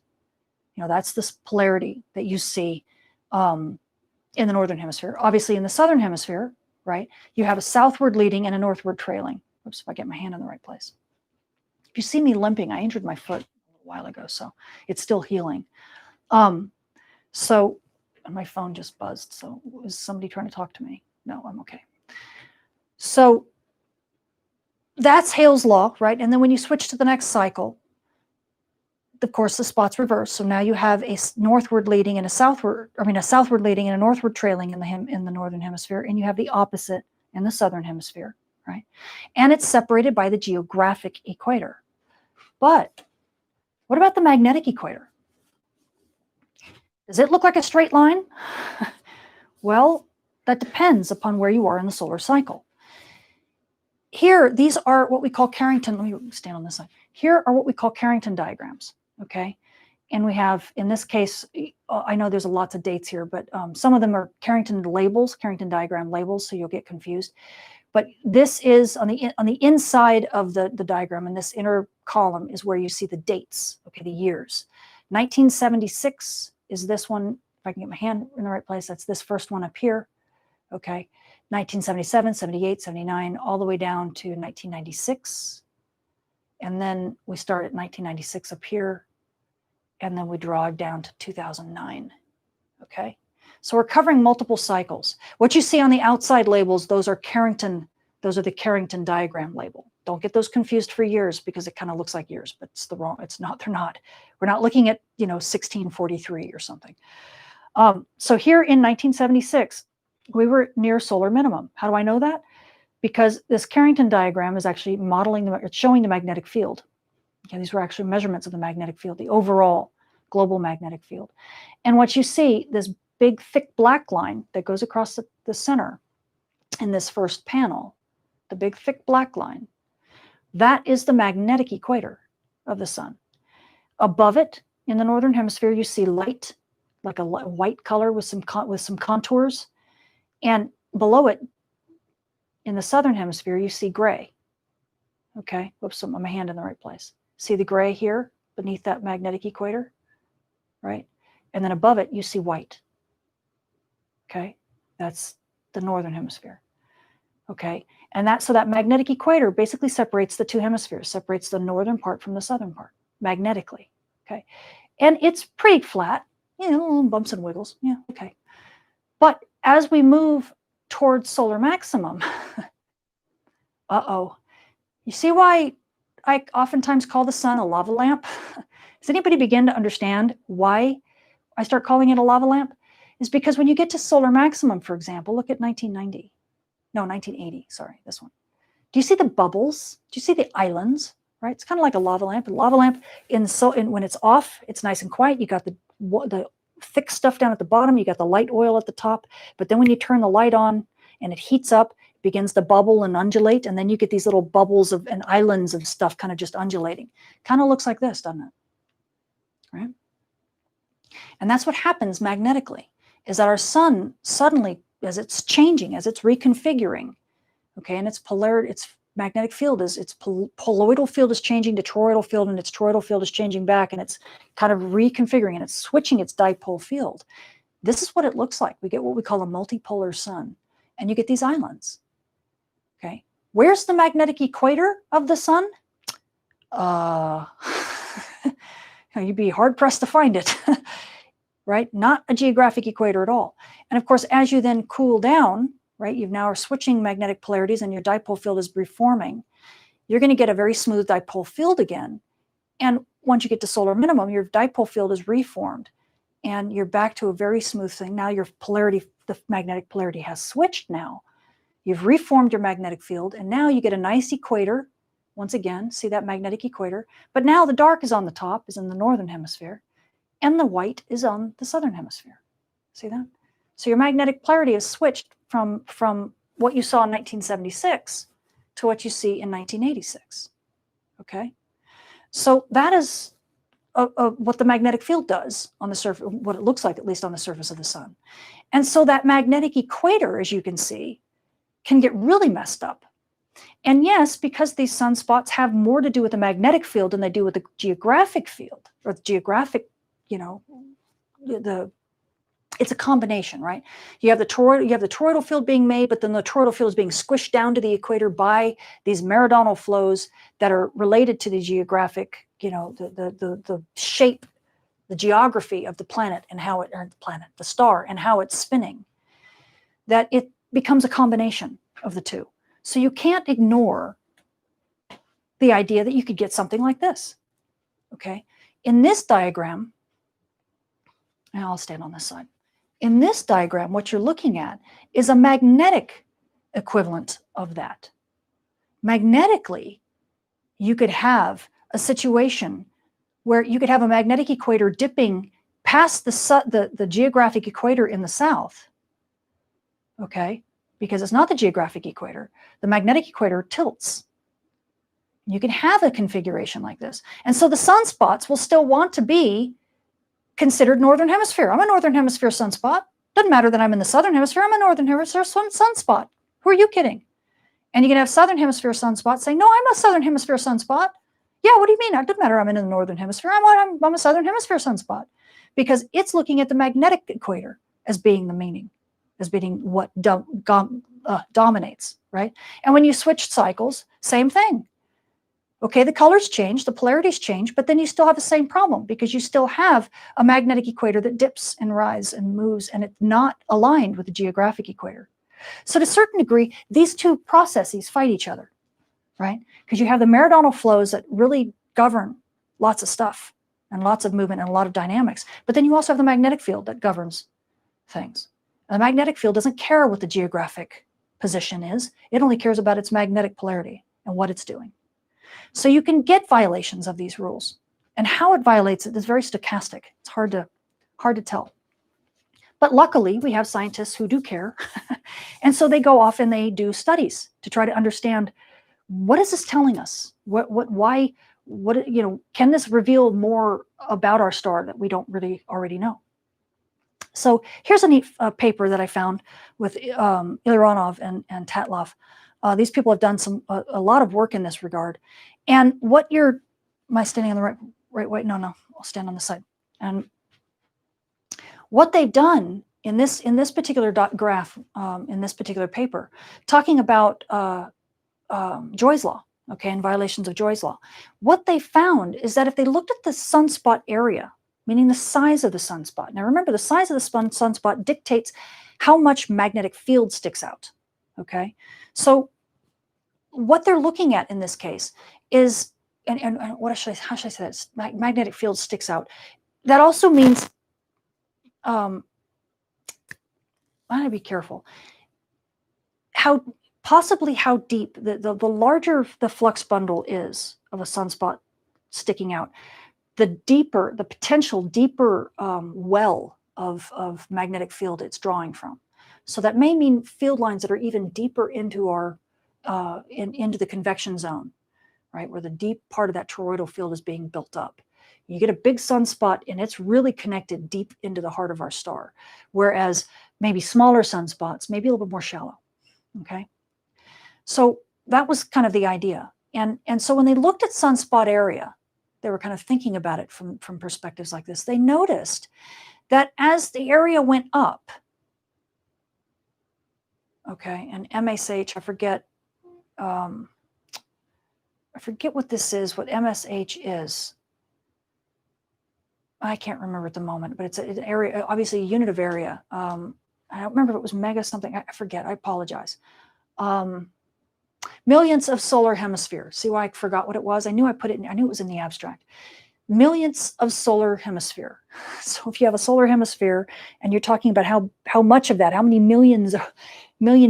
S1: That's this polarity that you see in the northern hemisphere. Obviously, in the southern hemisphere, right, you have a southward leading and a northward trailing. Oops, if I get my hand in the right place. If you see me limping, I injured my foot a little while ago, so it's still healing. So my phone just buzzed. So is somebody trying to talk to me? No, I'm okay. So that's Hale's law, right? And then when you switch to the next cycle, of course, the spots reverse. So now you have a northward leading and a southward leading and a northward trailing in the northern hemisphere, and you have the opposite in the southern hemisphere, right? And it's separated by the geographic equator. But what about the magnetic equator? Does it look like a straight line? Well, that depends upon where you are in the solar cycle. Here, these are what we call Carrington. Let me stand on this side. Here are what we call Carrington diagrams, okay? And we have, in this case, I know there's lots of dates here, but some of them are Carrington labels, Carrington diagram labels, so you'll get confused. But this is on the inside of the diagram, and this inner column is where you see the dates, okay, the years. 1976 is this one. If I can get my hand in the right place, that's this first one up here, okay? 1977, 78, 79, all the way down to 1996. And then we start at 1996 up here, and then we draw down to 2009, okay? So we're covering multiple cycles. What you see on the outside labels, those are the Carrington diagram label. Don't get those confused for years, because it kind of looks like years, but it's not, they're not. We're not looking at, 1643 or something. So here in 1976, we were near solar minimum. How do I know that? Because this Carrington diagram is actually it's showing the magnetic field. Okay, these were actually measurements of the magnetic field, the overall global magnetic field. And what you see, this big, thick black line that goes across the center in this first panel, the big, thick black line, that is the magnetic equator of the sun. Above it, in the northern hemisphere, you see light, like a white color with some contours. And below it, in the southern hemisphere, you see gray. Okay, whoops, I'm my hand in the right place. See the gray here beneath that magnetic equator, right? And then above it, you see white. Okay, that's the northern hemisphere. Okay, and so that magnetic equator basically separates the two hemispheres, separates the northern part from the southern part magnetically. Okay, and it's pretty flat, little bumps and wiggles. Yeah, okay. But as we move towards solar maximum, you see why I oftentimes call the sun a lava lamp? Does anybody begin to understand why I start calling it a lava lamp? Is because when you get to solar maximum, for example, look at 1980, sorry, this one. Do you see the bubbles? Do you see the islands, right? It's kind of like a lava lamp. A lava lamp, when it's off, it's nice and quiet. You got the thick stuff down at the bottom, you got the light oil at the top, but then when you turn the light on and it heats up, it begins to bubble and undulate, and then you get these little bubbles of and islands of stuff kind of just undulating. Kind of looks like this, doesn't it? Right? And that's what happens magnetically, is that our sun suddenly, as it's changing, as it's reconfiguring, okay, and its polarity, its magnetic field is, its poloidal field is changing to toroidal field, and its toroidal field is changing back, and it's kind of reconfiguring, and it's switching its dipole field. This is what it looks like. We get what we call a multipolar sun, and you get these islands. Okay, where's the magnetic equator of the sun? You'd be hard pressed to find it, right? Not a geographic equator at all. And of course, as you then cool down, right, you've now are switching magnetic polarities and your dipole field is reforming, you're going to get a very smooth dipole field again. And once you get to solar minimum, your dipole field is reformed and you're back to a very smooth thing. Now your polarity, the magnetic polarity has switched now. You've reformed your magnetic field and now you get a nice equator. Once again, see that magnetic equator, but now the dark is on the top, is in the northern hemisphere, and the white is on the southern hemisphere. See that? So your magnetic polarity has switched from what you saw in 1976 to what you see in 1986. Okay? So that is what the magnetic field does on the surface, what it looks like, at least on the surface of the sun. And so that magnetic equator, as you can see, can get really messed up. And yes, because these sunspots have more to do with the magnetic field than they do with the geographic field, or the geographic, it's a combination, right? You have the toroidal field being made, but then the toroidal field is being squished down to the equator by these meridional flows that are related to the geographic, the shape, the geography of the planet and how it, or the planet, the star, and how it's spinning, that it becomes a combination of the two. So you can't ignore the idea that you could get something like this, okay? In this diagram, and I'll stand on this side. In this diagram, what you're looking at is a magnetic equivalent of that. Magnetically, you could have a situation where you could have a magnetic equator dipping past the geographic equator in the south, okay? Because it's not the geographic equator. The magnetic equator tilts. You can have a configuration like this. And so the sunspots will still want to be considered northern hemisphere. I'm a northern hemisphere sunspot. Doesn't matter that I'm in the southern hemisphere. I'm a northern hemisphere sunspot. Who are you kidding? And you can have southern hemisphere sunspots saying, no, I'm a southern hemisphere sunspot. Yeah, what do you mean? It doesn't matter I'm in the northern hemisphere. I'm a southern hemisphere sunspot. Because it's looking at the magnetic equator as being the meaning, as being what dominates, right? And when you switch cycles, same thing. Okay, the colors change, the polarities change, but then you still have the same problem because you still have a magnetic equator that dips and rises and moves, and it's not aligned with the geographic equator. So to a certain degree, these two processes fight each other, right? Because you have the meridional flows that really govern lots of stuff and lots of movement and a lot of dynamics, but then you also have the magnetic field that governs things. And the magnetic field doesn't care what the geographic position is. It only cares about its magnetic polarity and what it's doing. So you can get violations of these rules. And how it violates it is very stochastic. It's hard to tell. But luckily, we have scientists who do care. And so they go off and they do studies to try to understand, what is this telling us? Why, can this reveal more about our star that we don't really already know? So here's a neat paper that I found with Ilyanov and Tatlov. These people have done a lot of work in this regard. And am I standing on the right way? No, I'll stand on the side. And what they've done in this particular graph, in this particular paper, talking about Joy's law, okay, and violations of Joy's law, what they found is that if they looked at the sunspot area, meaning the size of the sunspot. Now remember, the size of the sunspot dictates how much magnetic field sticks out, okay? So what they're looking at in this case is, and how should I say that? Magnetic field sticks out. That also means, I want to be careful, possibly how deep, the larger the flux bundle is of a sunspot sticking out, the potential deeper well of magnetic field it's drawing from. So that may mean field lines that are even deeper into our into the convection zone, right, where the deep part of that toroidal field is being built up. You get a big sunspot and it's really connected deep into the heart of our star, whereas maybe smaller sunspots, maybe a little bit more shallow. Okay, so that was kind of the idea. And so when they looked at sunspot area, they were kind of thinking about it from perspectives like this. They noticed that as the area went up, okay, and MSH, I forget what this is, what MSH is. I can't remember at the moment, but it's an area, obviously a unit of area. I don't remember if it was mega something. I forget. I apologize. Millionths of solar hemisphere. See why I forgot what it was? I knew I put it in, I knew it was in the abstract. Millionths of solar hemisphere. So if you have a solar hemisphere and you're talking about how much of that, how many million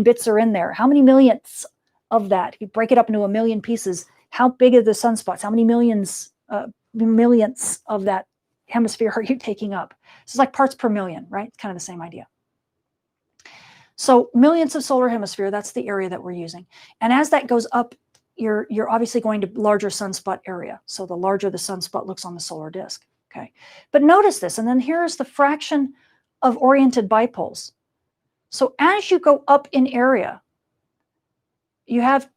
S1: bits are in there, how many millionths of that, you break it up into a million pieces, how big are the sunspots? How many millionths of that hemisphere are you taking up? This is like parts per million, right? It's kind of the same idea. So millionths of solar hemisphere, that's the area that we're using. And as that goes up, you're obviously going to larger sunspot area. So the larger the sunspot looks on the solar disk. Okay, but notice this, and then here's the fraction of oriented bipoles. So as you go up in area, you have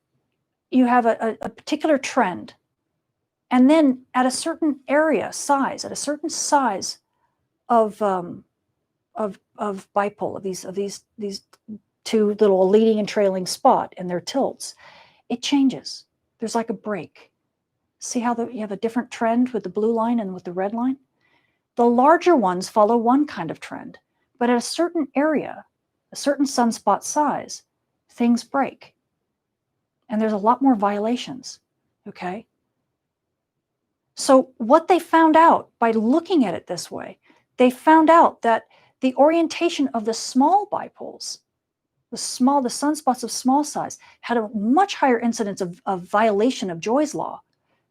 S1: a particular trend. And then at a certain area size, at a certain size of bipole, of these two little leading and trailing spot and their tilts, it changes. There's like a break. See how you have a different trend with the blue line and with the red line? The larger ones follow one kind of trend, but at a certain area, a certain sunspot size, things break. And there's a lot more violations, okay? So what they found out by looking at it this way, they found out that the orientation of the small bipoles, the sunspots of small size, had a much higher incidence of violation of Joy's law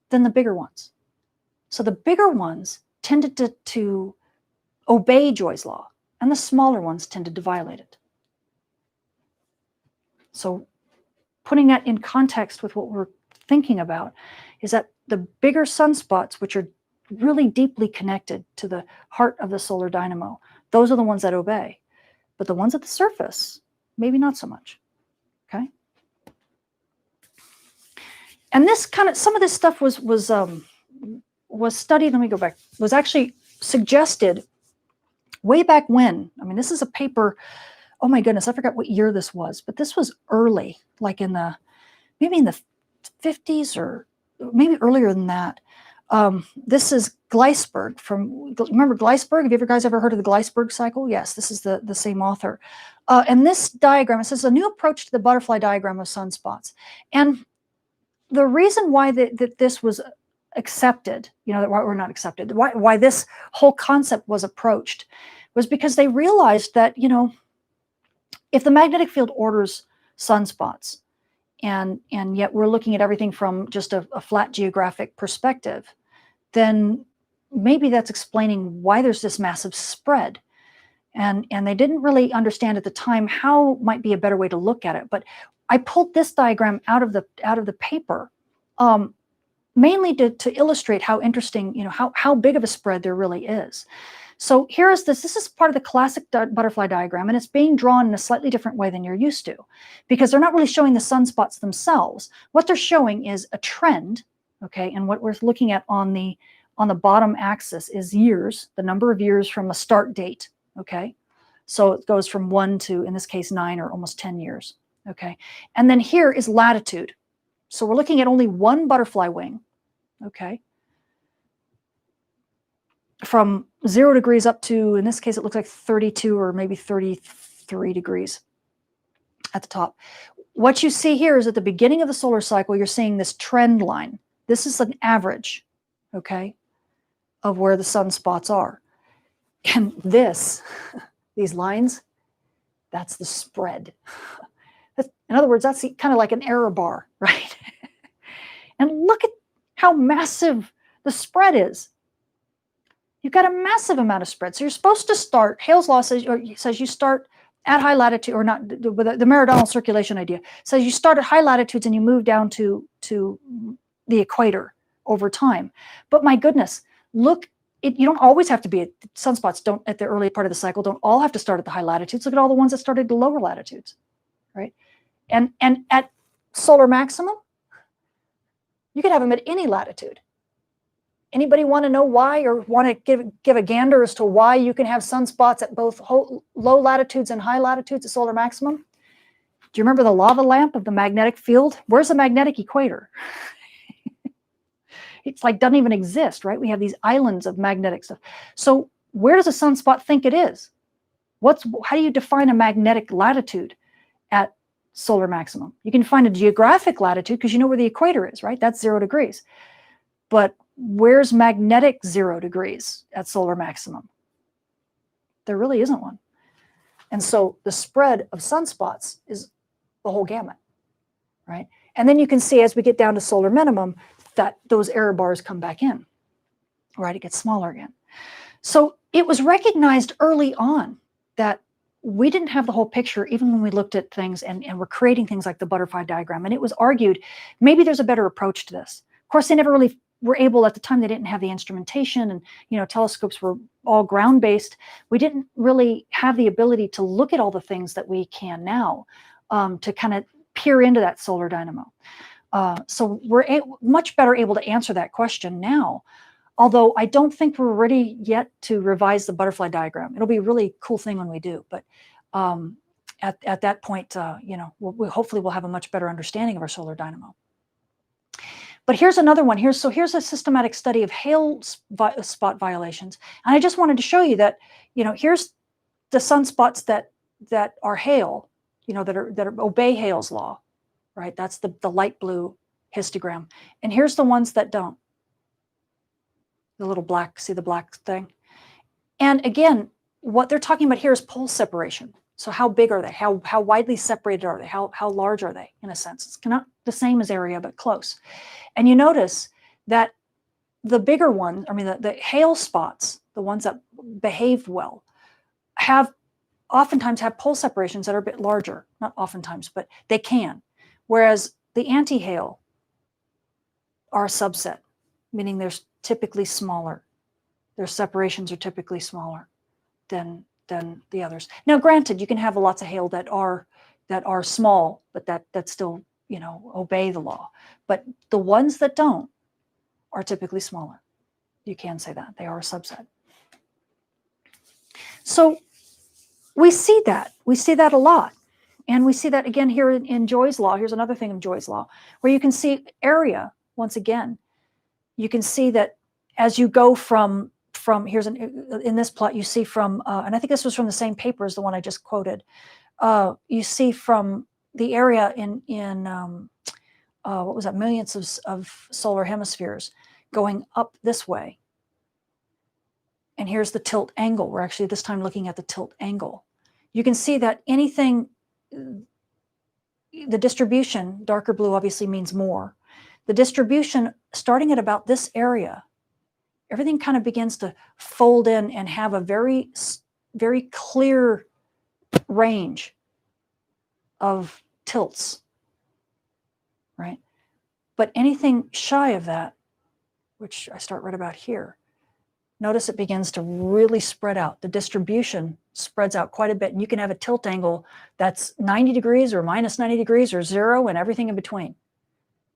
S1: than the bigger ones. So the bigger ones tended to obey Joy's law, and the smaller ones tended to violate it. So putting that in context with what we're thinking about is that the bigger sunspots, which are really deeply connected to the heart of the solar dynamo, those are the ones that obey. But the ones at the surface, maybe not so much. Okay. And this kind of, some of this stuff was studied. Let me go back. Was actually suggested way back when. I mean, this is a paper. Oh my goodness, I forgot what year this was, but this was early, like maybe in the 50s or maybe earlier than that. This is Gleisberg remember Gleisberg? Have you guys ever heard of the Gleisberg cycle? Yes, this is the same author. And this diagram, it says a new approach to the butterfly diagram of sunspots. And the reason why this was accepted, or not accepted, why this whole concept was approached was because they realized that, if the magnetic field orders sunspots, and yet we're looking at everything from just a flat geographic perspective, then maybe that's explaining why there's this massive spread. And they didn't really understand at the time how might be a better way to look at it. But I pulled this diagram out of the paper, mainly to illustrate how interesting, how big of a spread there really is. So here is this. This is part of the classic butterfly diagram, and it's being drawn in a slightly different way than you're used to, because they're not really showing the sunspots themselves. What they're showing is a trend, okay? And what we're looking at on the bottom axis is years, the number of years from a start date, okay? So it goes from 1 to, in this case, 9 or almost 10 years, okay? And then here is latitude. So we're looking at only one butterfly wing, okay? From 0 degrees up to, in this case, it looks like 32 or maybe 33 degrees at the top. What you see here is at the beginning of the solar cycle, you're seeing this trend line. This is an average, okay, of where the sunspots are. And these lines, that's the spread. In other words, that's kind of like an error bar, right? And look at how massive the spread is. You've got a massive amount of spread. So you're supposed to start, Hale's law says you start at high latitude, or not, the meridional circulation idea says you start at high latitudes and you move down to the equator over time. But my goodness, look, you don't always have to be sunspots don't at the early part of the cycle don't all have to start at the high latitudes. Look at all the ones that started at the lower latitudes, right? And at solar maximum, you could have them at any latitude. Anybody want to know why, or want to give a gander as to why you can have sunspots at both low latitudes and high latitudes at solar maximum? Do you remember the lava lamp of the magnetic field? Where's the magnetic equator? It's like doesn't even exist, right? We have these islands of magnetic stuff. So where does a sunspot think it is? How do you define a magnetic latitude at solar maximum? You can find a geographic latitude because you know where the equator is, right? That's 0 degrees. But where's magnetic 0 degrees at solar maximum? There really isn't one. And so the spread of sunspots is the whole gamut, right? And then you can see as we get down to solar minimum that those error bars come back in, right? It gets smaller again. So it was recognized early on that we didn't have the whole picture, even when we looked at things and we're creating things like the butterfly diagram. And it was argued, maybe there's a better approach to this. Of course, they never really were able, at the time, they didn't have the instrumentation, and telescopes were all ground-based. We didn't really have the ability to look at all the things that we can now to kind of peer into that solar dynamo. So we're much better able to answer that question now, although I don't think we're ready yet to revise the butterfly diagram. It'll be a really cool thing when we do, but at that point, hopefully we'll have a much better understanding of our solar dynamo. But here's another one. Here's a systematic study of Hale spot violations, and I just wanted to show you that here's the sunspots that are Hale, that obey Hale's law. Right, that's the light blue histogram. And here's the ones that don't. The little black, see the black thing? And again, what they're talking about here is pole separation. So how big are they? How widely separated are they? How large are they, in a sense? It's not the same as area, but close. And you notice that the bigger ones, the Hale spots, the ones that behave well, oftentimes have pole separations that are a bit larger. Not oftentimes, but they can. Whereas the anti-Hale are a subset, meaning they're typically smaller. Their separations are typically smaller than the others. Now, granted, you can have lots of Hale that are small, but that still obey the law. But the ones that don't are typically smaller. You can say that they are a subset. So we see that a lot. And we see that again here in Joy's law. Here's another thing of Joy's law, where you can see area, once again. You can see that as you go from in this plot, you see from, and I think this was from the same paper as the one I just quoted, you see from the area in what was that, millionths of solar hemispheres going up this way. And here's the tilt angle. We're actually this time looking at the tilt angle. You can see that anything, the distribution, darker blue obviously means more. The distribution starting at about this area, everything kind of begins to fold in and have a very, very clear range of tilts, right? But anything shy of that, which I start right about here, notice it begins to really spread out. The distribution spreads out quite a bit, and you can have a tilt angle that's 90 degrees or minus 90 degrees or 0 and everything in between.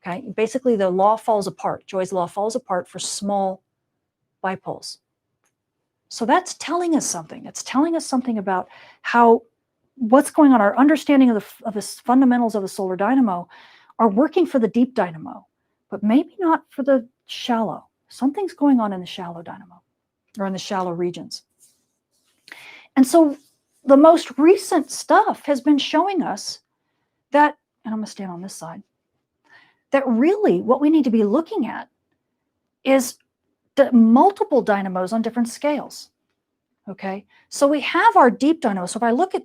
S1: Okay, basically the law falls apart. Joy's law falls apart for small bipoles. So that's telling us something. It's telling us something about what's going on. Our understanding of the fundamentals of the solar dynamo are working for the deep dynamo, but maybe not for the shallow. Something's going on in the shallow dynamo, or in the shallow regions. And so the most recent stuff has been showing us that, and I'm going to stand on this side, that really what we need to be looking at is the multiple dynamos on different scales. Okay, so we have our deep dynamo. So if I look at,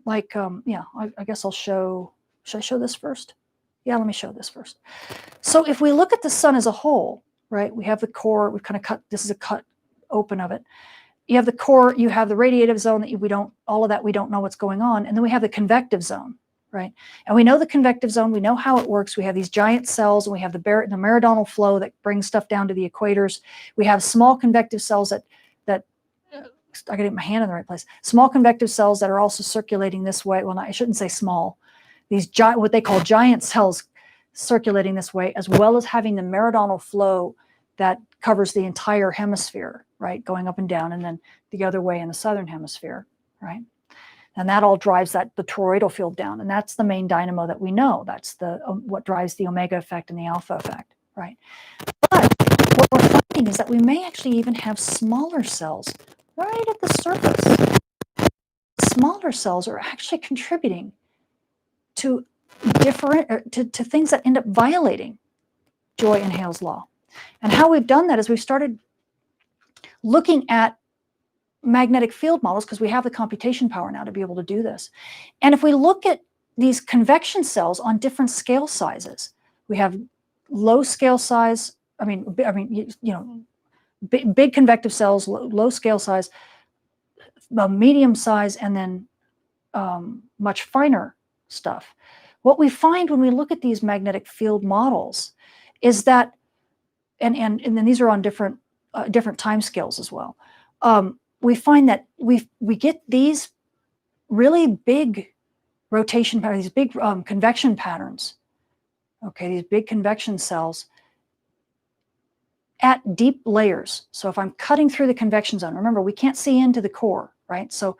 S1: like, I guess I'll show, should I show this first? Yeah, let me show this first. So if we look at the sun as a whole, right, we have the core, we've kind of cut, this is a cut open of it. You have the core, you have the radiative zone that we don't know what's going on. And then we have the convective zone, right? And we know the convective zone, we know how it works. We have these giant cells, and we have the meridional flow that brings stuff down to the equators. We have small convective cells that I gotta get my hand in the right place. Small convective cells that are also circulating this way. Well, I shouldn't say small. These what they call giant cells circulating this way, as well as having the meridional flow that covers the entire hemisphere, right? Going up and down, and then the other way in the southern hemisphere, right? And that all drives the toroidal field down. And that's the main dynamo that we know. That's what drives the omega effect and the alpha effect, right? But what we're finding is that we may actually even have smaller cells right at the surface. Smaller cells are actually contributing to to things that end up violating Joy and Hale's law. And how we've done that is we've started looking at magnetic field models, because we have the computation power now to be able to do this. And if we look at these convection cells on different scale sizes, we have low scale size, big convective cells, low scale size, medium size, and then much finer stuff. What we find when we look at these magnetic field models is that, and then these are on different time scales as well. We find that we get these really big rotation patterns, these big convection patterns. Okay, these big convection cells at deep layers. So if I'm cutting through the convection zone, remember we can't see into the core, right? So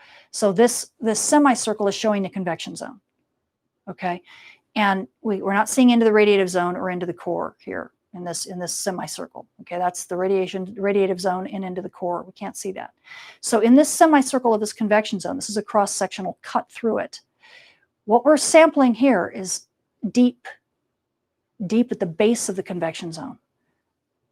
S1: this semicircle is showing the convection zone. Okay, and we're not seeing into the radiative zone or into the core here in this semicircle. Okay, that's the radiative zone and into the core. We can't see that. So in this semicircle of this convection zone, this is a cross-sectional cut through it. What we're sampling here is deep at the base of the convection zone.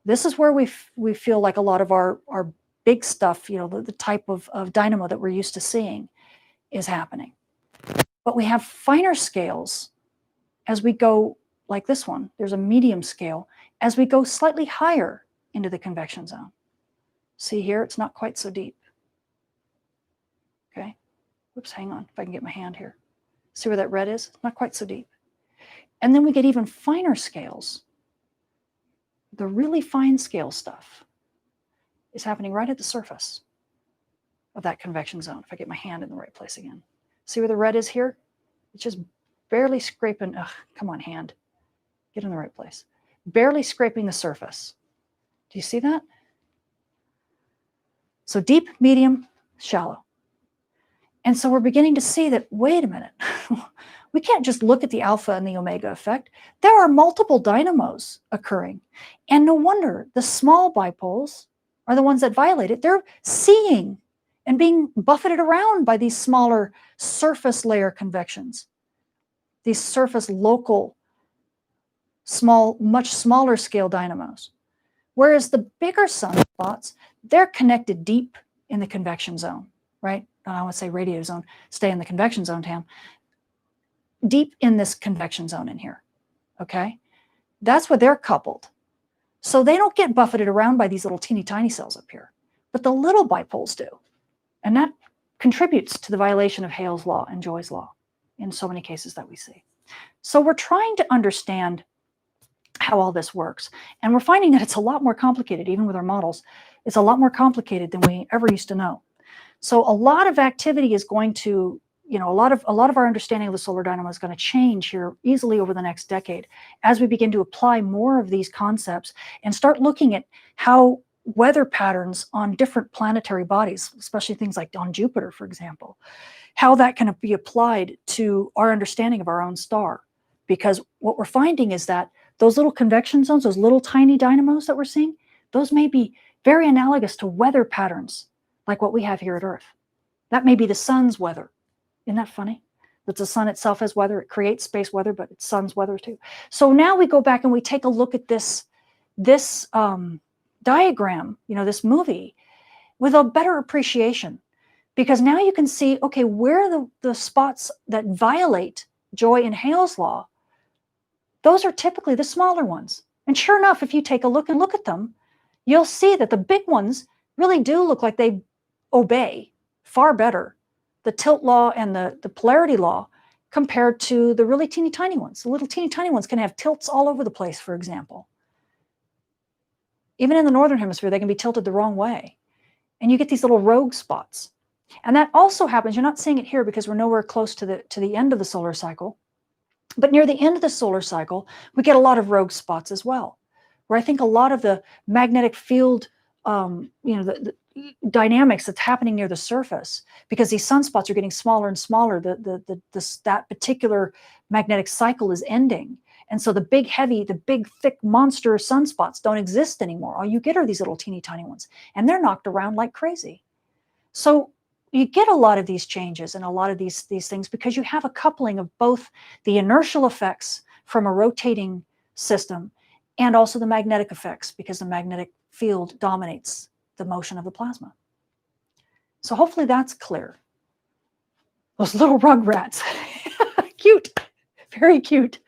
S1: This is where we feel like a lot of our big stuff, the type of dynamo that we're used to seeing is happening. But we have finer scales as we go, like this one. There's a medium scale as we go slightly higher into the convection zone. See here, it's not quite so deep. Okay, whoops, hang on, if I can get my hand here. See where that red is? It's not quite so deep. And then we get even finer scales. The really fine scale stuff is happening right at the surface of that convection zone. If I get my hand in the right place again. See where the red is here? It's just barely scraping. Ugh, come on, hand. Get in the right place. Barely scraping the surface. Do you see that? So deep, medium, shallow. And so we're beginning to see that, wait a minute, we can't just look at the alpha and the omega effect. There are multiple dynamos occurring. And no wonder the small bipoles are the ones that violate it. They're seeing and being buffeted around by these smaller surface layer convections, these surface local, small, much smaller scale dynamos. Whereas the bigger sunspots, they're connected deep in the convection zone, right? I want to say radiative zone, stay in the convection zone, Tam. Deep in this convection zone in here, okay? That's where they're coupled. So they don't get buffeted around by these little teeny tiny cells up here, but the little bipoles do. And that contributes to the violation of Hale's law and Joy's law in so many cases that we see. So we're trying to understand how all this works. And we're finding that it's a lot more complicated, even with our models. It's a lot more complicated than we ever used to know. So a lot of activity is going to, a lot of our understanding of the solar dynamo is going to change here easily over the next decade as we begin to apply more of these concepts and start looking at how weather patterns on different planetary bodies, especially things like on Jupiter, for example, how that can be applied to our understanding of our own star. Because what we're finding is that those little convection zones, those little tiny dynamos that we're seeing, those may be very analogous to weather patterns like what we have here at Earth. That may be the sun's weather. Isn't that funny? That the sun itself has weather. It creates space weather, but it's sun's weather too. So now we go back and we take a look at this diagram, this movie, with a better appreciation. Because now you can see, okay, where are the spots that violate Joy and Hale's law? Those are typically the smaller ones. And sure enough, if you take a look and look at them, you'll see that the big ones really do look like they obey far better the tilt law and the polarity law compared to the really teeny tiny ones. The little teeny tiny ones can have tilts all over the place, for example. Even in the northern hemisphere, they can be tilted the wrong way. And you get these little rogue spots. And that also happens, you're not seeing it here because we're nowhere close to the end of the solar cycle. But near the end of the solar cycle, we get a lot of rogue spots as well, where I think a lot of the magnetic field, the dynamics that's happening near the surface, because these sunspots are getting smaller and smaller, that particular magnetic cycle is ending. And so the big, thick monster sunspots don't exist anymore. All you get are these little teeny tiny ones, and they're knocked around like crazy. So you get a lot of these changes and a lot of these things because you have a coupling of both the inertial effects from a rotating system and also the magnetic effects, because the magnetic field dominates the motion of the plasma. So hopefully that's clear. Those little rug rats. Cute. Very cute.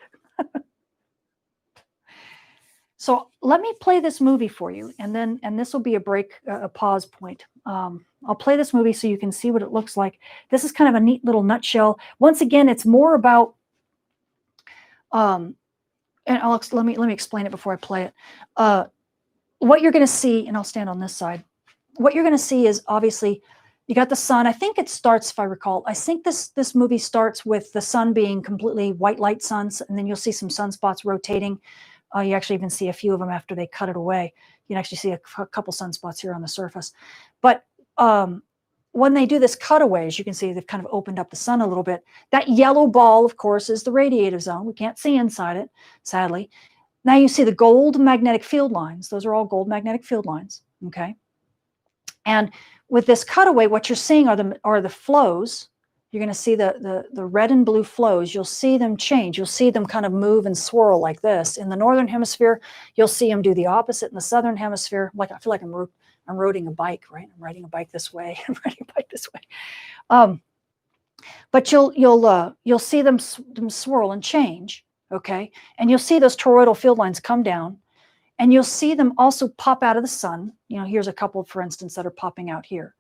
S1: So let me play this movie for you, and this will be a break, a pause point. I'll play this movie so you can see what it looks like. This is kind of a neat little nutshell. Once again, it's more about, and let me explain it before I play it. What you're going to see, and I'll stand on this side. What you're going to see is obviously you got the sun. I think it starts, if I recall, I think this movie starts with the sun being completely white light suns, and then you'll see some sunspots rotating. You actually even see a few of them after they cut it away. You can actually see a couple sunspots here on the surface. But when they do this cutaway, as you can see, they've kind of opened up the sun a little bit. That yellow ball, of course, is the radiative zone. We can't see inside it, sadly. Now you see the gold magnetic field lines. Those are all gold magnetic field lines, okay? And with this cutaway, what you're seeing are the flows. You're going to see the red and blue flows. You'll see them change. You'll see them kind of move and swirl like this. In the northern hemisphere, you'll see them do the opposite. In the southern hemisphere, like I feel like I'm riding a bike, right? I'm riding a bike this way. I'm riding a bike this way. But you'll see them swirl and change, okay? And you'll see those toroidal field lines come down, and you'll see them also pop out of the sun. You know, here's a couple, for instance, that are popping out here.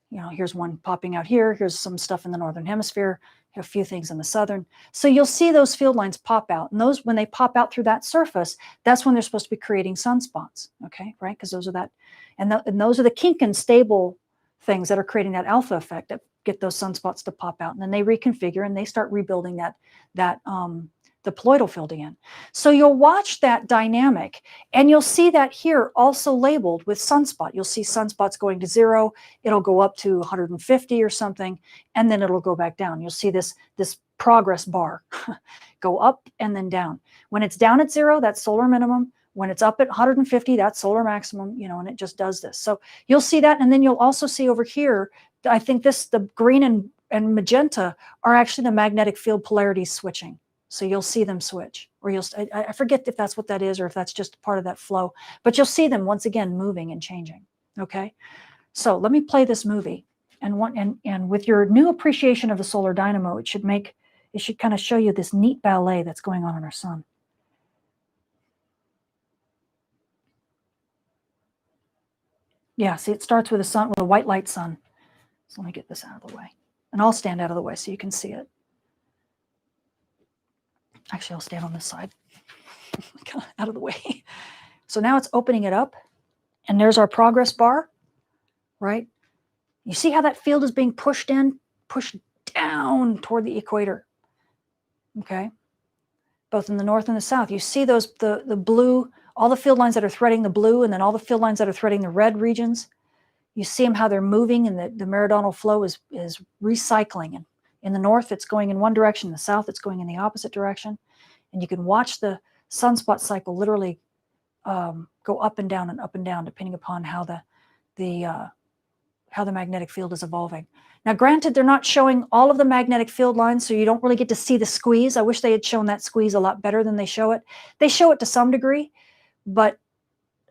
S1: You know, here's one popping out here. Here's some stuff in the northern hemisphere. A few things in the southern. So you'll see those field lines pop out. And those, when they pop out through that surface, that's when they're supposed to be creating sunspots, okay, right? Because those are that, and those are the kink and stable things that are creating that alpha effect that get those sunspots to pop out. And then they reconfigure and they start rebuilding that diploidal field again. So you'll watch that dynamic, and you'll see that here also labeled with sunspot. You'll see sunspots going to 0. It'll go up to 150 or something, and then it'll go back down. You'll see this progress bar go up and then down. When it's down at 0, that's solar minimum. When it's up at 150, that's solar maximum, you know, and it just does this. So you'll see that, and then you'll also see over here, I think the green and magenta are actually the magnetic field polarities switching. So you'll see them switch, or I forget if that's what that is or if that's just part of that flow, but you'll see them once again moving and changing, okay? So let me play this movie, and with your new appreciation of the solar dynamo, it should kind of show you this neat ballet that's going on in our sun. Yeah, see, it starts with a white light sun. So let me get this out of the way, and I'll stand out of the way so you can see it. Actually, I'll stand on this side, out of the way. So now it's opening it up, and there's our progress bar, right? You see how that field is being pushed down toward the equator, okay? Both in the north and the south. You see those, the blue, all the field lines that are threading the blue, and then all the field lines that are threading the red regions. You see them, how they're moving, and the meridional flow is recycling. And in the north, it's going in one direction. In the south, it's going in the opposite direction. And you can watch the sunspot cycle literally go up and down, depending upon how the magnetic field is evolving. Now, granted, they're not showing all of the magnetic field lines, so you don't really get to see the squeeze. I wish they had shown that squeeze a lot better than they show it. They show it to some degree, but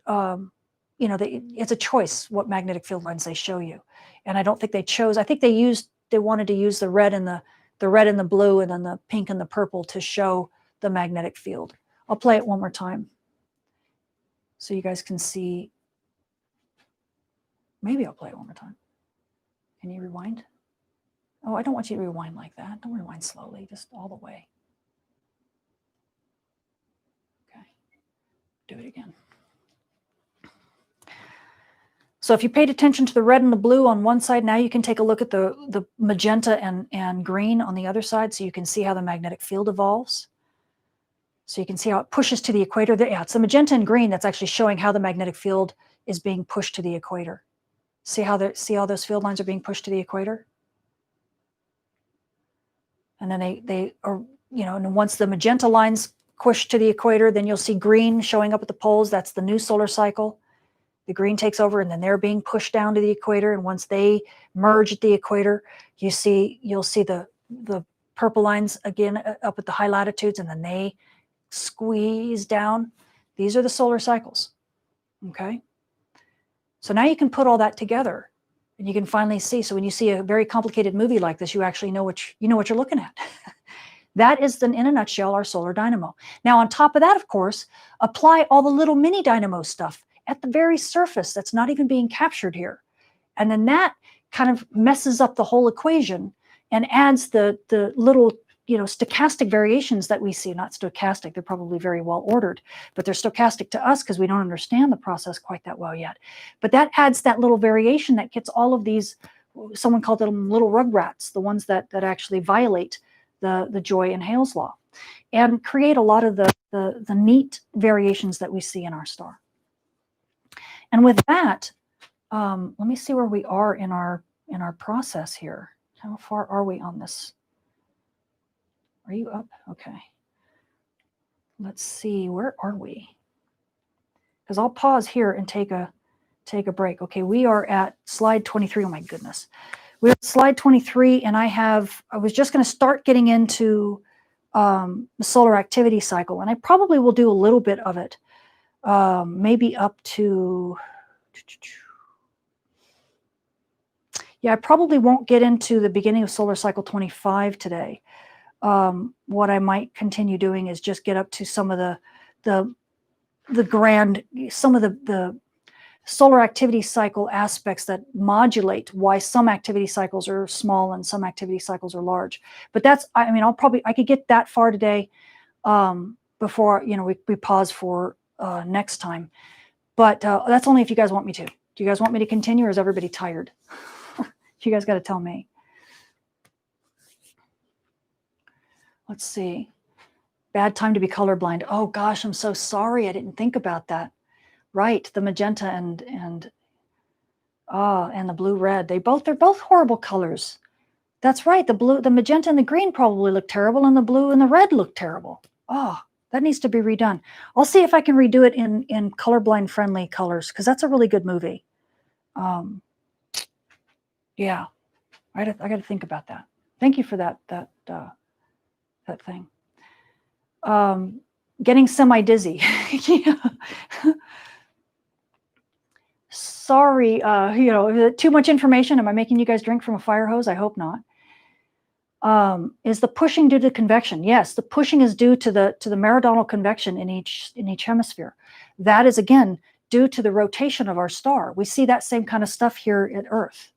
S1: you know, it's a choice what magnetic field lines they show you. And I don't think they chose. I think they wanted to use the red and the blue, and then the pink and the purple to show the magnetic field. I'll play it one more time so you guys can see Maybe I'll play it one more time. Can you rewind? Oh, I don't want you to rewind like that. Don't rewind slowly, just all the way. Okay, do it again. So if you paid attention to the red and the blue on one side, now you can take a look at the magenta and green on the other side, so you can see how the magnetic field evolves. So you can see how it pushes to the equator. Yeah, it's the magenta and green that's actually showing how the magnetic field is being pushed to the equator. See how those field lines are being pushed to the equator? And then they are, and once the magenta lines push to the equator, then you'll see green showing up at the poles. That's the new solar cycle. The green takes over, and then they're being pushed down to the equator. And once they merge at the equator, you'll see the purple lines again up at the high latitudes, and then they squeeze down. These are the solar cycles. Okay. So now you can put all that together, and you can finally see. So when you see a very complicated movie like this, you actually know what you're looking at. That is, in a nutshell, our solar dynamo. Now, on top of that, of course, apply all the little mini dynamo stuff at the very surface that's not even being captured here. And then that kind of messes up the whole equation and adds the little, stochastic variations that we see. Not stochastic, they're probably very well ordered, but they're stochastic to us because we don't understand the process quite that well yet. But that adds that little variation that gets all of these, someone called them little rugrats, the ones that actually violate the Joy and Hales law, and create a lot of the neat variations that we see in our star. And with that, let me see where we are in our process here. How far are we on this? Are you up? Okay. Let's see, where are we? Because I'll pause here and take a break. Okay, we are at slide 23. Oh my goodness. We're at slide 23, and I was just going to start getting into the solar activity cycle, and I probably will do a little bit of it, maybe up to, yeah, I probably won't get into the beginning of solar cycle 25 today. What I might continue doing is just get up to some of the solar activity cycle aspects that modulate why some activity cycles are small and some activity cycles are large. But that's, I could get that far today before, we pause for next time. But that's only if you guys want me to. Do you guys want me to continue, or is everybody tired? You guys got to tell me. Let's see. Bad time to be colorblind. Oh gosh, I'm so sorry. I didn't think about that. Right, the magenta and the blue-red. They're both horrible colors. That's right. The magenta and the green probably look terrible, and the blue and the red look terrible. Oh, that needs to be redone. I'll see if I can redo it in colorblind friendly colors, because that's a really good movie. Yeah, I got to think about that. Thank you for that thing. Getting semi-dizzy. Yeah. Sorry, too much information. Am I making you guys drink from a fire hose? I hope not. Is the pushing due to convection? Yes, the pushing is due to the meridional convection in each hemisphere. That is, again, due to the rotation of our star. We see that same kind of stuff here at Earth.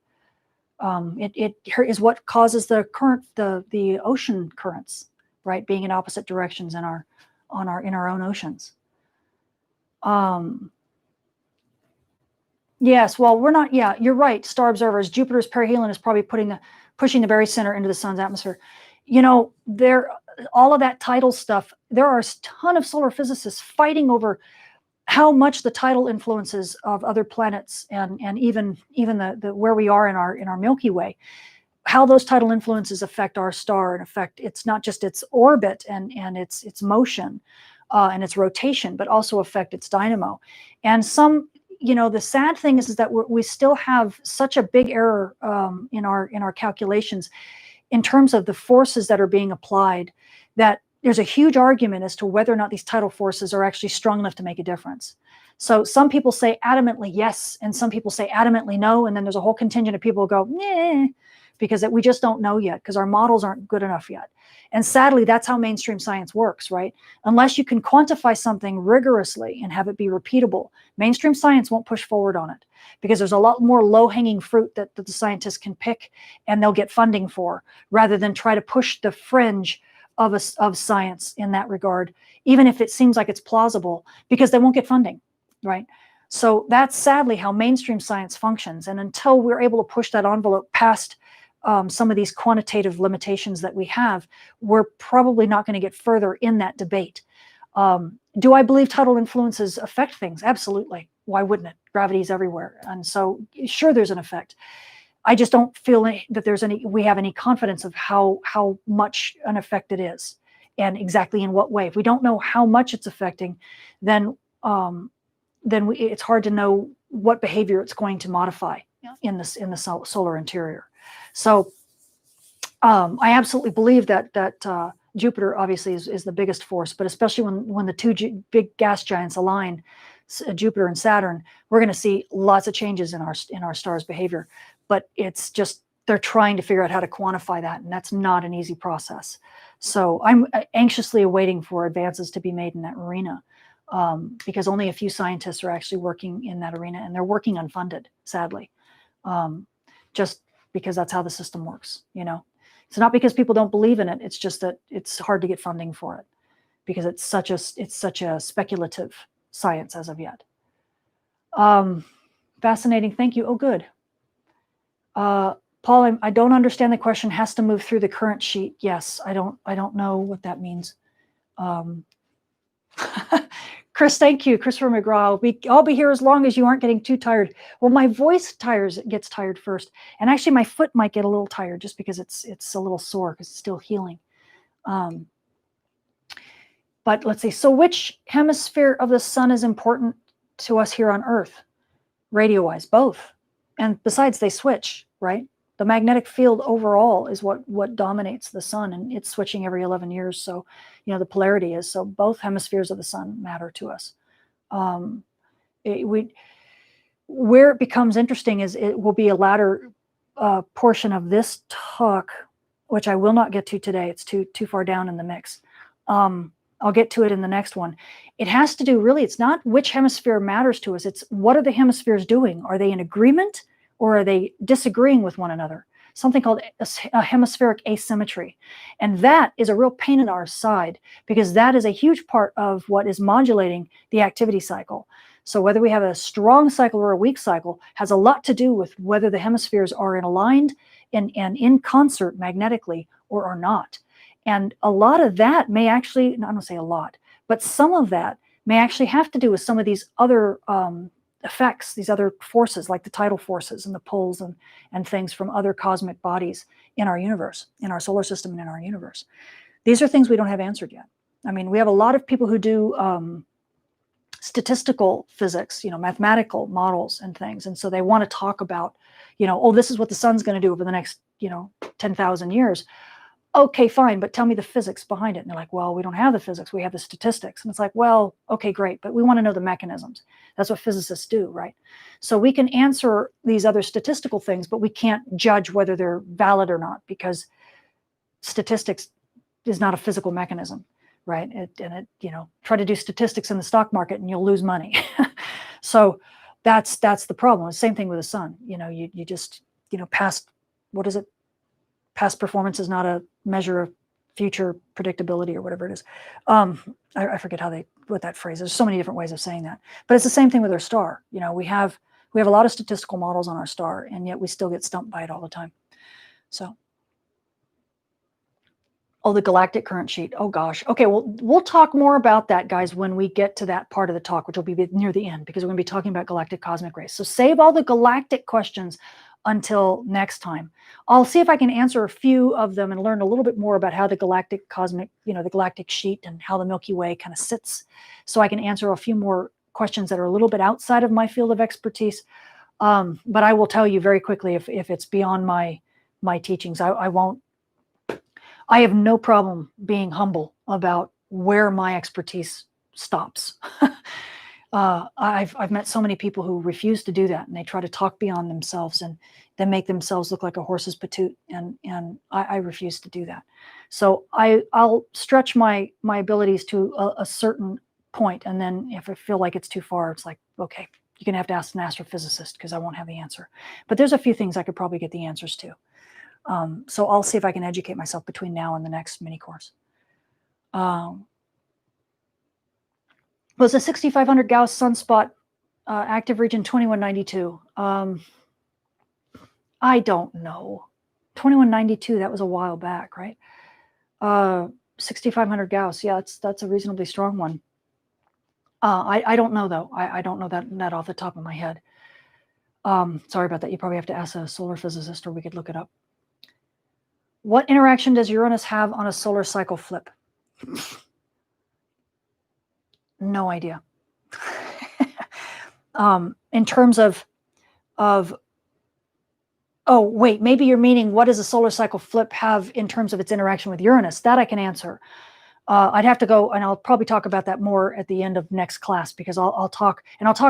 S1: It is what causes the ocean currents, right, being in opposite directions in our own oceans. Yes, well, we're not. Yeah, you're right. Star observers. Jupiter's perihelion is probably pushing the very center into the sun's atmosphere. All of that tidal stuff. There are a ton of solar physicists fighting over how much the tidal influences of other planets and even the where we are in our Milky Way, how those tidal influences affect our star and affect it's not just its orbit and its motion and its rotation, but also affect its dynamo. And the sad thing is that we still have such a big error in our calculations in terms of the forces that are being applied, that there's a huge argument as to whether or not these tidal forces are actually strong enough to make a difference. So some people say adamantly yes, and some people say adamantly no, and then there's a whole contingent of people who go, nah. because we just don't know yet, because our models aren't good enough yet. And sadly, that's how mainstream science works, right? Unless you can quantify something rigorously and have it be repeatable, mainstream science won't push forward on it, because there's a lot more low-hanging fruit that the scientists can pick and they'll get funding for, rather than try to push the fringe of science in that regard, even if it seems like it's plausible, because they won't get funding, right? So that's sadly how mainstream science functions. And until we're able to push that envelope past some of these quantitative limitations that we have, we're probably not going to get further in that debate. Do I believe tidal influences affect things? Absolutely. Why wouldn't it? Gravity is everywhere. And so sure, there's an effect. I just don't feel that we have any confidence of how much an effect it is and exactly in what way. If we don't know how much it's affecting, then it's hard to know what behavior it's going to modify in the solar interior. So I absolutely believe that Jupiter obviously is the biggest force, but especially when the two big gas giants align, Jupiter and Saturn, we're going to see lots of changes in our star's behavior. But it's just they're trying to figure out how to quantify that, and that's not an easy process. So I'm anxiously awaiting for advances to be made in that arena, because only a few scientists are actually working in that arena, and they're working unfunded, sadly, just because that's how the system works. It's not because people don't believe in it. It's just that it's hard to get funding for it, because it's such a speculative science as of yet. Fascinating. Thank you. Oh, good. Paul, I don't understand the question. Has to move through the current sheet. Yes, I don't know what that means. Chris, thank you. Christopher McGraw. I'll be here as long as you aren't getting too tired. Well, my voice gets tired first, and actually my foot might get a little tired just because it's a little sore because it's still healing. But let's see. So which hemisphere of the sun is important to us here on Earth? Radio-wise, both. And besides, they switch, right? The magnetic field overall is what dominates the sun, and it's switching every 11 years. So, the polarity is. So both hemispheres of the sun matter to us. Where it becomes interesting is it will be a latter portion of this talk, which I will not get to today. It's too far down in the mix. I'll get to it in the next one. It has to do, really, it's not which hemisphere matters to us. It's what are the hemispheres doing? Are they in agreement or are they disagreeing with one another? Something called a hemispheric asymmetry. And that is a real pain in our side, because that is a huge part of what is modulating the activity cycle. So whether we have a strong cycle or a weak cycle has a lot to do with whether the hemispheres are aligned and in concert magnetically or are not. And a lot of that may actually, I don't say a lot, but some of that may actually have to do with some of these other effects, these other forces, like the tidal forces and the pulls and things from other cosmic bodies in our universe, in our solar system and in our universe. These are things we don't have answered yet. I mean, we have a lot of people who do statistical physics, mathematical models and things. And so they want to talk about, oh, this is what the sun's going to do over the next, 10,000 years. Okay, fine, but tell me the physics behind it. And they're like, well, we don't have the physics, we have the statistics. And it's like, well, okay, great, but we want to know the mechanisms. That's what physicists do, right? So we can answer these other statistical things, but we can't judge whether they're valid or not, because statistics is not a physical mechanism, right? Try to do statistics in the stock market and you'll lose money. So that's the problem. The same thing with the sun. You just, past performance is not a measure of future predictability or whatever it is. I forget what that phrase is. There's so many different ways of saying that, but it's the same thing with our star. We have a lot of statistical models on our star, and yet we still get stumped by it all the time. So, the galactic current sheet. Oh gosh. Okay, well, we'll talk more about that, guys, when we get to that part of the talk, which will be near the end, because we're going to be talking about galactic cosmic rays. So save all the galactic questions until next time. I'll see if I can answer a few of them and learn a little bit more about how the galactic cosmic, the galactic sheet and how the Milky Way kind of sits, so I can answer a few more questions that are a little bit outside of my field of expertise. But I will tell you very quickly if it's beyond my teachings. I won't. I have no problem being humble about where my expertise stops. I've met so many people who refuse to do that, and they try to talk beyond themselves and then make themselves look like a horse's patoot, and I refuse to do that. So I'll stretch my abilities to a certain point, and then if I feel like it's too far, it's like, okay, you're gonna have to ask an astrophysicist because I won't have the answer. But there's a few things I could probably get the answers to. So I'll see if I can educate myself between now and the next mini course. Was a 6500 Gauss sunspot active region 2192? I don't know. 2192, that was a while back, right? 6500 Gauss, yeah, that's a reasonably strong one. I don't know, though. I don't know that off the top of my head. Sorry about that. You probably have to ask a solar physicist, or we could look it up. What interaction does Uranus have on a solar cycle flip? No idea. In terms of, oh, wait, maybe you're meaning what does a solar cycle flip have in terms of its interaction with Uranus? That I can answer. I'd have to go, and I'll probably talk about that more at the end of next class, because I'll talk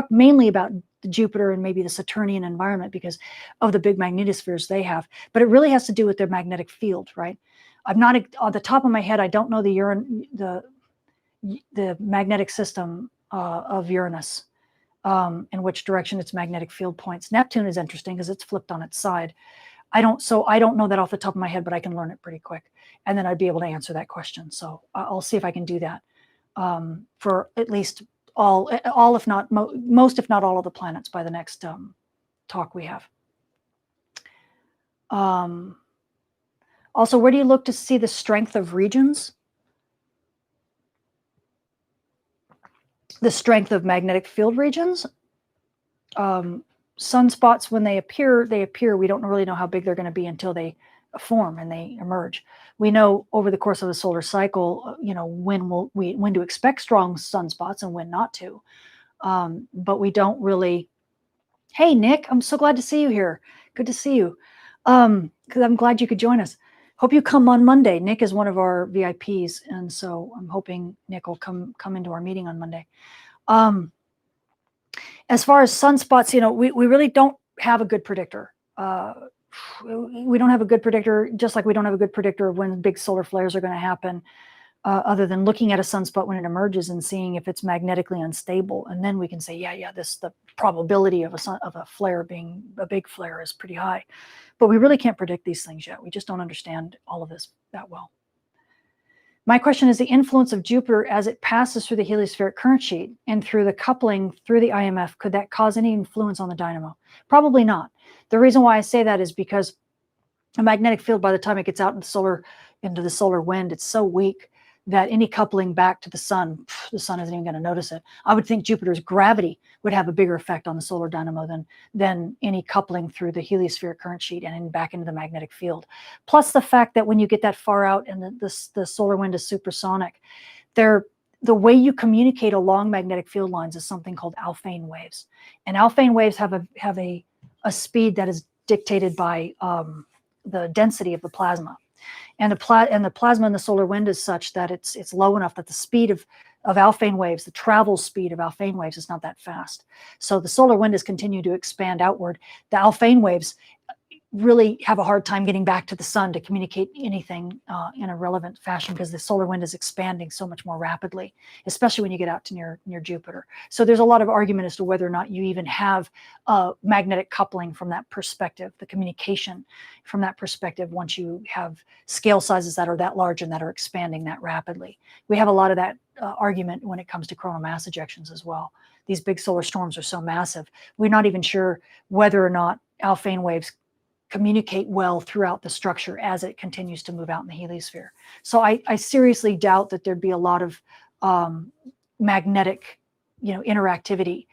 S1: mainly about the Jupiter and maybe the Saturnian environment because of the big magnetospheres they have. But it really has to do with their magnetic field, right? I'm not, on the top of my head, I don't know the magnetic system of Uranus, in which direction its magnetic field points. Neptune is interesting because it's flipped on its side. I don't know that off the top of my head, but I can learn it pretty quick, and then I'd be able to answer that question. So I'll see if I can do that for at least all, if not most, if not all of the planets by the next talk we have. Also, where do you look to see the strength of regions? The strength of magnetic field regions. Sunspots, when they appear. We don't really know how big they're going to be until they form and they emerge. We know over the course of the solar cycle, when to expect strong sunspots and when not to. But we don't really. Hey, Nick, I'm so glad to see you here. Good to see you. Because I'm glad you could join us. Hope you come on Monday. Nick is one of our VIPs, and so I'm hoping Nick will come into our meeting on Monday. As far as sunspots, we really don't have a good predictor. We don't have a good predictor, just like we don't have a good predictor of when big solar flares are going to happen, other than looking at a sunspot when it emerges and seeing if it's magnetically unstable, and then we can say, the probability of a flare being a big flare is pretty high. But we really can't predict these things yet. We just don't understand all of this that well. My question is the influence of Jupiter as it passes through the heliospheric current sheet and through the coupling through the IMF. Could that cause any influence on the dynamo? Probably not. The reason why I say that is because a magnetic field, by the time it gets out into the solar wind, it's so weak that any coupling back to the sun isn't even going to notice it. I would think Jupiter's gravity would have a bigger effect on the solar dynamo than any coupling through the heliospheric current sheet and back into the magnetic field. Plus the fact that when you get that far out and the solar wind is supersonic, the way you communicate along magnetic field lines is something called Alfvén waves. And Alfvén waves have a speed that is dictated by the density of the plasma. And the plasma in the solar wind is such that it's low enough that the speed of Alfvén waves, the travel speed of Alfvén waves, is not that fast. So the solar wind has continued to expand outward. The Alfvén waves really have a hard time getting back to the sun to communicate anything in a relevant fashion, because the solar wind is expanding so much more rapidly, especially when you get out to near Jupiter. So there's a lot of argument as to whether or not you even have magnetic coupling from that perspective, the communication from that perspective, once you have scale sizes that are that large and that are expanding that rapidly. We have a lot of that argument when it comes to coronal mass ejections as well. These big solar storms are so massive, we're not even sure whether or not Alfvén waves communicate well throughout the structure as it continues to move out in the heliosphere. So I seriously doubt that there'd be a lot of magnetic, interactivity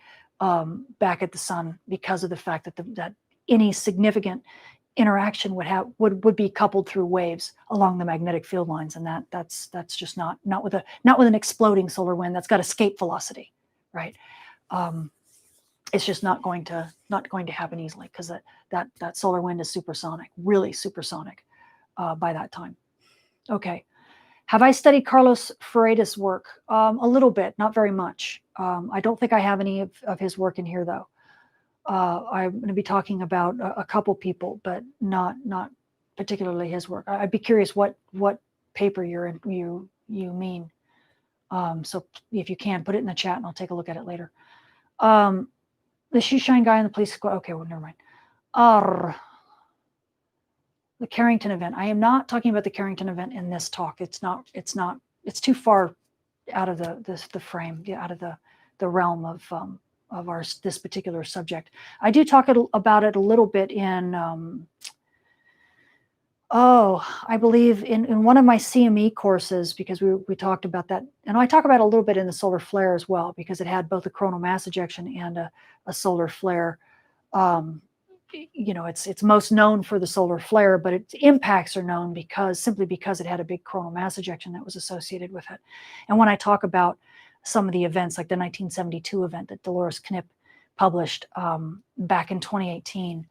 S1: back at the sun, because of the fact that any significant interaction would be coupled through waves along the magnetic field lines, and that's just not with an exploding solar wind that's got escape velocity, right? It's just not going to happen easily, because that solar wind is supersonic, really supersonic by that time. Okay, Have I studied Carlos Freitas' work? A little bit, not very much. I don't think I have any of his work in here, though. I'm going to be talking about a couple people, but not particularly his work. I'd be curious what paper you mean. So if you can, put it in the chat, and I'll take a look at it later. The shoe shine guy in the police squad. Okay, well, never mind. The Carrington event. I am not talking about the Carrington event in this talk. It's not. It's too far out of the frame, out of the realm of this particular subject. I do talk about it a little bit in I believe in one of my CME courses, because we talked about that, and I talk about it a little bit in the solar flare as well, because it had both a coronal mass ejection and a solar flare. It's most known for the solar flare, but its impacts are known simply because it had a big coronal mass ejection that was associated with it. And when I talk about some of the events, like the 1972 event that Dolores Knipp published back in 2018,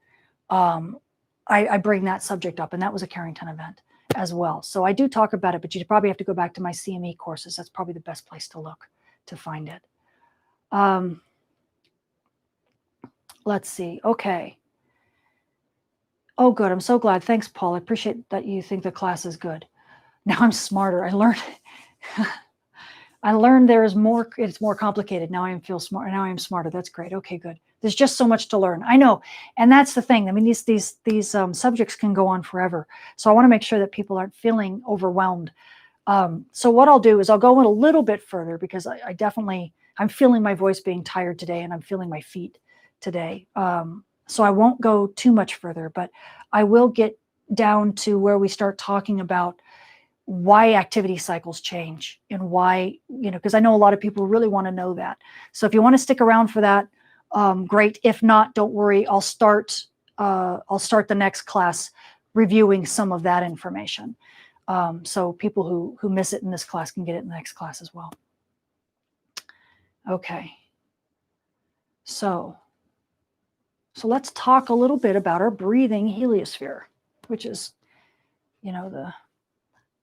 S1: I bring that subject up, and that was a Carrington event as well. So I do talk about it, but you probably have to go back to my CME courses. That's probably the best place to look to find it. Let's see. Okay. Oh, good. I'm so glad. Thanks, Paul. I appreciate that you think the class is good. Now I'm smarter. I learned there is more. It's more complicated. Now I feel smart. Now I am smarter. That's great. Okay, good. There's just so much to learn. I know. And that's the thing. I mean, these subjects can go on forever. So I want to make sure that people aren't feeling overwhelmed. So what I'll do is I'll go in a little bit further, because I'm feeling my voice being tired today, and I'm feeling my feet today. So I won't go too much further, but I will get down to where we start talking about why activity cycles change, and why, because I know a lot of people really want to know that. So if you want to stick around for that, great. If not, don't worry. I'll start the next class reviewing some of that information. So people who miss it in this class can get it in the next class as well. Okay. So let's talk a little bit about our breathing heliosphere, which is,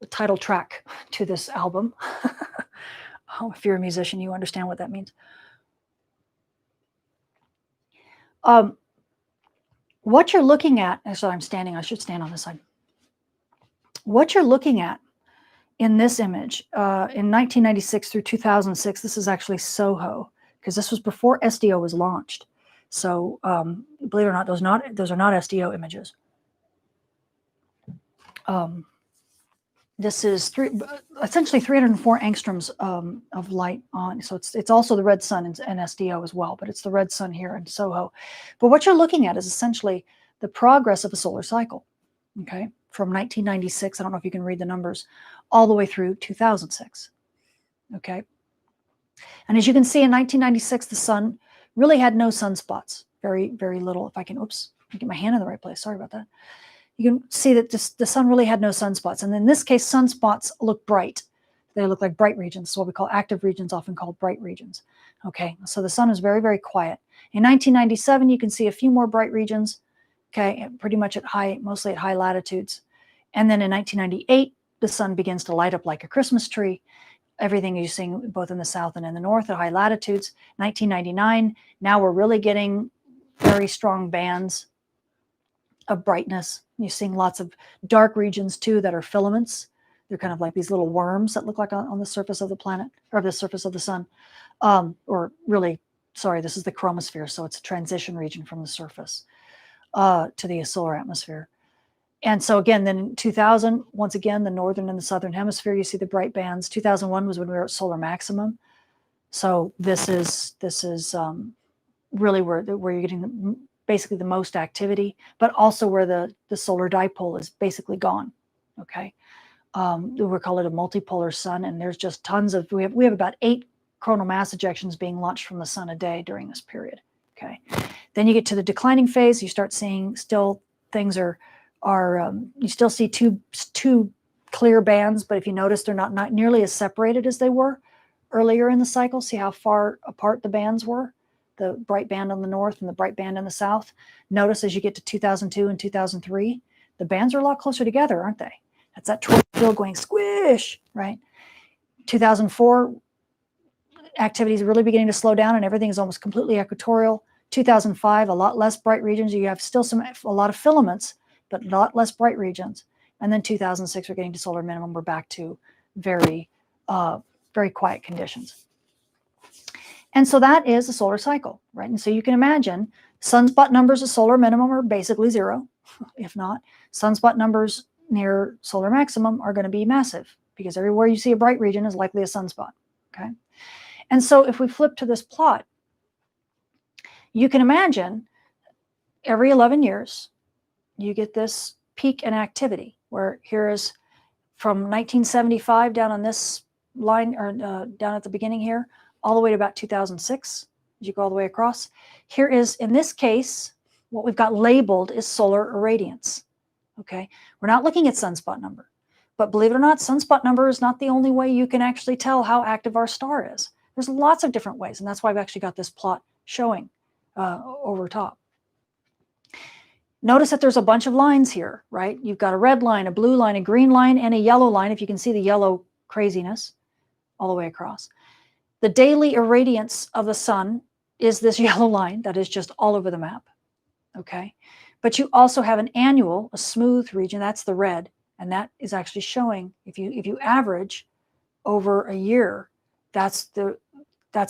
S1: the title track to this album. If you're a musician, you understand what that means. What you're looking at, so I'm standing, I should stand on this side. What you're looking at in this image, in 1996 through 2006, this is actually SOHO, because this was before SDO was launched. So believe it or not, those are not SDO images. This is essentially 304 angstroms of light on. So it's also the red sun in SDO as well, but it's the red sun here in SOHO. But what you're looking at is essentially the progress of a solar cycle, okay, from 1996, I don't know if you can read the numbers, all the way through 2006, okay? And as you can see, in 1996, the sun really had no sunspots, very, very little. If I can, get my hand in the right place. Sorry about that. You can see that the sun really had no sunspots. And in this case, sunspots look bright. They look like bright regions. So what we call active regions, often called bright regions. Okay, so the sun is very, very quiet. In 1997, you can see a few more bright regions, okay, pretty much mostly at high latitudes. And then in 1998, the sun begins to light up like a Christmas tree. Everything you're seeing both in the south and in the north at high latitudes. 1999, now we're really getting very strong bands of brightness. You're seeing lots of dark regions too that are filaments. They're kind of like these little worms that look like on the surface of the planet, or the surface of the sun. Or really, sorry, this is the chromosphere, so it's a transition region from the surface to the solar atmosphere. And so again, then in 2000, once again, the northern and the southern hemisphere, you see the bright bands. 2001 was when we were at solar maximum. So this is really where you're getting basically the most activity, but also where the solar dipole is basically gone. Okay, we call it a multipolar sun, and there's just tons of we have about 8 coronal mass ejections being launched from the sun a day during this period. Okay, then you get to the declining phase. You start seeing still things are you still see two clear bands, but if you notice, they're not nearly as separated as they were earlier in the cycle. See how far apart the bands were? The bright band on the north and the bright band in the south. Notice as you get to 2002 and 2003, the bands are a lot closer together, aren't they? That's that torque field going squish, right? 2004, activity is really beginning to slow down and everything is almost completely equatorial. 2005, a lot less bright regions. You have still a lot of filaments, but a lot less bright regions. And then 2006, we're getting to solar minimum. We're back to very, very quiet conditions. And so that is a solar cycle, right? And so you can imagine sunspot numbers of solar minimum are basically zero. If not, sunspot numbers near solar maximum are going to be massive because everywhere you see a bright region is likely a sunspot, okay? And so if we flip to this plot, you can imagine every 11 years, you get this peak in activity where here is from 1975 down on this line, or down at the beginning here, all the way to about 2006, as you go all the way across. Here is, in this case, what we've got labeled is solar irradiance, okay? We're not looking at sunspot number, but believe it or not, sunspot number is not the only way you can actually tell how active our star is. There's lots of different ways, and that's why I've actually got this plot showing over top. Notice that there's a bunch of lines here, right? You've got a red line, a blue line, a green line, and a yellow line, if you can see the yellow craziness all the way across. The daily irradiance of the sun is this yellow line that is just all over the map, okay? But you also have an annual, a smooth region, that's the red, and that is actually showing, if you average over a year, that's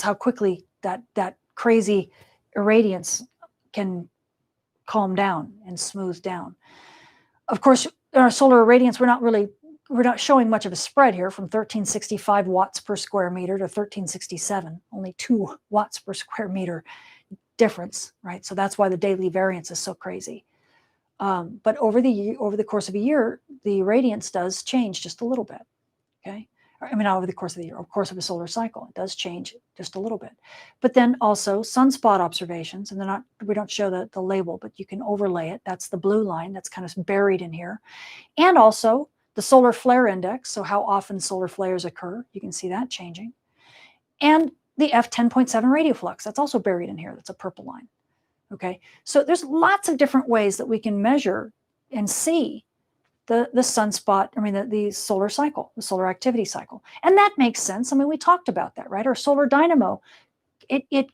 S1: how quickly that crazy irradiance can calm down and smooth down. Of course, in our solar irradiance, we're not showing much of a spread here from 1365 watts per square meter to 1367, only 2 watts per square meter difference, right? So that's why the daily variance is so crazy. But over the course of a year, the irradiance does change just a little bit, okay? I mean, not over the course of the year, over the course of a solar cycle, it does change just a little bit. But then also sunspot observations, and we don't show the label, but you can overlay it. That's the blue line that's kind of buried in here. And also the solar flare index, so how often solar flares occur, you can see that changing. And the F10.7 radio flux, that's also buried in here, that's a purple line, okay? So there's lots of different ways that we can measure and see the sunspot, the solar cycle, the solar activity cycle. And that makes sense. I mean, we talked about that, right? Our solar dynamo, it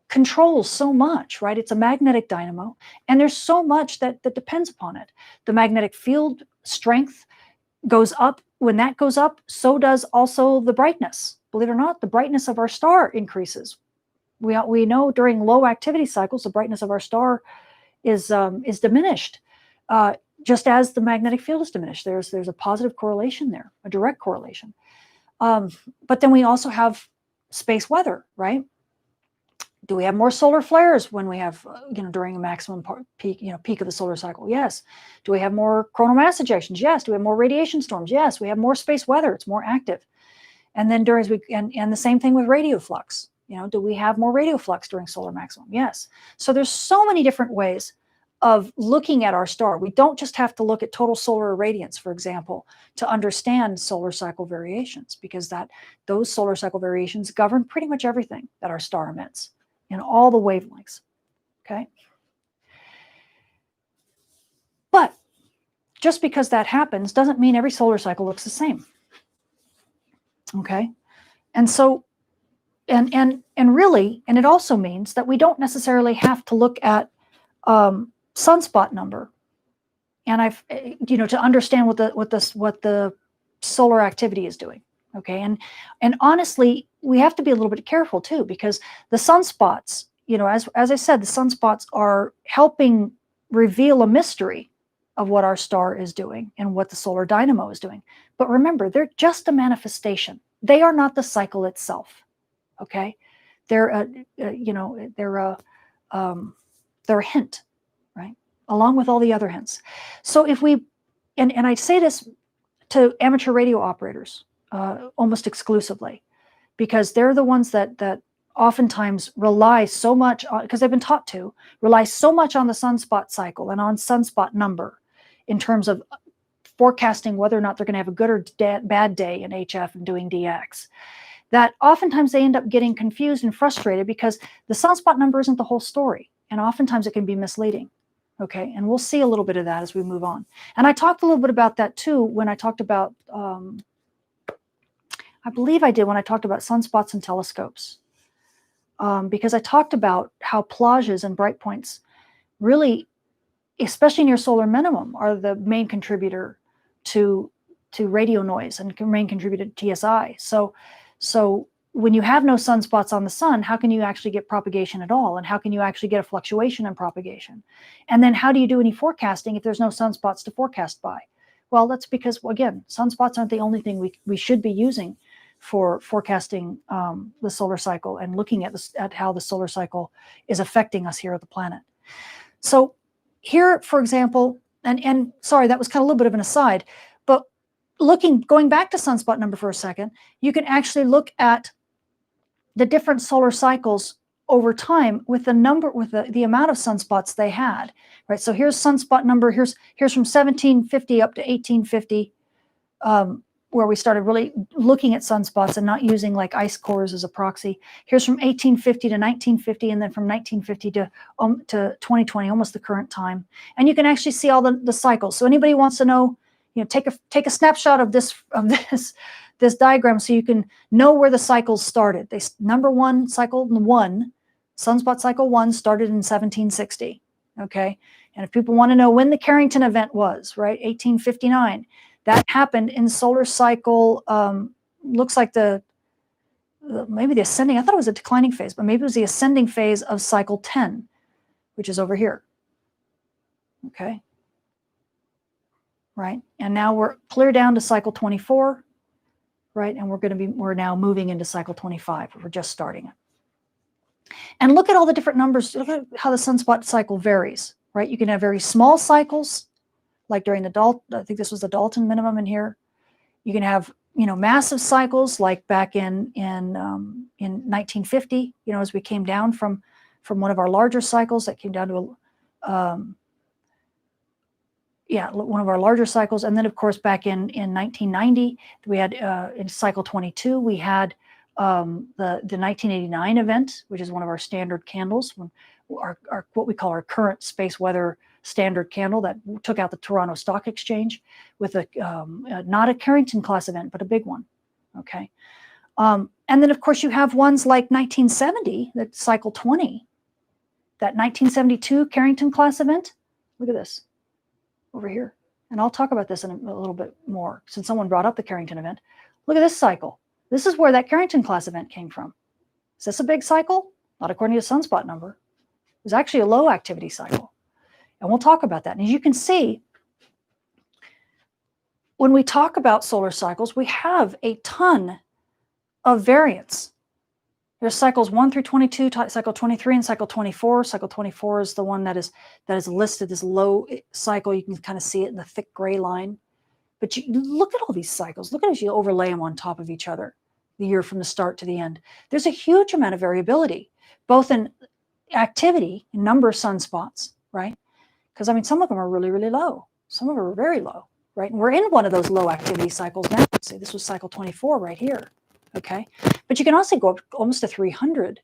S1: controls so much, right? It's a magnetic dynamo, and there's so much that depends upon it. The magnetic field strength goes up. When that goes up, so does also the brightness. Believe it or not, the brightness of our star increases. We know during low activity cycles, the brightness of our star is diminished. Just as the magnetic field is diminished, there's a positive correlation there, a direct correlation. But then we also have space weather, right? Do we have more solar flares when we have, during a maximum peak of the solar cycle? Yes. Do we have more coronal mass ejections? Yes. Do we have more radiation storms? Yes. We have more space weather. It's more active. And then and the same thing with radio flux. Do we have more radio flux during solar maximum? Yes. So there's so many different ways of looking at our star. We don't just have to look at total solar irradiance, for example, to understand solar cycle variations, because those solar cycle variations govern pretty much everything that our star emits in all the wavelengths, okay? But just because that happens doesn't mean every solar cycle looks the same, okay? And so, and really, and it also means that we don't necessarily have to look at sunspot number, and to understand what the solar activity is doing, okay? And honestly, we have to be a little bit careful too, because the sunspots, as I said, the sunspots are helping reveal a mystery of what our star is doing and what the solar dynamo is doing. But remember, they're just a manifestation. They are not the cycle itself, okay? They're a hint, right? Along with all the other hints. So if we, and I say this to amateur radio operators almost exclusively, because they're the ones that oftentimes rely so much on, because they've been taught to rely so much on the sunspot cycle and on sunspot number in terms of forecasting whether or not they're going to have a good or bad day in HF and doing DX, that oftentimes they end up getting confused and frustrated because the sunspot number isn't the whole story. And oftentimes it can be misleading. Okay, and we'll see a little bit of that as we move on. And I talked a little bit about that too when I talked about, I believe I did when I talked about sunspots and telescopes, because I talked about how plages and bright points really, especially near solar minimum, are the main contributor to radio noise and main contributor to TSI. So when you have no sunspots on the sun, how can you actually get propagation at all? And how can you actually get a fluctuation in propagation? And then how do you do any forecasting if there's no sunspots to forecast by? Well, that's because, again, sunspots aren't the only thing we should be using for forecasting the solar cycle and looking at how the solar cycle is affecting us here at the planet. So here, for example, and sorry, that was kind of a little bit of an aside, but going back to sunspot number for a second, you can actually look at the different solar cycles over time with the amount of sunspots they had, right? So here's sunspot number, here's from 1750 up to 1850, where we started really looking at sunspots and not using like ice cores as a proxy. Here's from 1850 to 1950, and then from 1950 to 2020, almost the current time. And you can actually see all the cycles. So anybody wants to know, take a snapshot of this diagram so you can know where the cycles started. Number one, cycle one, sunspot cycle one started in 1760. Okay, and if people want to know when the Carrington event was, right, 1859. That happened in solar cycle, looks like maybe the ascending, I thought it was a declining phase, but maybe it was the ascending phase of cycle 10, which is over here. Okay. Right. And now we're clear down to cycle 24, right? And we're now moving into cycle 25. We're just starting it. And look at all the different numbers. Look at how the sunspot cycle varies, right? You can have very small cycles, like during the Dalton, I think this was the Dalton minimum in here. You can have, massive cycles like back in 1950, as we came down from one of our larger cycles that came down to one of our larger cycles. And then of course back in 1990, we had in cycle 22, we had the 1989 event, which is one of our standard candles, our what we call our current space weather standard candle that took out the Toronto Stock Exchange with not a Carrington class event, but a big one. Okay. And then of course you have ones like 1970, that cycle 20, that 1972 Carrington class event. Look at this over here. And I'll talk about this in a little bit more since someone brought up the Carrington event. Look at this cycle. This is where that Carrington class event came from. Is this a big cycle? Not according to sunspot number. It was actually a low activity cycle. And we'll talk about that. And as you can see, when we talk about solar cycles, we have a ton of variance. There's cycles 1 through 22, cycle 23, and cycle 24. Cycle 24 is the one that is listed as low cycle. You can kind of see it in the thick gray line. But you look at all these cycles. Look at it as you overlay them on top of each other, the year from the start to the end. There's a huge amount of variability, both in activity, in number of sunspots, right? Because, some of them are really, really low. Some of them are very low, right? And we're in one of those low activity cycles now. Let's say this was cycle 24 right here, okay? But you can also go up almost to 300.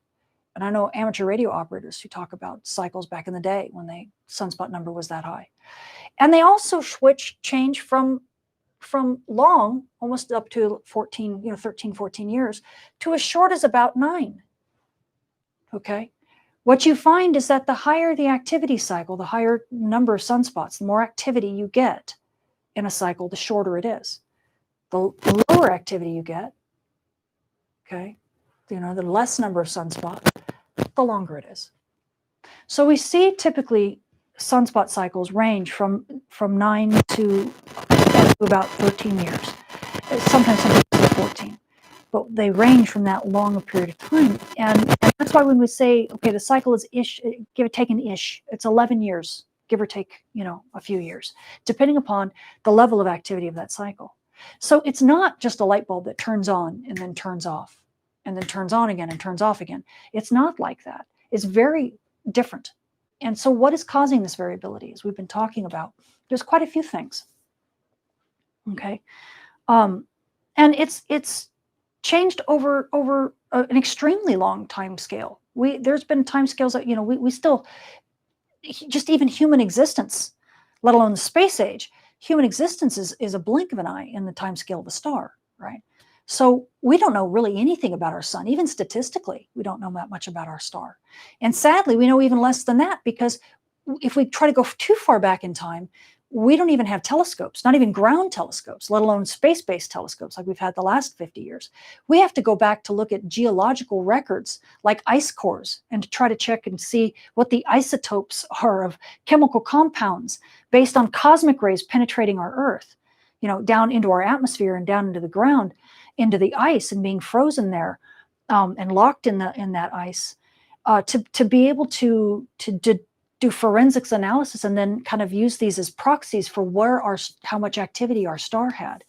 S1: And I know amateur radio operators who talk about cycles back in the day when the sunspot number was that high. And they also change from long, almost up to 13, 14 years, to as short as about 9, okay? What you find is that the higher the activity cycle, the higher number of sunspots, the more activity you get in a cycle, the shorter it is. The lower activity you get, okay, the less number of sunspots, the longer it is. So we see typically sunspot cycles range from 9 to about 13 years, sometimes 14. But they range from that long a period of time. And that's why when we say, okay, the cycle is give or take an ish, it's 11 years, give or take, a few years, depending upon the level of activity of that cycle. So it's not just a light bulb that turns on and then turns off and then turns on again and turns off again. It's not like that. It's very different. And so what is causing this variability, as we've been talking about? There's quite a few things. Okay. And it's changed over an extremely long time scale. There's been time scales that, we still, just even human existence, let alone the space age, human existence is a blink of an eye in the time scale of a star, right? So we don't know really anything about our sun. Even statistically, we don't know that much about our star. And sadly, we know even less than that, because if we try to go too far back in time, we don't even have telescopes, not even ground telescopes, let alone space-based telescopes like we've had the last 50 years. We have to go back to look at geological records like ice cores and to try to check and see what the isotopes are of chemical compounds based on cosmic rays penetrating our Earth, you know, down into our atmosphere and down into the ground, into the ice, and being frozen there and locked in that ice, to be able to do forensics analysis and then kind of use these as proxies for how much activity our star had.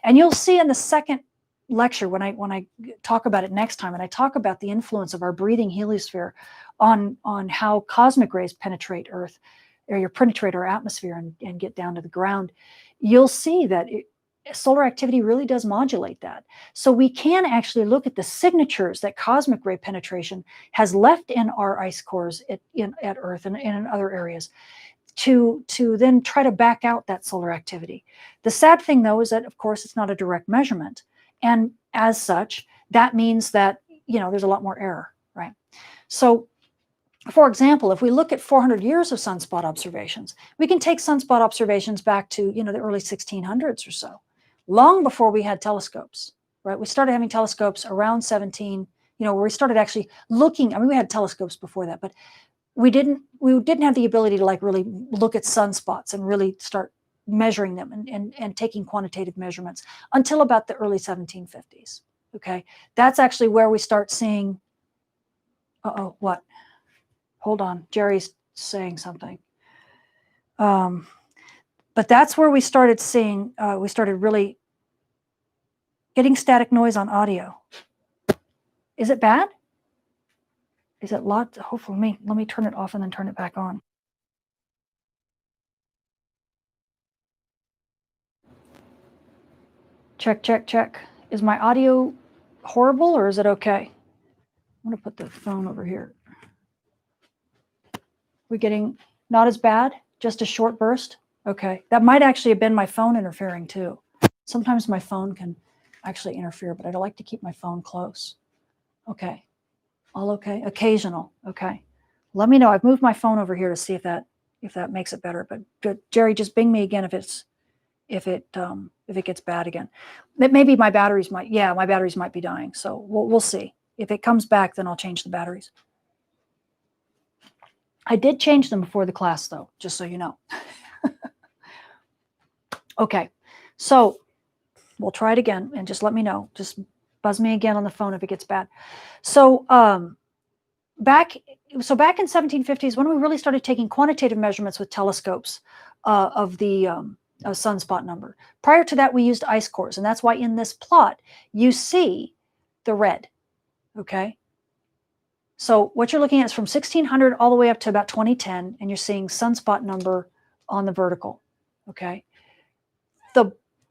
S1: And you'll see in the second lecture when I talk about it next time, and I talk about the influence of our breathing heliosphere on how cosmic rays penetrate Earth, or penetrate our atmosphere and get down to the ground, you'll see that solar activity really does modulate that. So we can actually look at the signatures that cosmic ray penetration has left in our ice cores at Earth and in other areas, to then try to back out that solar activity. The sad thing, though, is that, of course, it's not a direct measurement. And as such, that means that, you know, there's a lot more error, right? So, for example, if we look at 400 years of sunspot observations, we can take sunspot observations back to, you know, the early 1600s or so, long before we had telescopes, right? We started having telescopes around 17, you know, where we started actually looking. I mean, we had telescopes before that, but we didn't have the ability to like really look at sunspots and really start measuring them and taking quantitative measurements until about the early 1750s. Okay, that's actually where we start seeing. What? Hold on, Jerry's saying something. But that's where we started seeing. We started really getting static noise on audio. Is it bad? Is it loud? Hopefully, let me turn it off and then turn it back on. Check, check, check. Is my audio horrible or is it okay? I'm going to put the phone over here. We're getting not as bad, just a short burst? Okay. That might actually have been my phone interfering too. Sometimes my phone can actually interfere, but I'd like to keep my phone close. Okay. All okay? Occasional. Okay. Let me know. I've moved my phone over here to see if that makes it better. But good. Jerry, just bing me again if it gets bad again. Maybe my batteries might be dying. So we'll see. If it comes back, then I'll change the batteries. I did change them before the class, though, just so you know. Okay. So we'll try it again, and just let me know. Just buzz me again on the phone if it gets bad. So back in 1750s, when we really started taking quantitative measurements with telescopes of the sunspot number. Prior to that, we used ice cores, and that's why in this plot you see the red. Okay. So what you're looking at is from 1600 all the way up to about 2010, and you're seeing sunspot number on the vertical. Okay.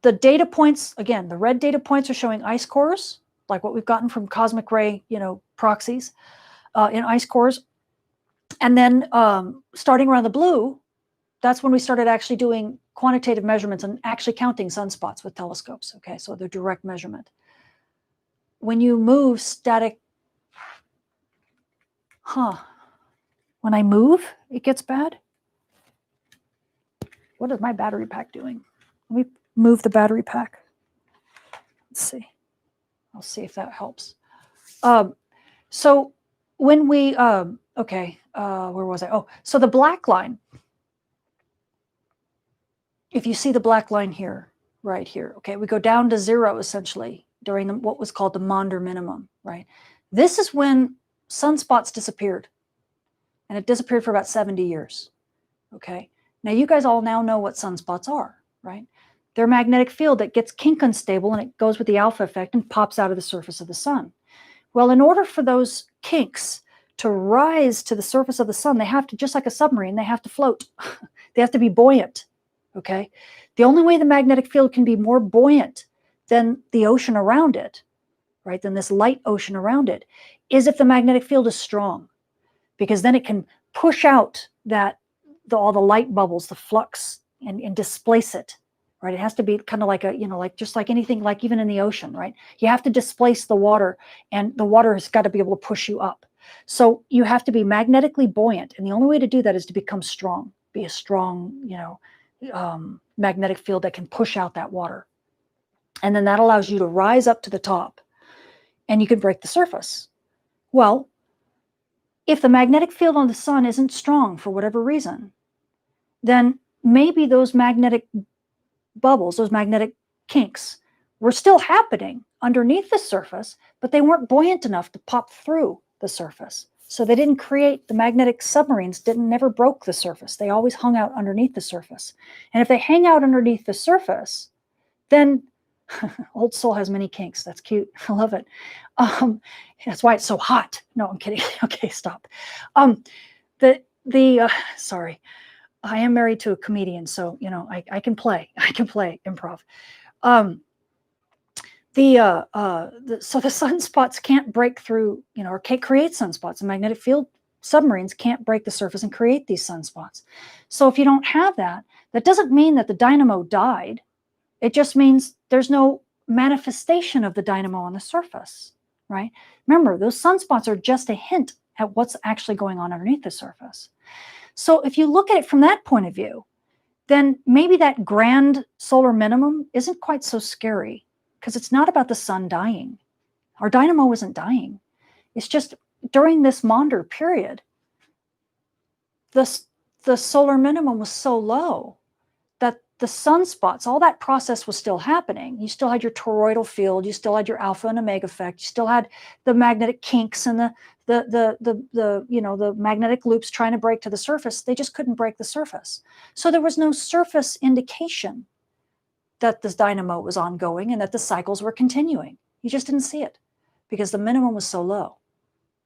S1: The data points, again, the red data points are showing ice cores, like what we've gotten from cosmic ray, proxies in ice cores. And then starting around the blue, that's when we started actually doing quantitative measurements and actually counting sunspots with telescopes. Okay, so they're direct measurement. When you move static, when I move, it gets bad. What is my battery pack doing? Let me move the battery pack. Let's see. I'll see if that helps. So when we, okay, where was I? Oh, so the black line, if you see the black line here, right here, okay, we go down to zero essentially during what was called the Maunder minimum, right? This is when sunspots disappeared, and it disappeared for about 70 years, okay? Now you guys all now know what sunspots are, right? They're a magnetic field that gets kink unstable, and it goes with the alpha effect and pops out of the surface of the sun. Well, in order for those kinks to rise to the surface of the sun, they have to, just like a submarine, they have to float. They have to be buoyant, okay? The only way the magnetic field can be more buoyant than the ocean around it, right, than this light ocean around it, is if the magnetic field is strong, because then it can push out that all the light bubbles, the flux, and displace it, right? It has to be kind of like a, like just like anything, like even in the ocean, right? You have to displace the water, and the water has got to be able to push you up. So you have to be magnetically buoyant, and the only way to do that is to become strong, be a strong, magnetic field that can push out that water. And then that allows you to rise up to the top, and you can break the surface. Well, if the magnetic field on the sun isn't strong for whatever reason, then maybe those magnetic bubbles, those magnetic kinks, were still happening underneath the surface, but they weren't buoyant enough to pop through the surface. So they didn't create, the magnetic submarines never broke the surface. They always hung out underneath the surface. And if they hang out underneath the surface, then Old Soul has many kinks. That's cute. I love it. That's why it's so hot. No, I'm kidding. Okay, stop. Sorry. I am married to a comedian, so I can play. I can play improv. So the sunspots can't break through, or can't create sunspots. The magnetic field submarines can't break the surface and create these sunspots. So if you don't have that, that doesn't mean that the dynamo died. It just means there's no manifestation of the dynamo on the surface, right? Remember, those sunspots are just a hint at what's actually going on underneath the surface. So if you look at it from that point of view, then maybe that grand solar minimum isn't quite so scary, because it's not about the sun dying. Our dynamo isn't dying. It's just during this Maunder period, the solar minimum was so low that the sunspots, all that process was still happening. You still had your toroidal field, you still had your alpha and omega effect, you still had the magnetic kinks and the magnetic loops trying to break to the surface. They just couldn't break the surface. So there was no surface indication that this dynamo was ongoing and that the cycles were continuing. You just didn't see it because the minimum was so low.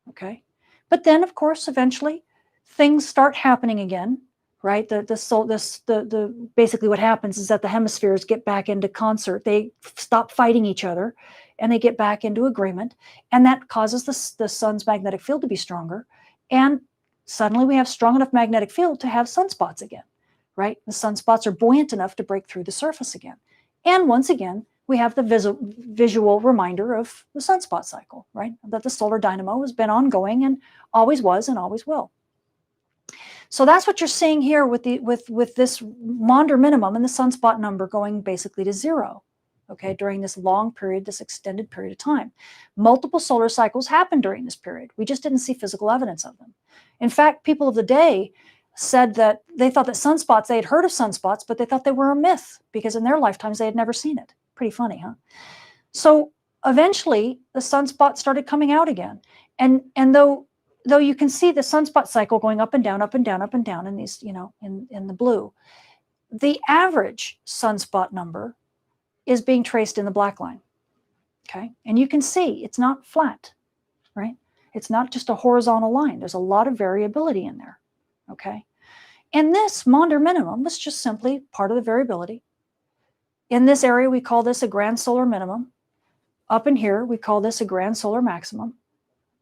S1: Okay, but then of course eventually things start happening again. Right, basically what happens is that the hemispheres get back into concert. They stop fighting each other, and they get back into agreement, and that causes the sun's magnetic field to be stronger. And suddenly, we have strong enough magnetic field to have sunspots again. Right, the sunspots are buoyant enough to break through the surface again, and once again, we have the visual reminder of the sunspot cycle. Right, that the solar dynamo has been ongoing and always was and always will. So that's what you're seeing here with this Maunder minimum and the sunspot number going basically to zero, okay, during this long period, this extended period of time. Multiple solar cycles happened during this period. We just didn't see physical evidence of them. In fact, people of the day said that they thought that sunspots, they had heard of sunspots, but they thought they were a myth because in their lifetimes they had never seen it. Pretty funny, huh? So eventually the sunspots started coming out again. And though you can see the sunspot cycle going up and down, up and down, up and down in these, in the blue, the average sunspot number is being traced in the black line, okay? And you can see it's not flat, right? It's not just a horizontal line. There's a lot of variability in there, okay? And this Maunder minimum was just simply part of the variability. In this area, we call this a grand solar minimum. Up in here, we call this a grand solar maximum,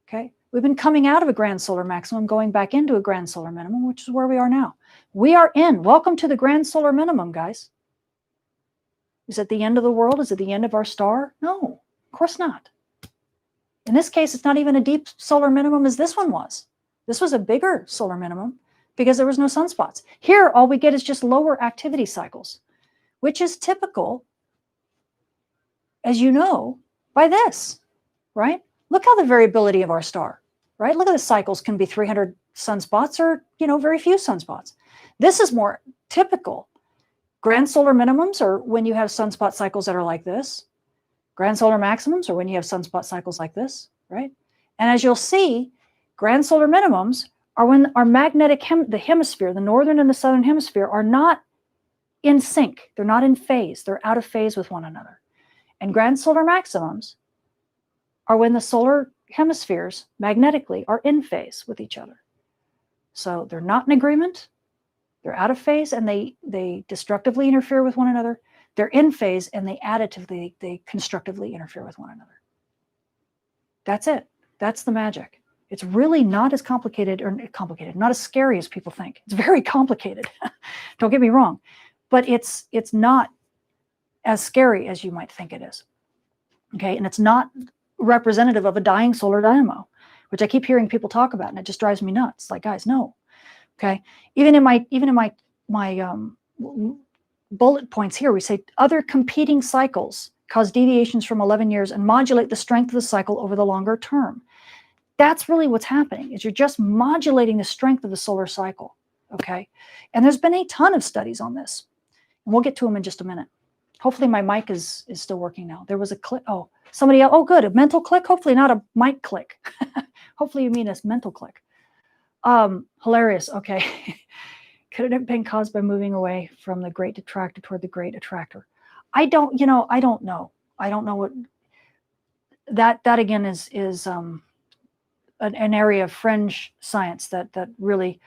S1: okay? We've been coming out of a grand solar maximum, going back into a grand solar minimum, which is where we are now. We are in. Welcome to the grand solar minimum, guys. Is it the end of the world? Is it the end of our star? No, of course not. In this case, it's not even a deep solar minimum as this one was. This was a bigger solar minimum because there was no sunspots. Here, all we get is just lower activity cycles, which is typical, as you know, by this, right? Look how the variability of our star, right? Look at the cycles can be 300 sunspots or, very few sunspots. This is more typical. Grand solar minimums are when you have sunspot cycles that are like this. Grand solar maximums are when you have sunspot cycles like this, right? And as you'll see, grand solar minimums are when our magnetic, the hemisphere, the northern and the southern hemisphere are not in sync. They're not in phase. They're out of phase with one another. And grand solar maximums are when the solar hemispheres magnetically are in phase with each other. So they're not in agreement, they're out of phase, and they destructively interfere with one another. They're in phase, and they constructively interfere with one another. That's it. That's the magic. It's really not as complicated, not as scary as people think. It's very complicated. Don't get me wrong, but it's not as scary as you might think it is. Okay, and it's not representative of a dying solar dynamo, which I keep hearing people talk about, and it just drives me nuts. Like, guys, no. Okay, even in my bullet points here, we say other competing cycles cause deviations from 11 years and modulate the strength of the cycle over the longer term. That's really what's happening, is you're just modulating the strength of the solar cycle. Okay, and there's been a ton of studies on this, and we'll get to them in just a minute. Hopefully my mic is still working now. There was a click. Oh, somebody else. Oh, good. A mental click. Hopefully not a mic click. Hopefully you mean a mental click. Hilarious. Okay. Could it have been caused by moving away from the great detractor toward the great attractor? I don't know. I don't know what that again is an area of fringe science that really,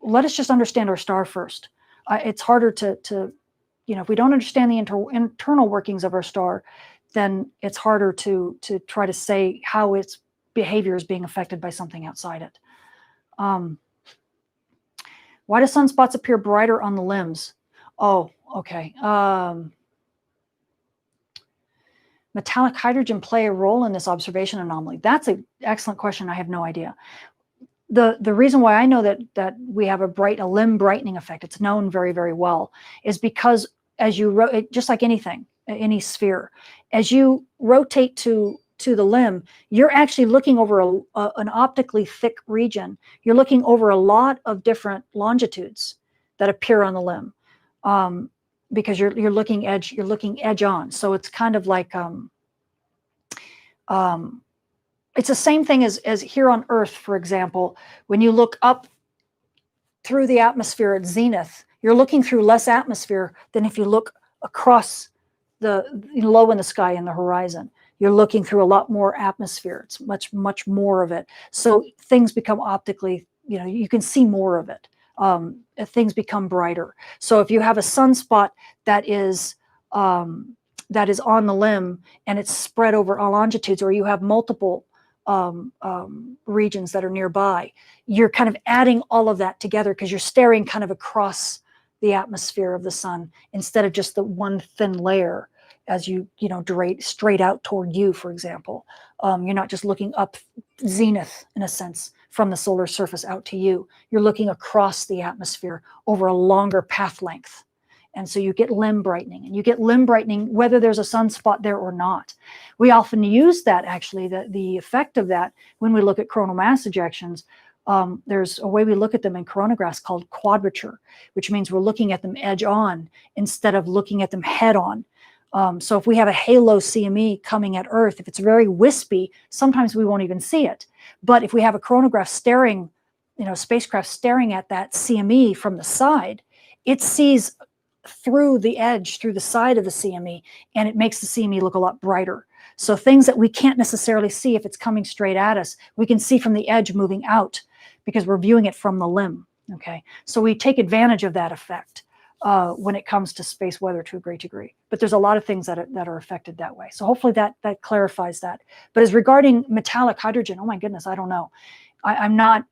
S1: let us just understand our star first. It's harder to if we don't understand the internal workings of our star, then it's harder to try to say how its behavior is being affected by something outside it. Why do sunspots appear brighter on the limbs? Oh, okay. Metallic hydrogen play a role in this observation anomaly? That's an excellent question. I have no idea. The reason why I know that we have a limb brightening effect, it's known very, very well, is because as you just like anything, any sphere, as you rotate to the limb, you're actually looking over an optically thick region. You're looking over a lot of different longitudes that appear on the limb, because you're looking edge on. So it's kind of like it's the same thing as here on Earth, for example. When you look up through the atmosphere at zenith, you're looking through less atmosphere than if you look across the low in the sky in the horizon. You're looking through a lot more atmosphere. It's much more of it. So things become optically, you can see more of it. Things become brighter. So if you have a sunspot that is on the limb and it's spread over all longitudes, or you have multiple regions that are nearby, you're kind of adding all of that together because you're staring kind of across the atmosphere of the sun instead of just the one thin layer as you straight out toward you, for example. You're not just looking up zenith, in a sense, from the solar surface out to you. You're looking across the atmosphere over a longer path length. And so you get limb brightening, and you get limb brightening whether there's a sunspot there or not. We often use that, actually, the effect of that when we look at coronal mass ejections. There's a way we look at them in coronagraphs called quadrature, which means we're looking at them edge on instead of looking at them head on. So if we have a halo CME coming at Earth, if it's very wispy, sometimes we won't even see it. But if we have a coronagraph staring, spacecraft staring at that CME from the side, it sees through the edge, through the side of the CME, and it makes the CME look a lot brighter. So things that we can't necessarily see if it's coming straight at us, we can see from the edge moving out because we're viewing it from the limb. Okay, so we take advantage of that effect when it comes to space weather to a great degree. But there's a lot of things that are affected that way. So hopefully that clarifies that. But as regarding metallic hydrogen, oh my goodness, I don't know. I'm not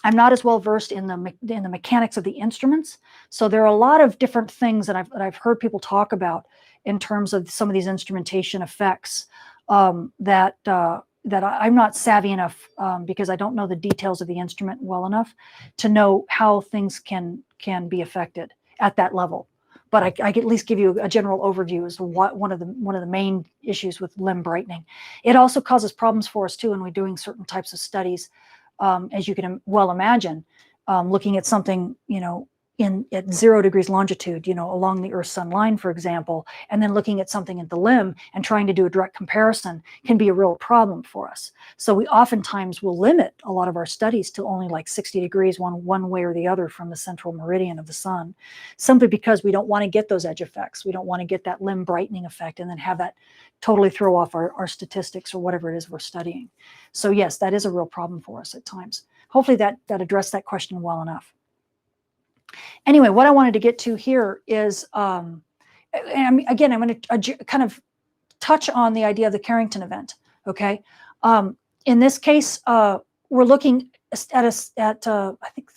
S1: as well versed in the mechanics of the instruments. So there are a lot of different things that I've heard people talk about in terms of some of these instrumentation effects that I'm not savvy enough because I don't know the details of the instrument well enough to know how things can be affected at that level. But I can at least give you a general overview as to what one of the main issues with limb brightening. It also causes problems for us too when we're doing certain types of studies. As you can well imagine, looking at something, at 0 degrees longitude, along the Earth-Sun line, for example, and then looking at something at the limb and trying to do a direct comparison can be a real problem for us. So we oftentimes will limit a lot of our studies to only like 60 degrees one way or the other from the central meridian of the sun, simply because we don't want to get those edge effects. We don't want to get that limb brightening effect and then have that totally throw off our statistics or whatever it is we're studying. So yes, that is a real problem for us at times. Hopefully that addressed that question well enough. Anyway, what I wanted to get to here is, and again, I'm going to kind of touch on the idea of the Carrington event, okay? In this case, we're looking at I think,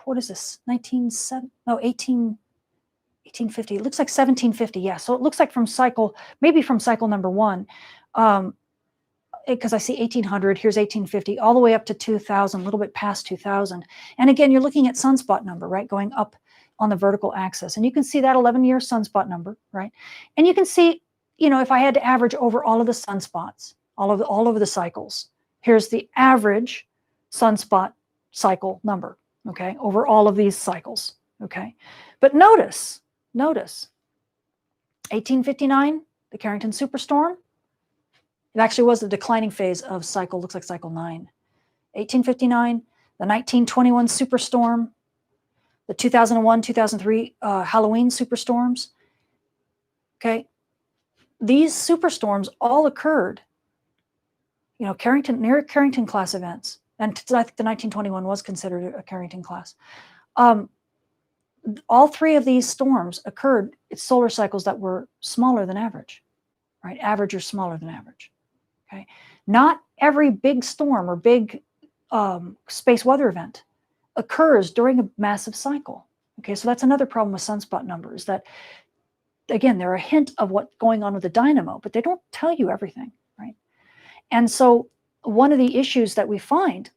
S1: what is this, 1850. It looks like 1750. Yeah, so it looks like maybe from cycle number one, because I see 1800, here's 1850, all the way up to 2000, a little bit past 2000. And again, you're looking at sunspot number, right, going up on the vertical axis. And you can see that 11-year sunspot number, right? And you can see, if I had to average over all of the sunspots, all over the cycles, here's the average sunspot cycle number, okay, over all of these cycles, okay? But notice, 1859, the Carrington superstorm, it actually was the declining phase of cycle, looks like cycle 9. 1859, the 1921 superstorm, the 2001, 2003 Halloween superstorms. Okay, these superstorms all occurred, near Carrington class events, and I think the 1921 was considered a Carrington class. All three of these storms occurred at solar cycles that were smaller than average, right? Average or smaller than average. Okay, not every big storm or big space weather event occurs during a massive cycle. Okay, so that's another problem with sunspot numbers, that, again, they're a hint of what's going on with the dynamo, but they don't tell you everything, right? And so one of the issues that we find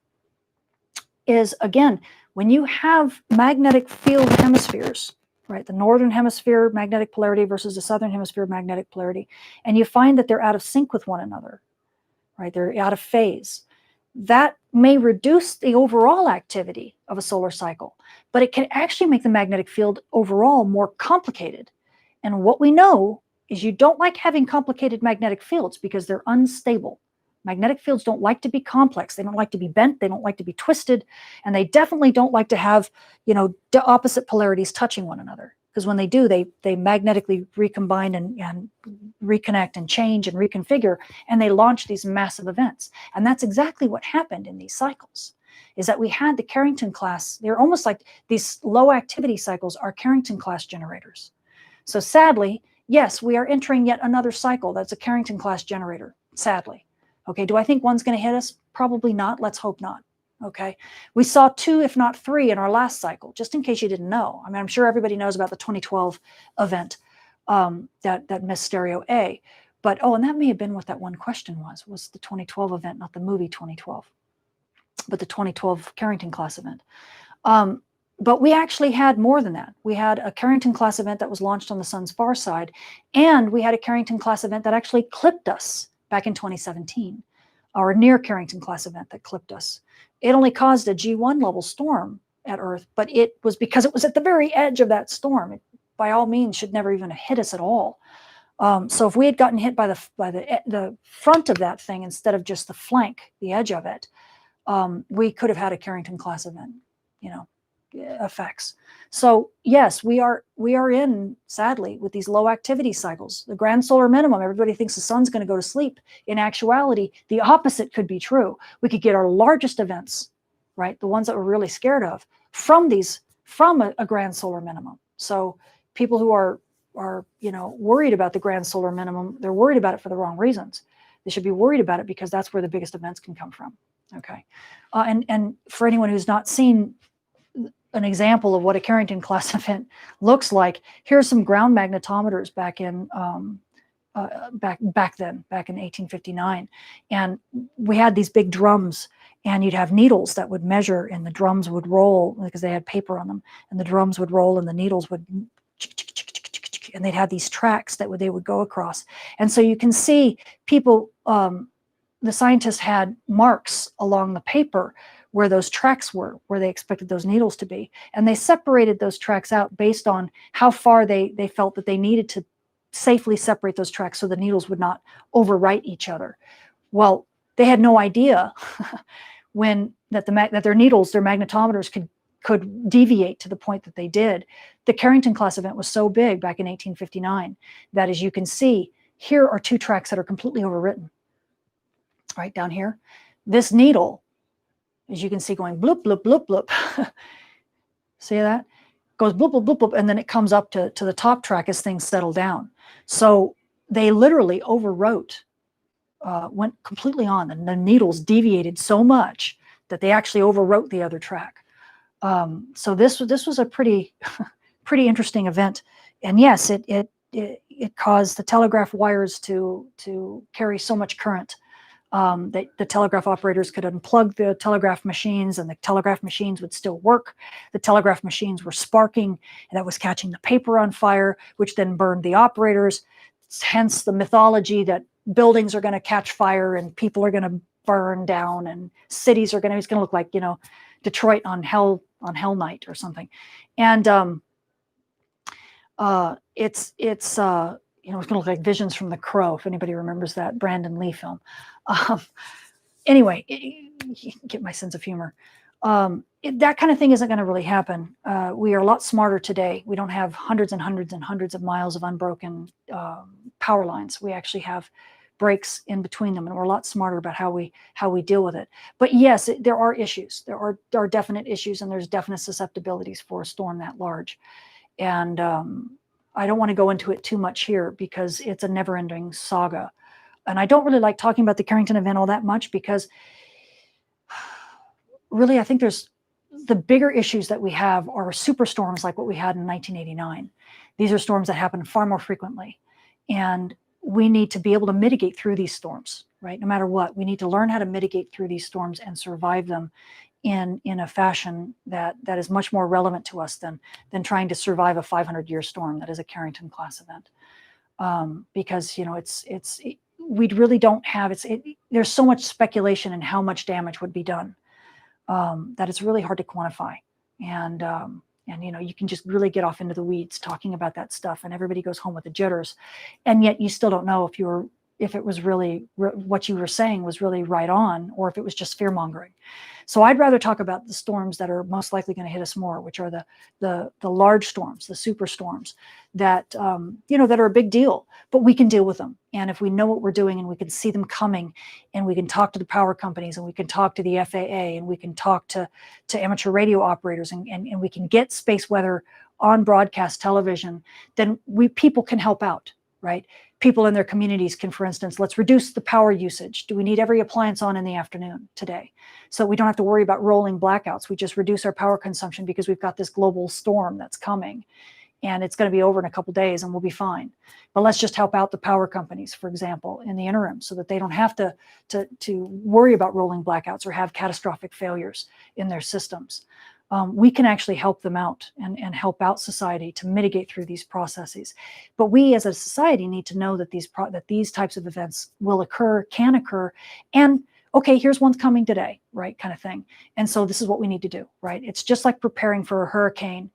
S1: is, again, when you have magnetic field hemispheres, right, the northern hemisphere magnetic polarity versus the southern hemisphere magnetic polarity, and you find that they're out of sync with one another, right, they're out of phase, that may reduce the overall activity of a solar cycle, but it can actually make the magnetic field overall more complicated. And what we know is you don't like having complicated magnetic fields because they're unstable. Magnetic fields don't like to be complex. They don't like to be bent. They don't like to be twisted. And they definitely don't like to have, opposite polarities touching one another. Because when they do, they magnetically recombine and reconnect and change and reconfigure, and they launch these massive events. And that's exactly what happened in these cycles, is that we had the Carrington class. They're almost like these low activity cycles are Carrington class generators. So sadly, yes, we are entering yet another cycle that's a Carrington class generator, sadly. Okay, do I think one's going to hit us? Probably not. Let's hope not. Okay, we saw 2, if not 3, in our last cycle, just in case you didn't know. I mean, I'm sure everybody knows about the 2012 event that missed stereo A. But, and that may have been what that one question was the 2012 event, not the movie 2012, but the 2012 Carrington class event. But we actually had more than that. We had a Carrington class event that was launched on the sun's far side, and we had a Carrington class event that actually clipped us back in 2017, or a near Carrington class event that clipped us. It only caused a G1 level storm at Earth, but it was because it was at the very edge of that storm. It, by all means, should never even have hit us at all. So if we had gotten hit by the front of that thing instead of just the flank, the edge of it, we could have had a Carrington class event, effects. So yes, we are in, sadly, with these low activity cycles. The grand solar minimum, everybody thinks the sun's going to go to sleep. In actuality, the opposite could be true. We could get our largest events, right, the ones that we're really scared of, from a grand solar minimum. So people who are worried about the grand solar minimum, they're worried about it for the wrong reasons. They should be worried about it because that's where the biggest events can come from. Okay, and for anyone who's not seen an example of what a Carrington class event looks like, here's some ground magnetometers back in back then, back in 1859, and we had these big drums, and you'd have needles that would measure, and the drums would roll because they had paper on them, and the drums would roll, and the needles would, and they'd have these tracks that they would go across, and so you can see people. The scientists had marks along the paper where those tracks were, where they expected those needles to be. And they separated those tracks out based on how far they felt that they needed to safely separate those tracks so the needles would not overwrite each other. Well, they had no idea that their needles, their magnetometers could deviate to the point that they did. The Carrington class event was so big back in 1859 that, as you can see, here are 2 tracks that are completely overwritten. Right down here, this needle, as you can see, going bloop, bloop, bloop, bloop. See that? Goes bloop, bloop, bloop, bloop, and then it comes up to the top track as things settle down. So they literally overwrote, went completely on, and the needles deviated so much that they actually overwrote the other track. So this was a pretty pretty interesting event, and yes, it caused the telegraph wires to carry so much current that the telegraph operators could unplug the telegraph machines, and the telegraph machines would still work. The telegraph machines were sparking, and that was catching the paper on fire, which then burned the operators. Hence the mythology that buildings are going to catch fire and people are going to burn down and cities are going to, it's going to look like, you know, Detroit on hell night or something. And it's you know, it's going to look like Visions from the Crow, if anybody remembers that Brandon Lee film. Anyway, you get my sense of humor. That kind of thing isn't going to really happen. We are a lot smarter today. We don't have hundreds and hundreds and hundreds of miles of unbroken power lines. We actually have breaks in between them, and we're a lot smarter about how we deal with it. But yes, there are issues. There are definite issues, and there's definite susceptibilities for a storm that large. And I don't want to go into it too much here because it's a never-ending saga. And I don't really like talking about the Carrington event all that much because really I think there's the bigger issues that we have are superstorms like what we had in 1989. These are storms that happen far more frequently. And we need to be able to mitigate through these storms, right? No matter what, we need to learn how to mitigate through these storms and survive them in a fashion that is much more relevant to us than trying to survive a 500-year storm that is a Carrington class event. Because, you know, we really don't have, there's so much speculation in how much damage would be done that it's really hard to quantify. And you know, you can just really get off into the weeds talking about that stuff, and everybody goes home with the jitters. And yet you still don't know if it was really what you were saying was really right on, or if it was just fear mongering. So I'd rather talk about the storms that are most likely going to hit us more, which are the large storms, the super storms that, you know, that are a big deal, but we can deal with them. And if we know what we're doing and we can see them coming, and we can talk to the power companies, and we can talk to the FAA, and we can talk to amateur radio operators, and we can get space weather on broadcast television, then people can help out, right? People in their communities can, for instance, let's reduce the power usage. Do we need every appliance on in the afternoon today? So we don't have to worry about rolling blackouts. We just reduce our power consumption because we've got this global storm that's coming, and it's going to be over in a couple days and we'll be fine. But let's just help out the power companies, for example, in the interim, so that they don't have to worry about rolling blackouts or have catastrophic failures in their systems. We can actually help them out and help out society to mitigate through these processes. But we as a society need to know that these types of events will occur, can occur, and okay, here's one's coming today, right, kind of thing. And so this is what we need to do, right? It's just like preparing for a hurricane,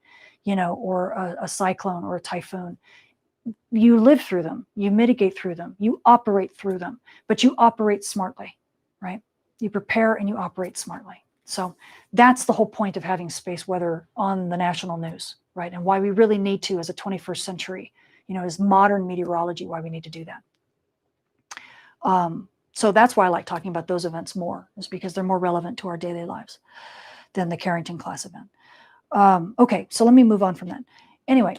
S1: you know, or a cyclone or a typhoon. You live through them, you mitigate through them, you operate through them, but you operate smartly, right? You prepare and you operate smartly. So that's the whole point of having space weather on the national news, right? And why we really need to, as a 21st century, you know, as modern meteorology, why we need to do that. So that's why I like talking about those events more, is because they're more relevant to our daily lives than the Carrington class event. Okay, so let me move on from that. Anyway,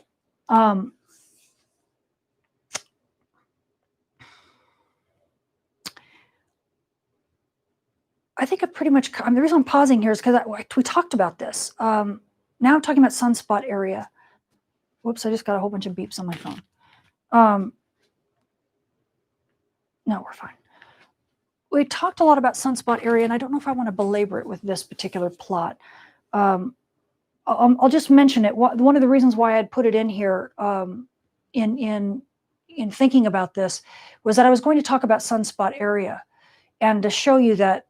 S1: I think I pretty much, the reason I'm pausing here is because we talked about this. Now I'm talking about sunspot area. Whoops, I just got a whole bunch of beeps on my phone. No, we're fine. We talked a lot about sunspot area, and I don't know if I want to belabor it with this particular plot. I'll just mention it. One of the reasons why I'd put it in here in thinking about this was that I was going to talk about sunspot area, and to show you that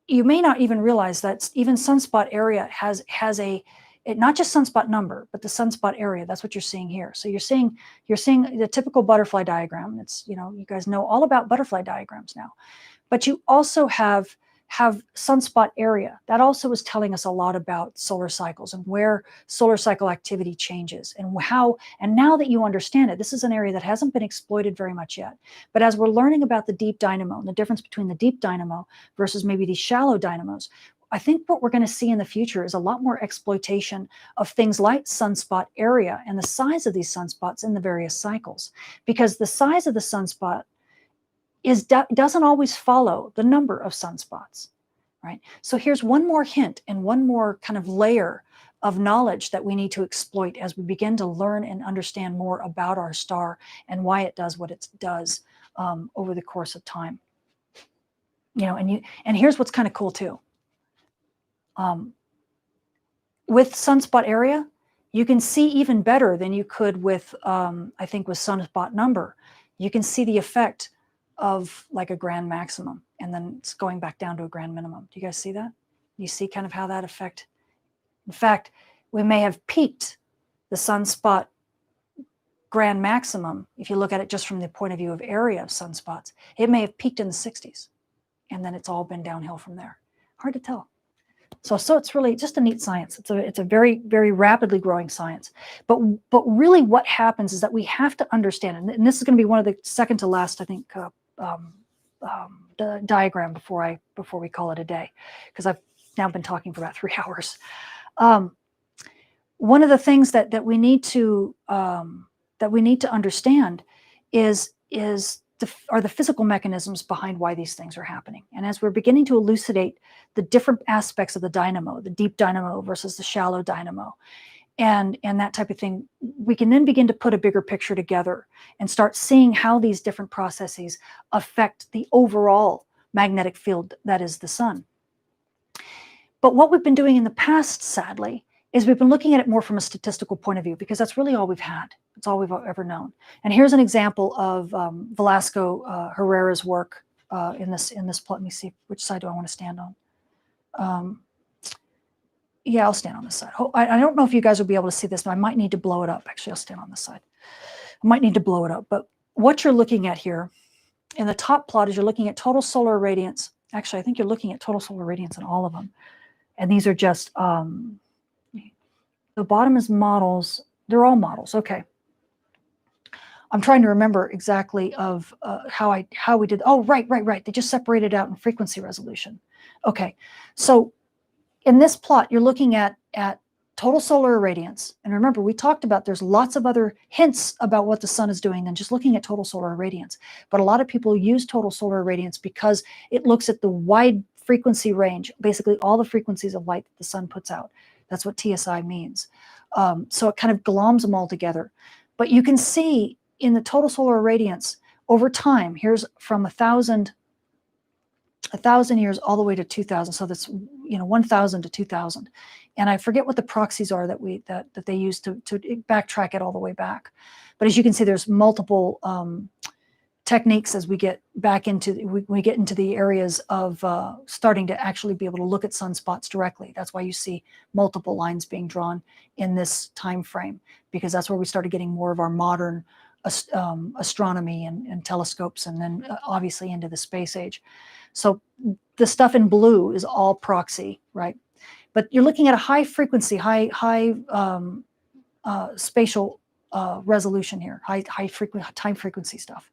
S1: you may not even realize that even sunspot area has not just sunspot number, but the sunspot area. That's what you're seeing here. So you're seeing the typical butterfly diagram. It's, you know, you guys know all about butterfly diagrams now, but you also have sunspot area. That also is telling us a lot about solar cycles and where solar cycle activity changes and how, and now that you understand it, this is an area that hasn't been exploited very much yet. But as we're learning about the deep dynamo and the difference between the deep dynamo versus maybe these shallow dynamos, I think what we're going to see in the future is a lot more exploitation of things like sunspot area and the size of these sunspots in the various cycles, because the size of the sunspot doesn't always follow the number of sunspots. right? So here's one more hint and one more kind of layer of knowledge that we need to exploit as we begin to learn and understand more about our star and why it does what it does over the course of time. And here's what's kind of cool too. With sunspot area, you can see even better than you could with, I think, with sunspot number. You can see the effect of like a grand maximum, and then it's going back down to a grand minimum. Do you guys see that? You see kind of how that effect. In fact, we may have peaked the sunspot grand maximum. If you look at it just from the point of view of area of sunspots, it may have peaked in the 60s, and then it's all been downhill from there. Hard to tell. So it's really just a neat science. It's a very, very rapidly growing science. But really what happens is that we have to understand, and this is going to be one of the second to last, I think, the diagram before we call it a day, because I've now been talking for about 3 hours. One of the things that we need to understand are the physical mechanisms behind why these things are happening. And as we're beginning to elucidate the different aspects of the dynamo, the deep dynamo versus the shallow dynamo, and that type of thing, we can then begin to put a bigger picture together and start seeing how these different processes affect the overall magnetic field that is the sun. But what we've been doing in the past, sadly, is we've been looking at it more from a statistical point of view, because that's really all we've had. It's all we've ever known. And here's an example of Velasco Herrera's work in this plot. Let me see, which side do I want to stand on? Yeah, I'll stand on this side. I don't know if you guys will be able to see this, but I might need to blow it up. Actually, I'll stand on this side. I might need to blow it up. But what you're looking at here in the top plot is you're looking at total solar radiance. Actually, I think you're looking at total solar radiance in all of them. And these are just, the bottom is models. They're all models. Okay. I'm trying to remember exactly of how we did. Oh, right. They just separated out in frequency resolution. Okay. So in this plot, you're looking at total solar irradiance. And remember, we talked about there's lots of other hints about what the sun is doing than just looking at total solar irradiance. But a lot of people use total solar irradiance because it looks at the wide frequency range, basically all the frequencies of light that the sun puts out. That's what TSI means. So it kind of gloms them all together. But you can see in the total solar irradiance over time, here's from 1,000 years all the way to 2,000. So that's 1,000 to 2,000. And I forget what the proxies are that they use to backtrack it all the way back. But as you can see, there's multiple techniques as we get back into we get into the areas of starting to actually be able to look at sunspots directly. That's why you see multiple lines being drawn in this time frame, because that's where we started getting more of our modern astronomy and telescopes, and then obviously into the space age. So the stuff in blue is all proxy, right? But you're looking at a high frequency, high spatial resolution here, high time frequency stuff.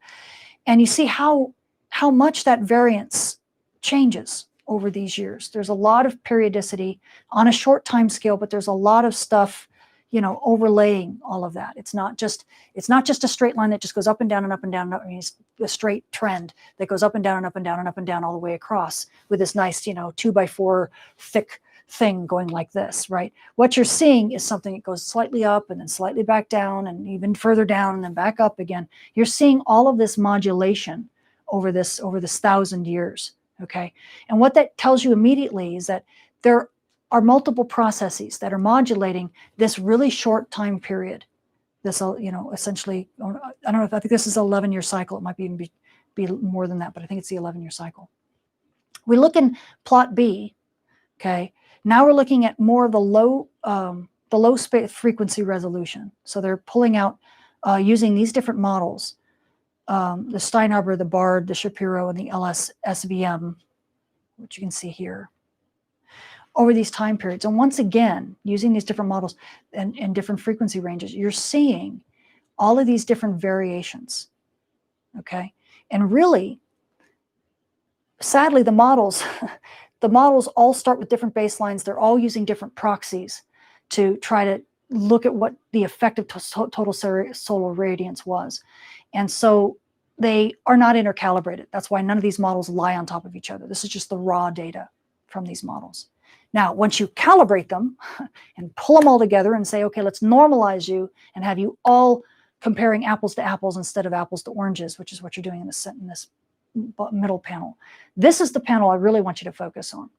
S1: And you see how much that variance changes over these years. There's a lot of periodicity on a short time scale, but there's a lot of stuff, overlaying all of that. It's not just a straight line that just goes up and down and up and down. I mean, it's a straight trend that goes up and down and up and down and up and down all the way across with this nice, 2x4 thick thing going like this, right? What you're seeing is something that goes slightly up and then slightly back down and even further down and then back up again. You're seeing all of this modulation over this 1,000 years, okay? And what that tells you immediately is that there are multiple processes that are modulating this really short time period. This, essentially, I don't know if I think this is an 11-year cycle. It might even be more than that, but I think it's the 11-year cycle. We look in plot B, okay? Now we're looking at more of the low frequency resolution. So they're pulling out using these different models, the Steinhaber, the Bard, the Shapiro, and the LS-SVM, which you can see here, over these time periods. And once again, using these different models and different frequency ranges, you're seeing all of these different variations, okay? And really, sadly, the models all start with different baselines. They're all using different proxies to try to look at what the effect of total solar radiance was. And so they are not intercalibrated. That's why none of these models lie on top of each other. This is just the raw data from these models. Now, once you calibrate them and pull them all together and say, okay, let's normalize you and have you all comparing apples to apples instead of apples to oranges, which is what you're doing in this middle panel. This is the panel I really want you to focus on,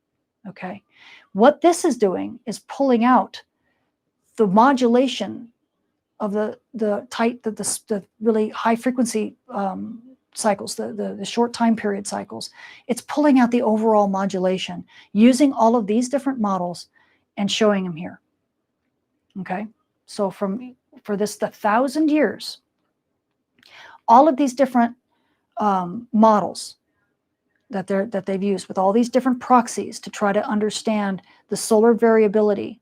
S1: okay? What this is doing is pulling out the modulation of the really high frequency cycles, the short time period cycles. It's pulling out the overall modulation using all of these different models and showing them here. Okay, so for the 1,000 years, all of these different models that they've used with all these different proxies to try to understand the solar variability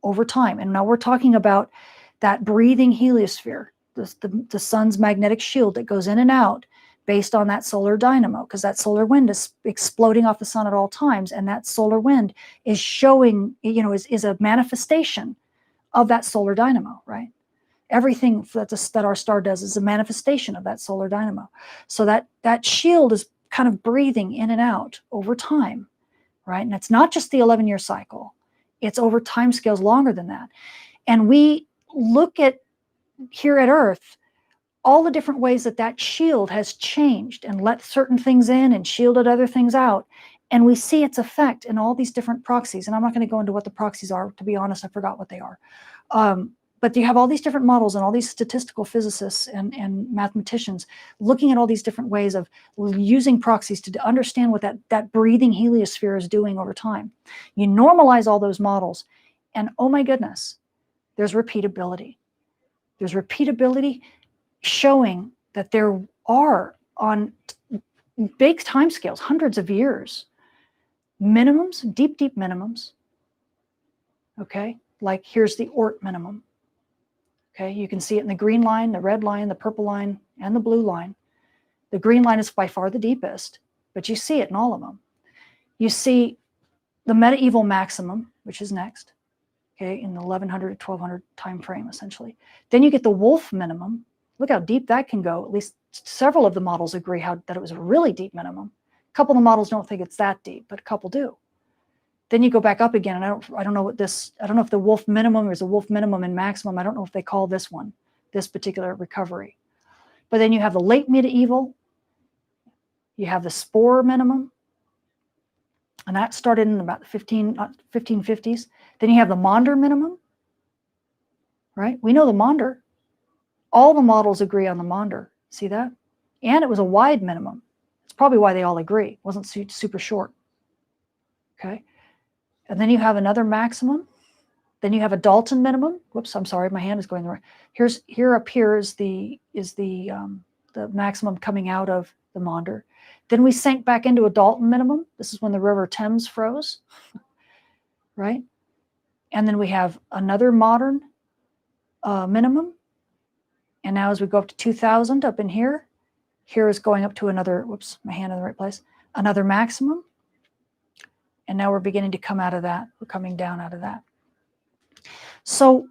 S1: over time. And now we're talking about that breathing heliosphere, the sun's magnetic shield that goes in and out based on that solar dynamo, because that solar wind is exploding off the sun at all times, and that solar wind is showing, is a manifestation of that solar dynamo, right? Everything that our star does is a manifestation of that solar dynamo. So that shield is kind of breathing in and out over time, right? And it's not just the 11-year cycle. It's over time scales longer than that. And we look at here at Earth all the different ways that shield has changed and let certain things in and shielded other things out. And we see its effect in all these different proxies. And I'm not going to go into what the proxies are. To be honest, I forgot what they are. But you have all these different models and all these statistical physicists and mathematicians looking at all these different ways of using proxies to understand what that breathing heliosphere is doing over time. You normalize all those models, and oh my goodness, there's repeatability. There's repeatability showing that there are, on big timescales, hundreds of years, minimums, deep minimums. Okay, like here's the Oort minimum. Okay, you can see it in the green line, the red line, the purple line, and the blue line. The green line is by far the deepest, but you see it in all of them. You see the medieval maximum, which is next, okay, in the 1100 to 1200 time frame, essentially. Then you get the Wolf minimum. Look how deep that can go. At least several of the models agree that it was a really deep minimum. A couple of the models don't think it's that deep, but a couple do. Then you go back up again, and I don't know if the Wolf minimum is a Wolf minimum and maximum. I don't know if they call this particular recovery. But then you have the late medieval, you have the Sporer minimum, and that started in about the 1550s. Then you have the Maunder minimum, right? We know the Maunder. All the models agree on the Maunder. See that? And it was a wide minimum. It's probably why they all agree. It wasn't super short. Okay. And then you have another maximum. Then you have a Dalton minimum. Whoops, I'm sorry, my hand is going the right. Here up here is the maximum coming out of the Maunder. Then we sank back into a Dalton minimum. This is when the River Thames froze, right? And then we have another modern minimum. And now as we go up to 2000 up in here is going up to another, whoops, my hand in the right place, another maximum. And now we're beginning to come out of that. We're coming down out of that. So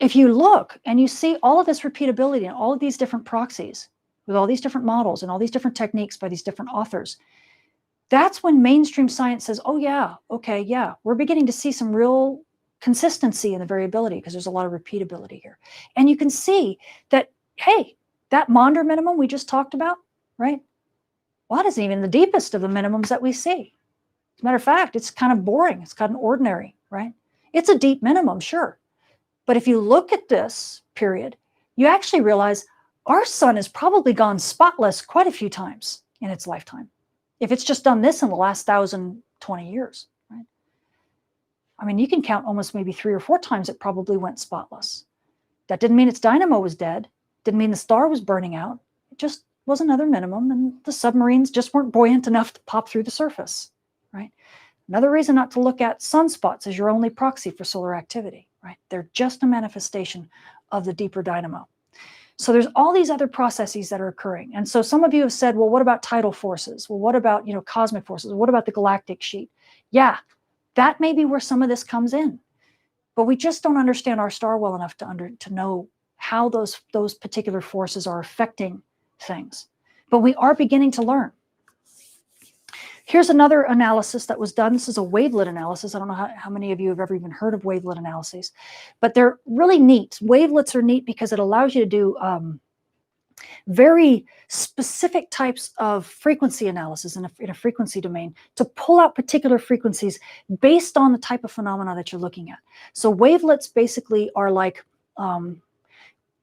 S1: if you look and you see all of this repeatability and all of these different proxies with all these different models and all these different techniques by these different authors, that's when mainstream science says, oh yeah, okay, yeah, we're beginning to see some real consistency in the variability because there's a lot of repeatability here. And you can see that, hey, that Maunder minimum we just talked about, right? Well, that isn't even the deepest of the minimums that we see. As a matter of fact, it's kind of boring. It's kind of ordinary, right? It's a deep minimum, sure. But if you look at this period, you actually realize our sun has probably gone spotless quite a few times in its lifetime. If it's just done this in the last 1,020 years, right? I mean, you can count almost maybe 3 or 4 times it probably went spotless. That didn't mean its dynamo was dead. Didn't mean the star was burning out. It just was another minimum, and the submarines just weren't buoyant enough to pop through the surface, right? Another reason not to look at sunspots as your only proxy for solar activity, right? They're just a manifestation of the deeper dynamo. So there's all these other processes that are occurring. And so some of you have said, well, what about tidal forces? Well, what about, cosmic forces? What about the galactic sheet? Yeah, that may be where some of this comes in. But we just don't understand our star well enough to know how those particular forces are affecting things. But we are beginning to learn. Here's another analysis that was done. This is a wavelet analysis. I don't know how many of you have ever even heard of wavelet analyses, but they're really neat. Wavelets are neat because it allows you to do very specific types of frequency analysis in a frequency domain to pull out particular frequencies based on the type of phenomena that you're looking at. So wavelets basically are like,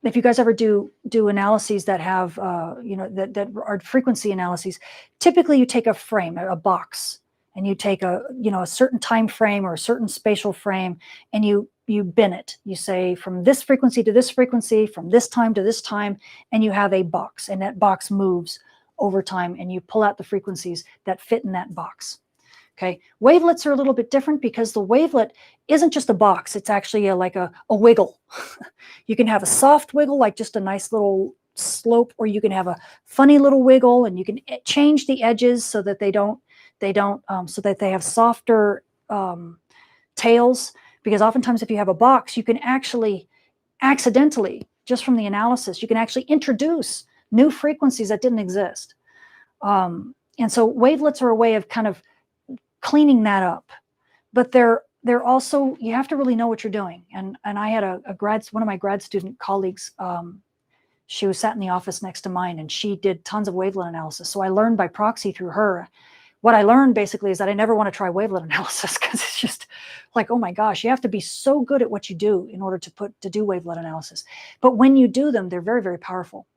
S1: if you guys ever do analyses that have, that are frequency analyses, typically you take a frame, a box, and you take a certain time frame or a certain spatial frame, and you bin it. You say from this frequency to this frequency, from this time to this time, and you have a box, and that box moves over time, and you pull out the frequencies that fit in that box. Okay, wavelets are a little bit different because the wavelet isn't just a box, it's actually like a wiggle. You can have a soft wiggle, like just a nice little slope, or you can have a funny little wiggle, and you can change the edges so that they have softer tails. Because oftentimes if you have a box, you can actually accidentally, just from the analysis, you can actually introduce new frequencies that didn't exist. And so wavelets are a way of kind of cleaning that up. But they're also, you have to really know what you're doing. And I had one of my grad student colleagues, she was sat in the office next to mine, and she did tons of wavelet analysis. So I learned by proxy through her. What I learned basically is that I never want to try wavelet analysis, because it's just like, oh my gosh, you have to be so good at what you do in order to do wavelet analysis. But when you do them, they're very, very powerful.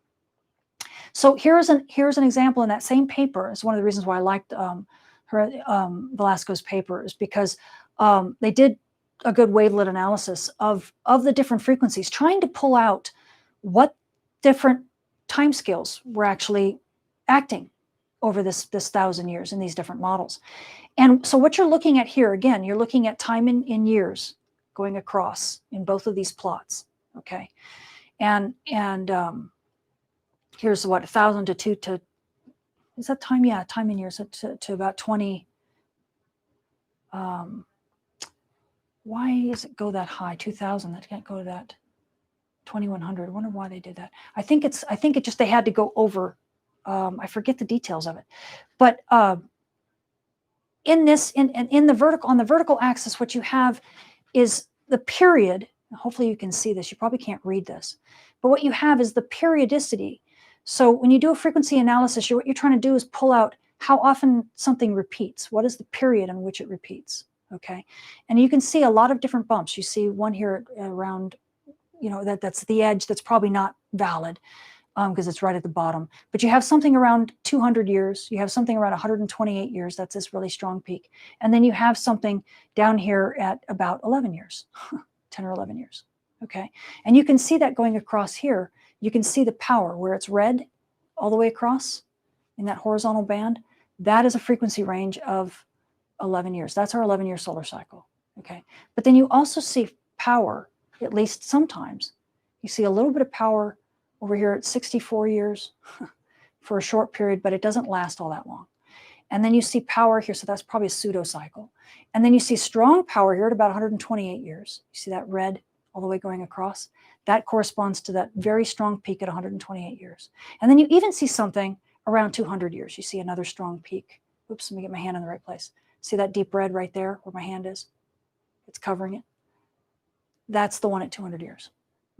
S1: So here's an example in that same paper. It's one of the reasons why I liked Velasco's paper, is because they did a good wavelet analysis of the different frequencies, trying to pull out what different timescales were actually acting over this 1,000 years in these different models. And so what you're looking at here, again, you're looking at time in years going across in both of these plots, okay? And here's what, 1,000 to 2 to, is that time? Yeah, time in years to about 20. Why does it go that high? 2,000, that can't go to that 2,100. I wonder why they did that. I think it just, they had to go over, I forget the details of it. But in the vertical axis, what you have is the period. Hopefully you can see this. You probably can't read this. But what you have is the periodicity. So when you do a frequency analysis, what you're trying to do is pull out how often something repeats. What is the period in which it repeats? Okay. And you can see a lot of different bumps. You see one here around, that's the edge that's probably not valid, because it's right at the bottom. But you have something around 200 years. You have something around 128 years. That's this really strong peak. And then you have something down here at about 11 years, 10 or 11 years. Okay. And you can see that going across here. You can see the power where it's red all the way across in that horizontal band. That is a frequency range of 11 years. That's our 11-year solar cycle. Okay. But then you also see power, at least sometimes. You see a little bit of power over here at 64 years for a short period, but it doesn't last all that long. And then you see power here, so that's probably a pseudo cycle. And then you see strong power here at about 128 years. You see that red all the way going across? That corresponds to that very strong peak at 128 years. And then you even see something around 200 years. You see another strong peak. Oops, let me get my hand in the right place. See that deep red right there where my hand is? It's covering it. That's the one at 200 years.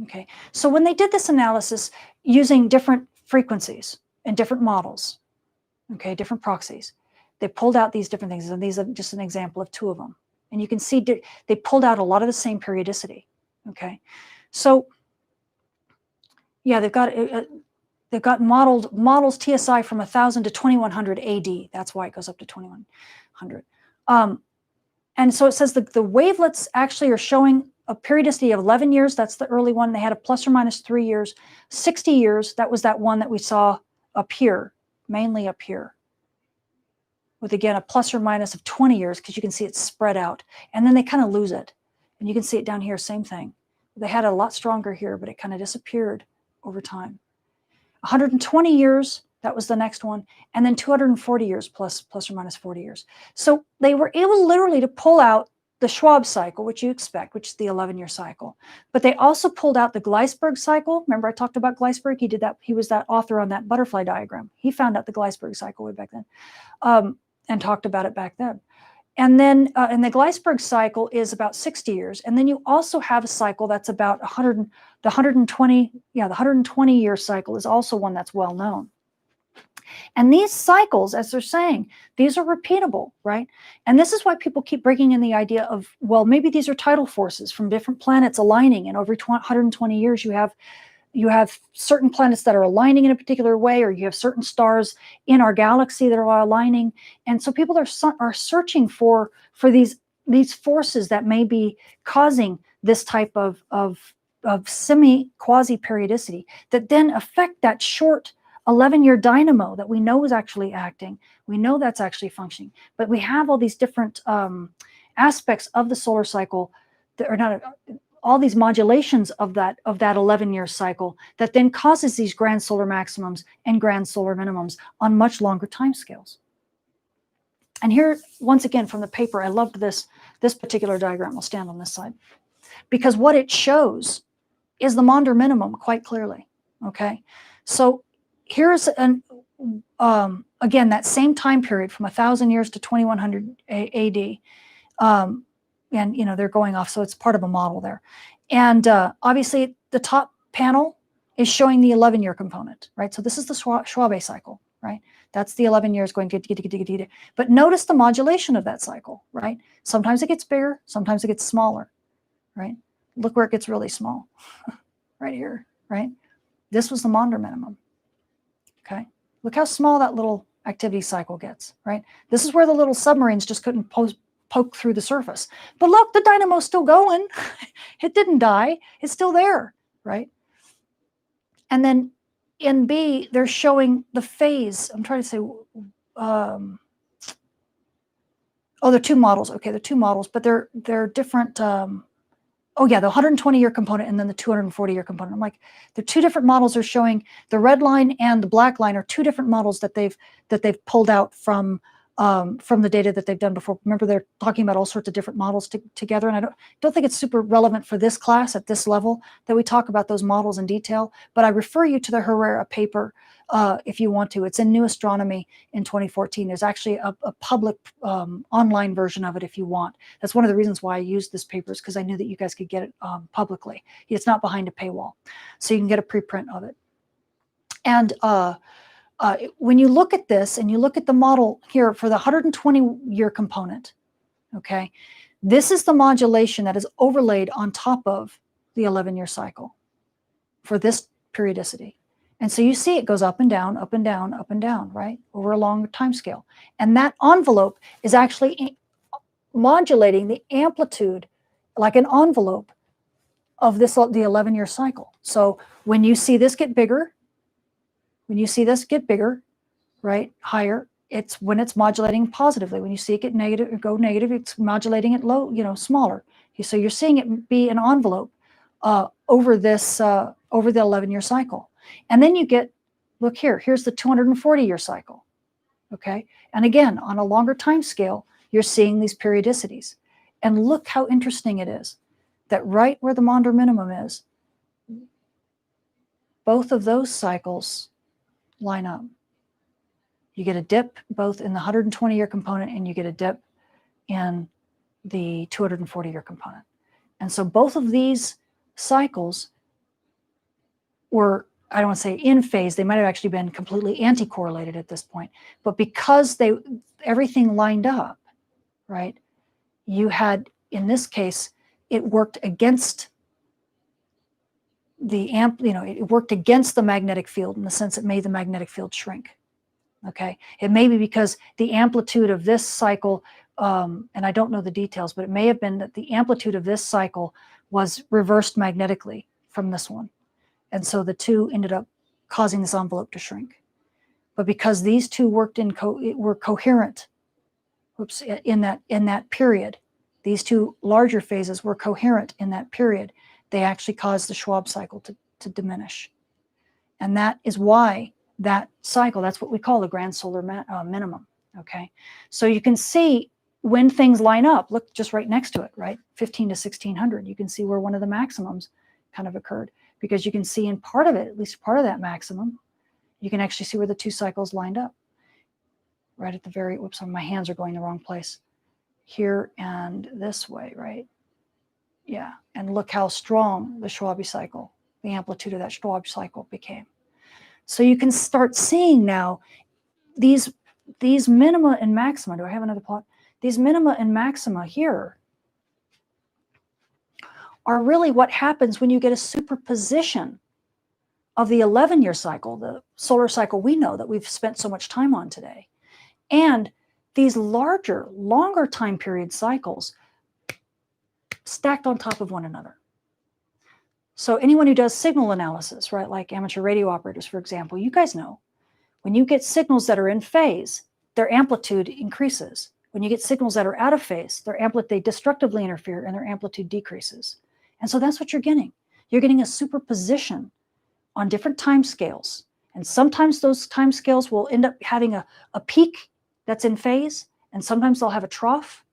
S1: Okay, so when they did this analysis using different frequencies and different models, okay, different proxies, they pulled out these different things, and these are just an example of two of them. And you can see they pulled out a lot of the same periodicity. Okay, so yeah, they've got models TSI from 1,000 to 2,100 AD. That's why it goes up to 2,100. And so it says the wavelets actually are showing a periodicity of 11 years. That's the early one. They had a plus or minus 3 years. 60 years, that was that one that we saw up here, mainly up here, with, again, a plus or minus of 20 years, because you can see it's spread out. And then they kind of lose it. And you can see it down here, same thing. They had a lot stronger here, but it kind of disappeared over time. 120 years, that was the next one. And then 240 years plus or minus 40 years. So they were able literally to pull out the Schwab cycle, which you expect, which is the 11-year cycle. But they also pulled out the Gleisberg cycle. Remember I talked about Gleisberg? He did that. He was that author on that butterfly diagram. He found out the Gleisberg cycle way back then. and talked about it back then. And then and the Gleisberg cycle is about 60 years. And then you also have a cycle that's about 100, the 120, yeah, the 120 year cycle is also one that's well known. And these cycles, as they're saying, these are repeatable, right? And this is why people keep bringing in the idea of, well, maybe these are tidal forces from different planets aligning, and over 120 years you have certain planets that are aligning in a particular way, or you have certain stars in our galaxy that are aligning. And so people are searching for these forces that may be causing this type of semi-quasi periodicity that then affect that short 11-year dynamo that we know is actually acting. We know that's actually functioning, but we have all these different aspects of the solar cycle that are not all these modulations of that 11-year cycle that then causes these grand solar maximums and grand solar minimums on much longer timescales. And here, once again, from the paper, I loved this particular diagram. I'll stand on this side, because what it shows is the Maunder minimum quite clearly. Okay, so here's again, that same time period from 1,000 years to 2100 AD. And they're going off, so it's part of a model there. And obviously the top panel is showing the 11-year component, right? So this is the Schwabe cycle, right? That's the 11 years going to. But notice the modulation of that cycle, right? Sometimes it gets bigger, sometimes it gets smaller, right? Look where it gets really small, right here, right? This was the Maunder minimum, okay? Look how small that little activity cycle gets, right? This is where the little submarines just couldn't poke through the surface. But look, the dynamo's still going. It didn't die. It's still there, right? And then in B, they're showing the phase. I'm trying to say, oh, they're two models. Okay, they're two models, but they're different. Oh yeah, the 120-year component and then the 240-year component. I'm like, the two different models are showing. The red line and the black line are two different models that they've pulled out from the data that they've done before. Remember, they're talking about all sorts of different models together, and I don't think it's super relevant for this class at this level that we talk about those models in detail, but I refer you to the Herrera paper if you want to. It's in New Astronomy in 2014. There's actually a public online version of it if you want. That's one of the reasons why I used this paper, is because I knew that you guys could get it publicly. It's not behind a paywall, so you can get a preprint of it. And when you look at this and you look at the model here for the 120-year component, okay, this is the modulation that is overlaid on top of the 11-year cycle for this periodicity. And so you see it goes up and down, up and down, up and down, right, over a long time scale. And that envelope is actually modulating the amplitude like an envelope of the 11-year cycle. So when you see this get bigger, right, higher, it's when it's modulating positively. When you see it get negative or go negative, it's modulating it low, smaller. So you're seeing it be an envelope over the 11-year cycle. And then you get, look here, here's the 240-year cycle, okay? And again, on a longer time scale, you're seeing these periodicities. And look how interesting it is that right where the Maunder minimum is, both of those cycles line up. You get a dip both in the 120-year component and you get a dip in the 240-year component. And so both of these cycles were, I don't want to say in phase, they might have actually been completely anti-correlated at this point, but because everything lined up, right, you had, in this case, it worked against it worked against the magnetic field in the sense it made the magnetic field shrink. Okay, it may be because the amplitude of this cycle, and I don't know the details, but it may have been that the amplitude of this cycle was reversed magnetically from this one. And so the two ended up causing this envelope to shrink. But because these two worked were coherent, in that period, these two larger phases were coherent in that period, they actually caused the Schwab cycle to diminish. And that is why that cycle, that's what we call the grand solar minimum, okay? So you can see when things line up, look just right next to it, right? 15 to 1600, you can see where one of the maximums kind of occurred, because you can see in part of it, at least part of that maximum, you can actually see where the two cycles lined up. right at the very, whoops, my hands are going the wrong place. Here and this way, right? Yeah, and look how strong the Schwabe cycle, the amplitude of that Schwabe cycle became. So you can start seeing now these minima and maxima. Do I have another plot? These minima and maxima here are really what happens when you get a superposition of the 11-year cycle, the solar cycle we know that we've spent so much time on today, and these larger, longer time period cycles stacked on top of one another. So anyone who does signal analysis, right, like amateur radio operators, for example, you guys know, when you get signals that are in phase, their amplitude increases. When you get signals that are out of phase, they destructively interfere and their amplitude decreases. And so that's what you're getting. You're getting a superposition on different time scales. And sometimes those time scales will end up having a peak that's in phase, and sometimes they'll have a trough,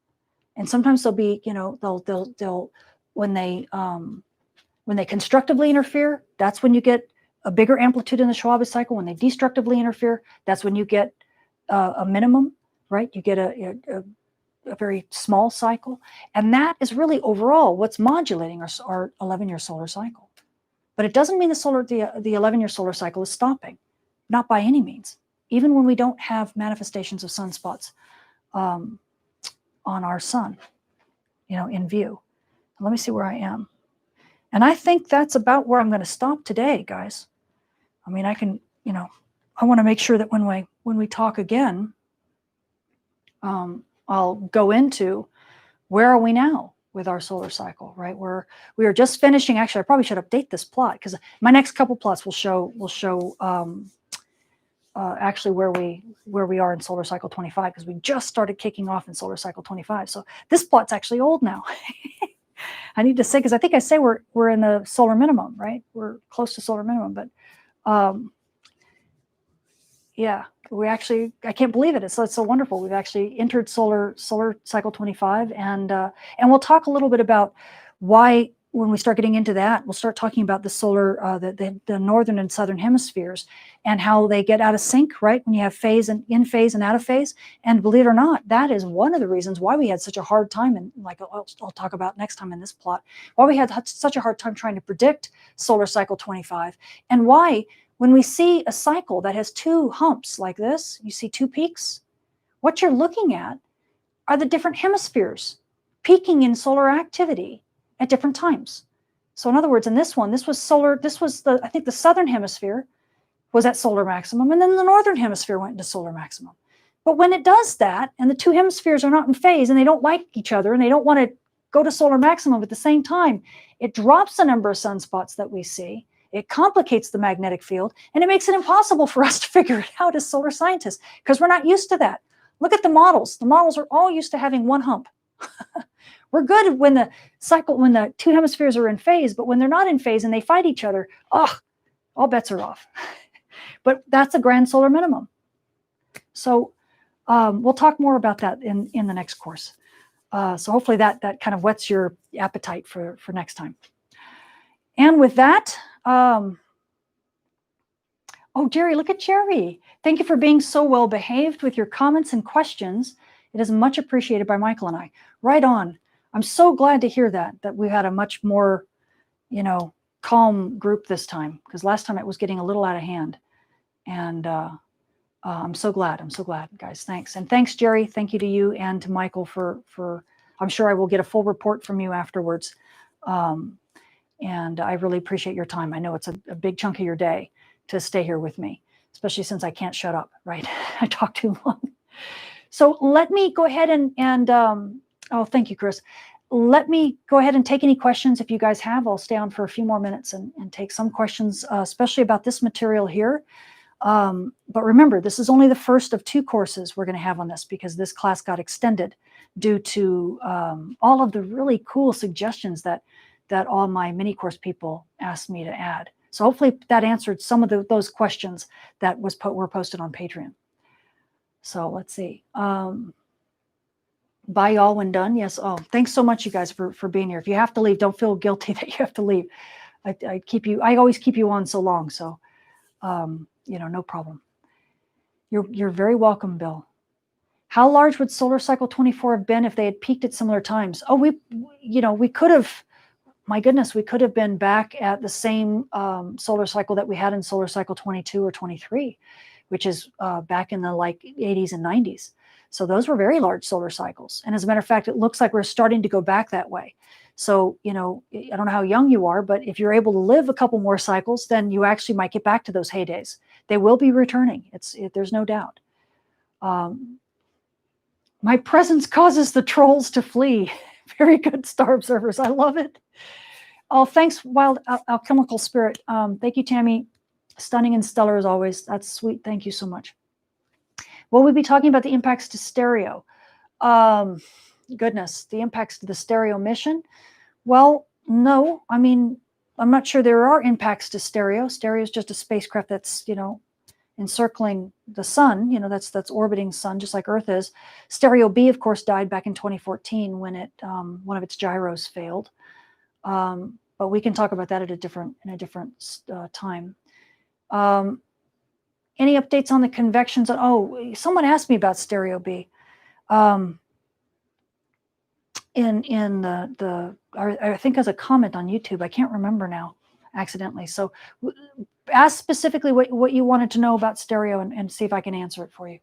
S1: and sometimes they'll be, they'll when they constructively interfere, that's when you get a bigger amplitude in the Schwabe cycle. When they destructively interfere, that's when you get a minimum, right? You get a very small cycle. And that is really overall what's modulating our 11-year solar cycle. But it doesn't mean the 11-year solar cycle is stopping, not by any means. Even when we don't have manifestations of sunspots on our sun, in view. Let me see where I am. And I think that's about where I'm going to stop today, guys. I mean, I can, I want to make sure that when we talk again, I'll go into where are we now with our solar cycle, right? We are just finishing. Actually, I probably should update this plot because my next couple plots will show actually where we are in solar cycle 25, because we just started kicking off in solar cycle 25. So this plot's actually old now. I need to say, because I think I say we're in the solar minimum, right? We're close to solar minimum, but yeah, I can't believe it. It's so wonderful. We've actually entered solar cycle 25, and we'll talk a little bit about why. When we start getting into that, we'll start talking about the solar, the northern and southern hemispheres, and how they get out of sync, right? When you have phase and in phase and out of phase. And believe it or not, that is one of the reasons why we had such a hard time, and like I'll talk about next time in this plot, why we had such a hard time trying to predict solar cycle 25, and why when we see a cycle that has two humps like this, you see two peaks, what you're looking at are the different hemispheres peaking in solar activity at different times. So in other words, in this one, this was I think the southern hemisphere was at solar maximum, and then the northern hemisphere went into solar maximum. But when it does that, and the two hemispheres are not in phase, and they don't like each other, and they don't want to go to solar maximum at the same time, it drops the number of sunspots that we see, it complicates the magnetic field, and it makes it impossible for us to figure it out as solar scientists, because we're not used to that. Look at the models. The models are all used to having one hump. We're good when the two hemispheres are in phase, but when they're not in phase and they fight each other, all bets are off. But that's a grand solar minimum. So we'll talk more about that in the next course. So hopefully that kind of whets your appetite for next time. And with that, oh, Jerry, look at Jerry. Thank you for being so well behaved with your comments and questions. It is much appreciated by Michael and I. Right on. I'm so glad to hear that we had a much more, calm group this time, because last time it was getting a little out of hand. And I'm so glad, guys. Thanks. And thanks, Jerry. Thank you to you and to Michael for I'm sure I will get a full report from you afterwards. And I really appreciate your time. I know it's a big chunk of your day to stay here with me, especially since I can't shut up, right? I talk too long. So let me go ahead and oh, thank you, Chris. Let me go ahead and take any questions if you guys have. I'll stay on for a few more minutes and take some questions, especially about this material here. But remember, this is only the first of 2 courses we're going to have on this, because this class got extended due to all of the really cool suggestions that all my mini course people asked me to add. So hopefully that answered some of those questions that were posted on Patreon. So let's see. Bye y'all when done. Yes. Oh, thanks so much, you guys, for being here. If you have to leave, don't feel guilty that you have to leave. I always keep you on so long. So, no problem. You're very welcome, Bill. How large would solar cycle 24 have been if they had peaked at similar times? Oh, we could have, my goodness, we could have been back at the same solar cycle that we had in solar cycle 22 or 23, which is back in the like 80s and 90s. So those were very large solar cycles. And as a matter of fact, it looks like we're starting to go back that way. So, I don't know how young you are, but if you're able to live a couple more cycles, then you actually might get back to those heydays. They will be returning. There's no doubt. My presence causes the trolls to flee. Very good, Star Observers. I love it. Oh, thanks, Wild Alchemical Spirit. Thank you, Tammy. Stunning and stellar as always. That's sweet. Thank you so much. Will we be talking about the impacts to stereo? Goodness, the impacts to the stereo mission? Well, no. I mean, I'm not sure there are impacts to stereo. Stereo is just a spacecraft that's, encircling the sun, that's orbiting sun, just like Earth is. Stereo B, of course, died back in 2014 when one of its gyros failed. But we can talk about that in a different time. Any updates on the convections? Oh, someone asked me about Stereo B. In I think as a comment on YouTube, I can't remember now, accidentally. So ask specifically what you wanted to know about stereo and see if I can answer it for you.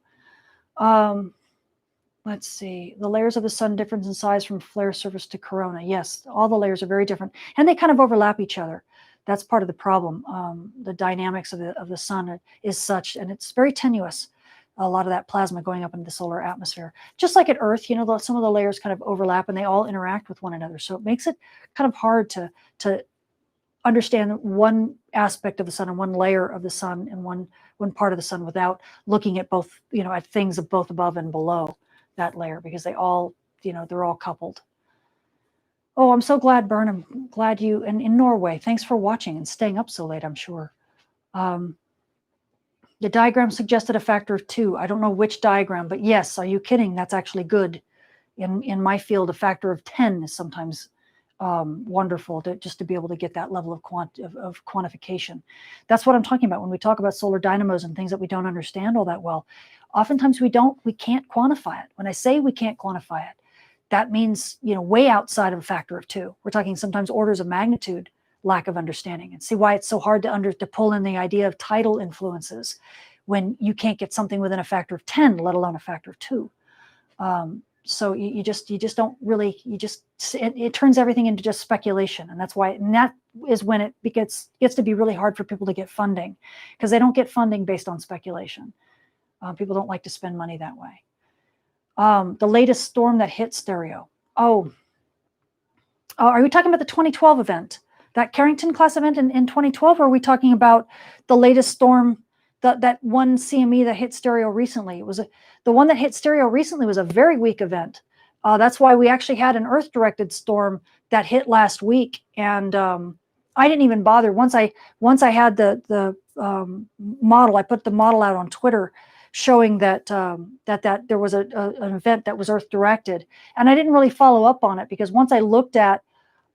S1: Let's see. The layers of the sun difference in size from flare surface to corona. Yes, all the layers are very different, and they kind of overlap each other. That's part of the problem. The dynamics of the sun is such, and it's very tenuous. A lot of that plasma going up into the solar atmosphere. Just like at Earth, some of the layers kind of overlap and they all interact with one another. So it makes it kind of hard to understand one aspect of the sun and one layer of the sun and one part of the sun without looking at both, at things of both above and below that layer, because they all, they're all coupled. Oh, I'm so glad, Bern. I'm glad you, and in Norway, thanks for watching and staying up so late, I'm sure. The diagram suggested a factor of 2. I don't know which diagram, but yes, are you kidding? That's actually good. In my field, a factor of 10 is sometimes wonderful just to be able to get that level of quantification. That's what I'm talking about when we talk about solar dynamos and things that we don't understand all that well. Oftentimes we can't quantify it. When I say we can't quantify it, that means, way outside of a factor of 2. We're talking sometimes orders of magnitude lack of understanding, and see why it's so hard to pull in the idea of tidal influences when you can't get something within a factor of 10, let alone a factor of 2. So you just don't really, it turns everything into just speculation. And that's why, and that is when it gets to be really hard for people to get funding, because they don't get funding based on speculation. People don't like to spend money that way. The latest storm that hit stereo. Oh, are we talking about the 2012 event? That Carrington class event in 2012, or are we talking about the latest storm, that one CME that hit stereo recently? It was the one that hit stereo recently was a very weak event. That's why we actually had an Earth-directed storm that hit last week, and I didn't even bother. Once I had the model, I put the model out on Twitter showing that there was an event that was Earth-directed, and I didn't really follow up on it, because once I looked at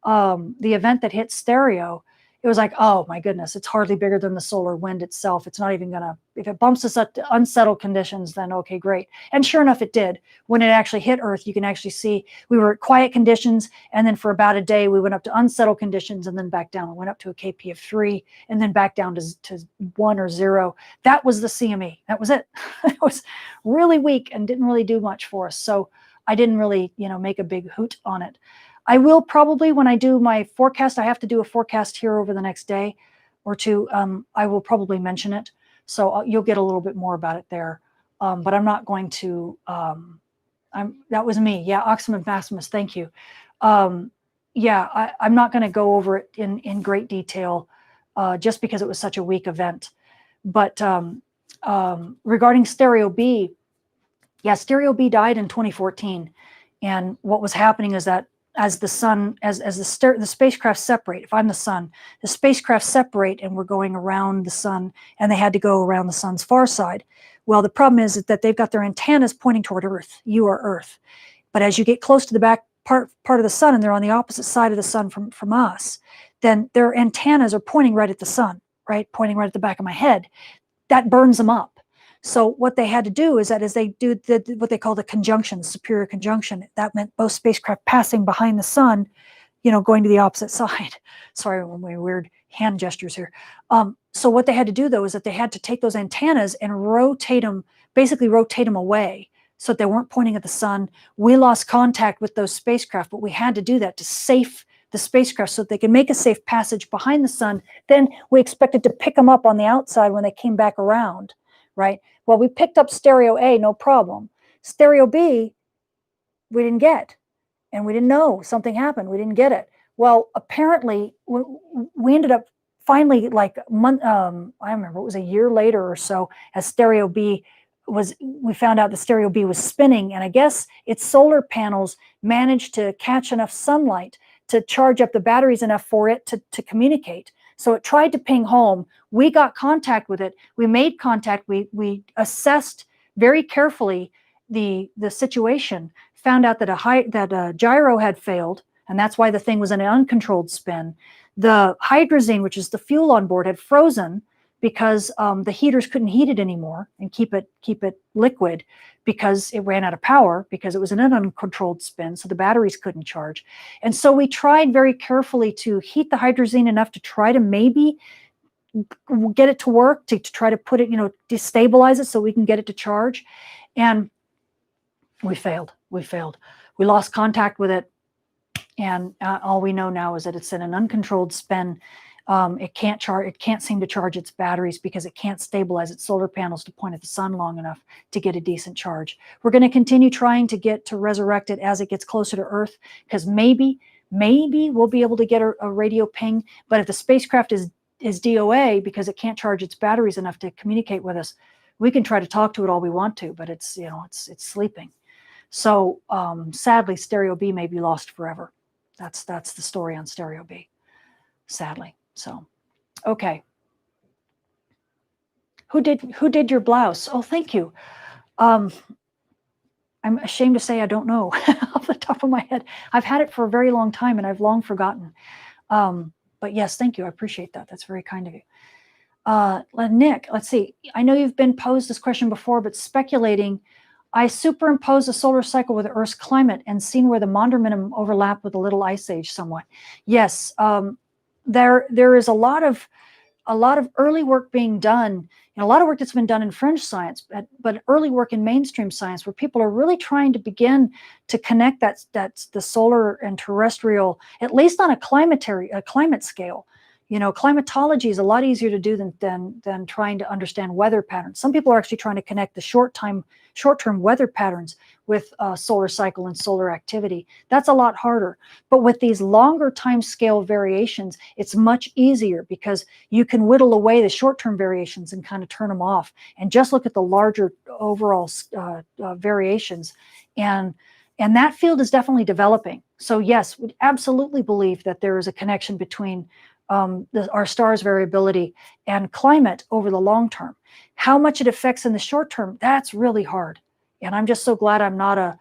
S1: the event that hit stereo, it was like, oh my goodness, it's hardly bigger than the solar wind itself. It's not even gonna, if it bumps us up to unsettled conditions, then okay, great. And sure enough, it did. When it actually hit Earth, you can actually see we were at quiet conditions, and then for about a day, we went up to unsettled conditions and then back down. We went up to a KP of 3 and then back down to 1 or 0. That was the CME. That was it. It was really weak and didn't really do much for us. So I didn't really, make a big hoot on it. I will probably, when I do my forecast, I have to do a forecast here over the next day or two. I will probably mention it. So you'll get a little bit more about it there. But I'm not going to, that was me. Yeah, Oxyman Maximus, thank you. Yeah, I'm not going to go over it in great detail just because it was such a weak event. But regarding Stereo B, yeah, Stereo B died in 2014. And what was happening is that as the sun, as the spacecraft separate, if I'm the sun, the spacecraft separate and we're going around the sun, and they had to go around the sun's far side. Well, the problem is that they've got their antennas pointing toward Earth. You are Earth. But as you get close to the back part of the sun, and they're on the opposite side of the sun from us, then their antennas are pointing right at the sun, right? Pointing right at the back of my head. That burns them up. So what they had to do is that as they do what they call the conjunction, the superior conjunction, that meant both spacecraft passing behind the sun, going to the opposite side. Sorry, my weird hand gestures here. So what they had to do though is that they had to take those antennas and basically rotate them away so that they weren't pointing at the sun. We lost contact with those spacecraft, but we had to do that to safe the spacecraft so that they could make a safe passage behind the sun. Then we expected to pick them up on the outside when they came back around, right? Well, we picked up stereo A, no problem. Stereo B, we didn't get. And we didn't know. Something happened. We didn't get it. Well, apparently, we ended up finally, like I remember it was a year later or so, as stereo B we found out the stereo B was spinning. And I guess its solar panels managed to catch enough sunlight to charge up the batteries enough for it to communicate. So it tried to ping home. We got contact with it. We made contact. We assessed very carefully the situation, found out that a gyro had failed, and that's why the thing was in an uncontrolled spin. The hydrazine, which is the fuel on board, had frozen because the heaters couldn't heat it anymore and keep it liquid because it ran out of power because it was in an uncontrolled spin, so the batteries couldn't charge. And so we tried very carefully to heat the hydrazine enough to try to maybe get it to work, to try to put it, destabilize it so we can get it to charge. And we failed. We lost contact with it. And all we know now is that it's in an uncontrolled spin. It can't seem to charge its batteries because it can't stabilize its solar panels to point at the sun long enough to get a decent charge. We're going to continue trying to get to resurrect it as it gets closer to Earth, because maybe we'll be able to get a radio ping. But if the spacecraft is DOA because it can't charge its batteries enough to communicate with us, we can try to talk to it all we want to, but it's sleeping. So sadly, stereo B may be lost forever. That's the story on stereo B, sadly. So, okay. Who did your blouse? Oh, thank you. I'm ashamed to say I don't know off the top of my head. I've had it for a very long time and I've long forgotten. But yes, thank you. I appreciate that. That's very kind of you. Nick, let's see. I know you've been posed this question before, but speculating, I superimposed a solar cycle with Earth's climate and seen where the Maunder minimum overlapped with a little ice age somewhat. Yes, there is a lot of early work being done, and a lot of work that's been done in fringe science, but early work in mainstream science where people are really trying to begin to connect that's the solar and terrestrial, at least on a climate scale. Climatology is a lot easier to do than trying to understand weather patterns. Some people are actually trying to connect the short-term weather patterns with solar cycle and solar activity. That's a lot harder. But with these longer time scale variations, it's much easier because you can whittle away the short-term variations and kind of turn them off and just look at the larger overall variations. And that field is definitely developing. So yes, we absolutely believe that there is a connection between our star's variability and climate over the long term. How much it affects in the short term, that's really hard. And I'm just so glad I'm not a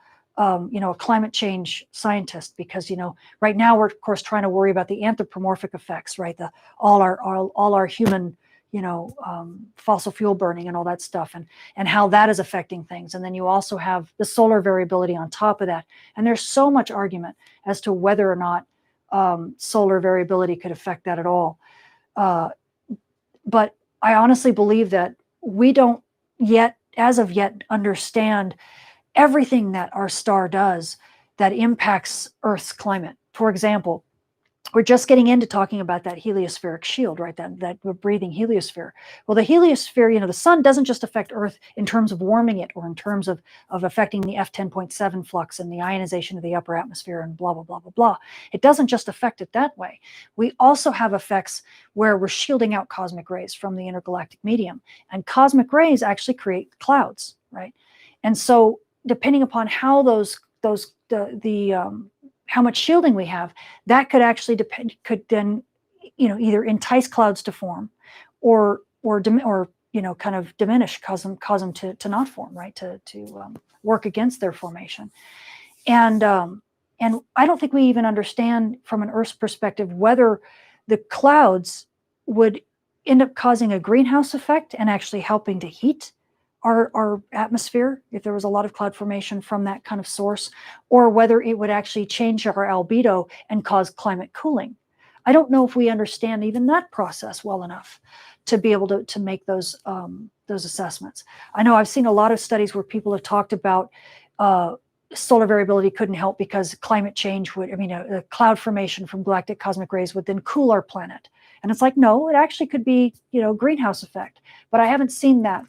S1: climate change scientist, because right now we're of course trying to worry about the anthropomorphic effects, right? All our human fossil fuel burning and all that stuff, and how that is affecting things. And then you also have the solar variability on top of that. And there's so much argument as to whether or not solar variability could affect that at all. But I honestly believe that we don't as of yet understand everything that our star does that impacts Earth's climate. For example, we're just getting into talking about that heliospheric shield, right? That we're breathing heliosphere. Well, the heliosphere, the sun doesn't just affect Earth in terms of warming it or in terms of affecting the F10.7 flux and the ionization of the upper atmosphere and blah, blah, blah, blah, blah. It doesn't just affect it that way. We also have effects where we're shielding out cosmic rays from the intergalactic medium. And cosmic rays actually create clouds, right? And so depending upon how how much shielding we have, that could actually could then, either entice clouds to form, or kind of diminish, cause them to not form, right? To work against their formation, and I don't think we even understand from an Earth's perspective whether the clouds would end up causing a greenhouse effect and actually helping to heat our atmosphere, if there was a lot of cloud formation from that kind of source, or whether it would actually change our albedo and cause climate cooling. I don't know if we understand even that process well enough to be able to make those assessments. I know I've seen a lot of studies where people have talked about solar variability couldn't help because climate change would, a cloud formation from galactic cosmic rays would then cool our planet. And it's like, no, it actually could be, greenhouse effect. But I haven't seen that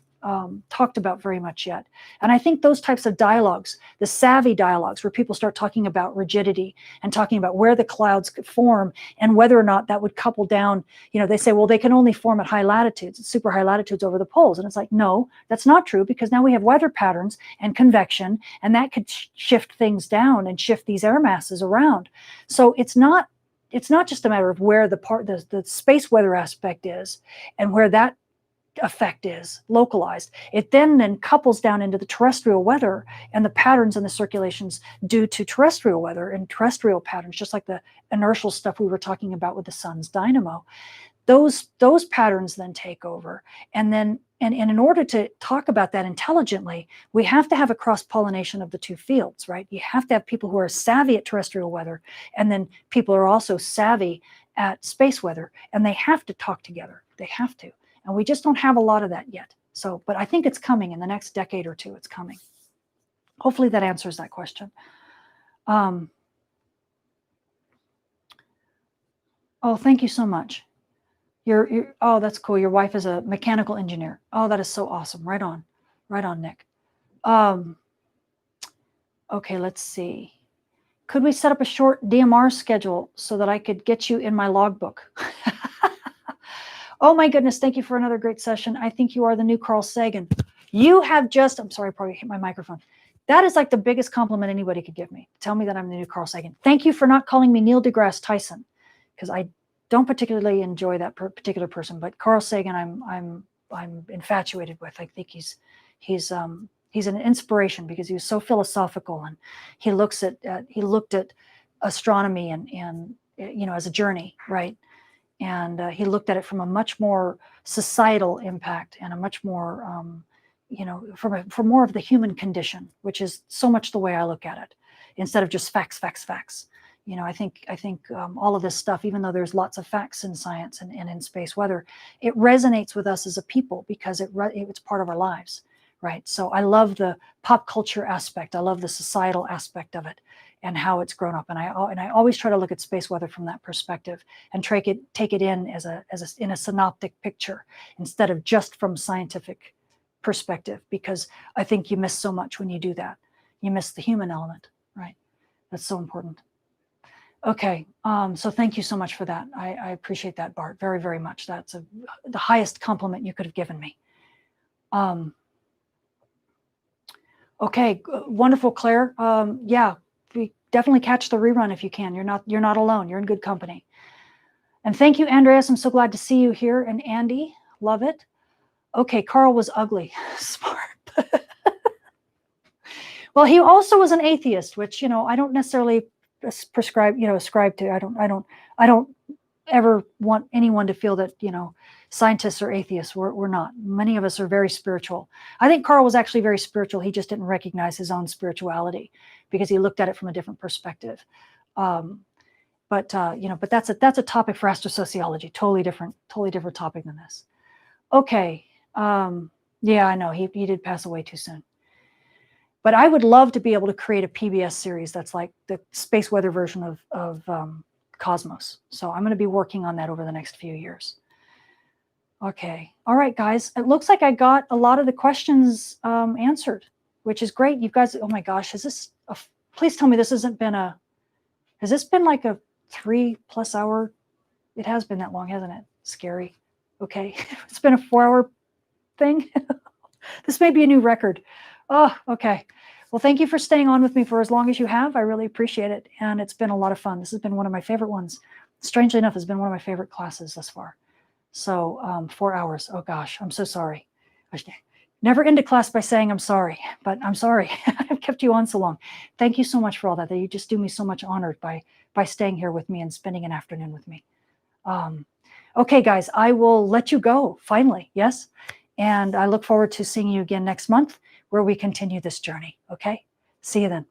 S1: talked about very much yet. And I think those types of dialogues, the savvy dialogues, where people start talking about rigidity and talking about where the clouds could form and whether or not that would couple down, they say, well, they can only form at high latitudes, super high latitudes over the poles. And it's like, no, that's not true, because now we have weather patterns and convection, and that could shift things down and shift these air masses around. So it's not just a matter of where the space weather aspect is and where that effect is localized. It then couples down into the terrestrial weather and the patterns and the circulations due to terrestrial weather and terrestrial patterns, just like the inertial stuff we were talking about with the sun's dynamo. Those patterns then take over. And in order to talk about that intelligently, we have to have a cross-pollination of the two fields, right? You have to have people who are savvy at terrestrial weather, and then people who are also savvy at space weather, and they have to talk together. They have to. And we just don't have a lot of that yet. So, but I think it's coming in the next decade or two. It's coming. Hopefully that answers that question. Oh, thank you so much. Oh, that's cool. Your wife is a mechanical engineer. Oh, that is so awesome. Right on, Nick. Okay, let's see. Could we set up a short DMR schedule so that I could get you in my logbook? Oh my goodness, thank you for another great session. I think you are the new Carl Sagan. You have just, I'm sorry, I probably hit my microphone. That is like the biggest compliment anybody could give me. Tell me that I'm the new Carl Sagan. Thank you for not calling me Neil deGrasse Tyson, because I don't particularly enjoy that particular person. But Carl Sagan, I'm infatuated with. I think he's an inspiration, because he was so philosophical, and he looked at astronomy and as a journey, right? And he looked at it from a much more societal impact and a much more, from more of the human condition, which is so much the way I look at it, instead of just facts. I think all of this stuff, even though there's lots of facts in science and in space weather, it resonates with us as a people because it's part of our lives, right? So I love the pop culture aspect. I love the societal aspect of it and how it's grown up. And I always try to look at space weather from that perspective and take it in in a synoptic picture instead of just from scientific perspective, because I think you miss so much when you do that. You miss the human element, right? That's so important. Okay, so thank you so much for that. I appreciate that, Bart, very, very much. That's the highest compliment you could have given me. Okay, wonderful, Claire. Yeah, definitely catch the rerun if you can. You're not alone. You're in good company. And thank you, Andreas. I'm so glad to see you here. And Andy, love it. Okay, Carl was ugly. Smart. Well, he also was an atheist, which, I don't necessarily ascribe to. I don't ever want anyone to feel that, scientists are atheists. We're not. Many of us are very spiritual. I think Carl was actually very spiritual. He just didn't recognize his own spirituality because he looked at it from a different perspective. But that's a topic for astrosociology. Totally different topic than this. Okay. Yeah, I know he did pass away too soon. But I would love to be able to create a PBS series that's like the space weather version of Cosmos. So I'm going to be working on that over the next few years. Okay. All right, guys. It looks like I got a lot of the questions answered, which is great. You guys, oh my gosh, please tell me this has this been like a 3+ hour? It has been that long, hasn't it? Scary. Okay. It's been a 4-hour thing. This may be a new record. Oh, okay. Well, thank you for staying on with me for as long as you have. I really appreciate it. And it's been a lot of fun. This has been one of my favorite ones. Strangely enough, it's been one of my favorite classes thus far. So 4 hours. Oh gosh, I'm so sorry. I never end a class by saying I'm sorry, but I'm sorry. I've kept you on so long. Thank you so much for all that. You just do me so much honored by staying here with me and spending an afternoon with me. Okay, guys, I will let you go finally. Yes. And I look forward to seeing you again next month where we continue this journey. Okay? See you then.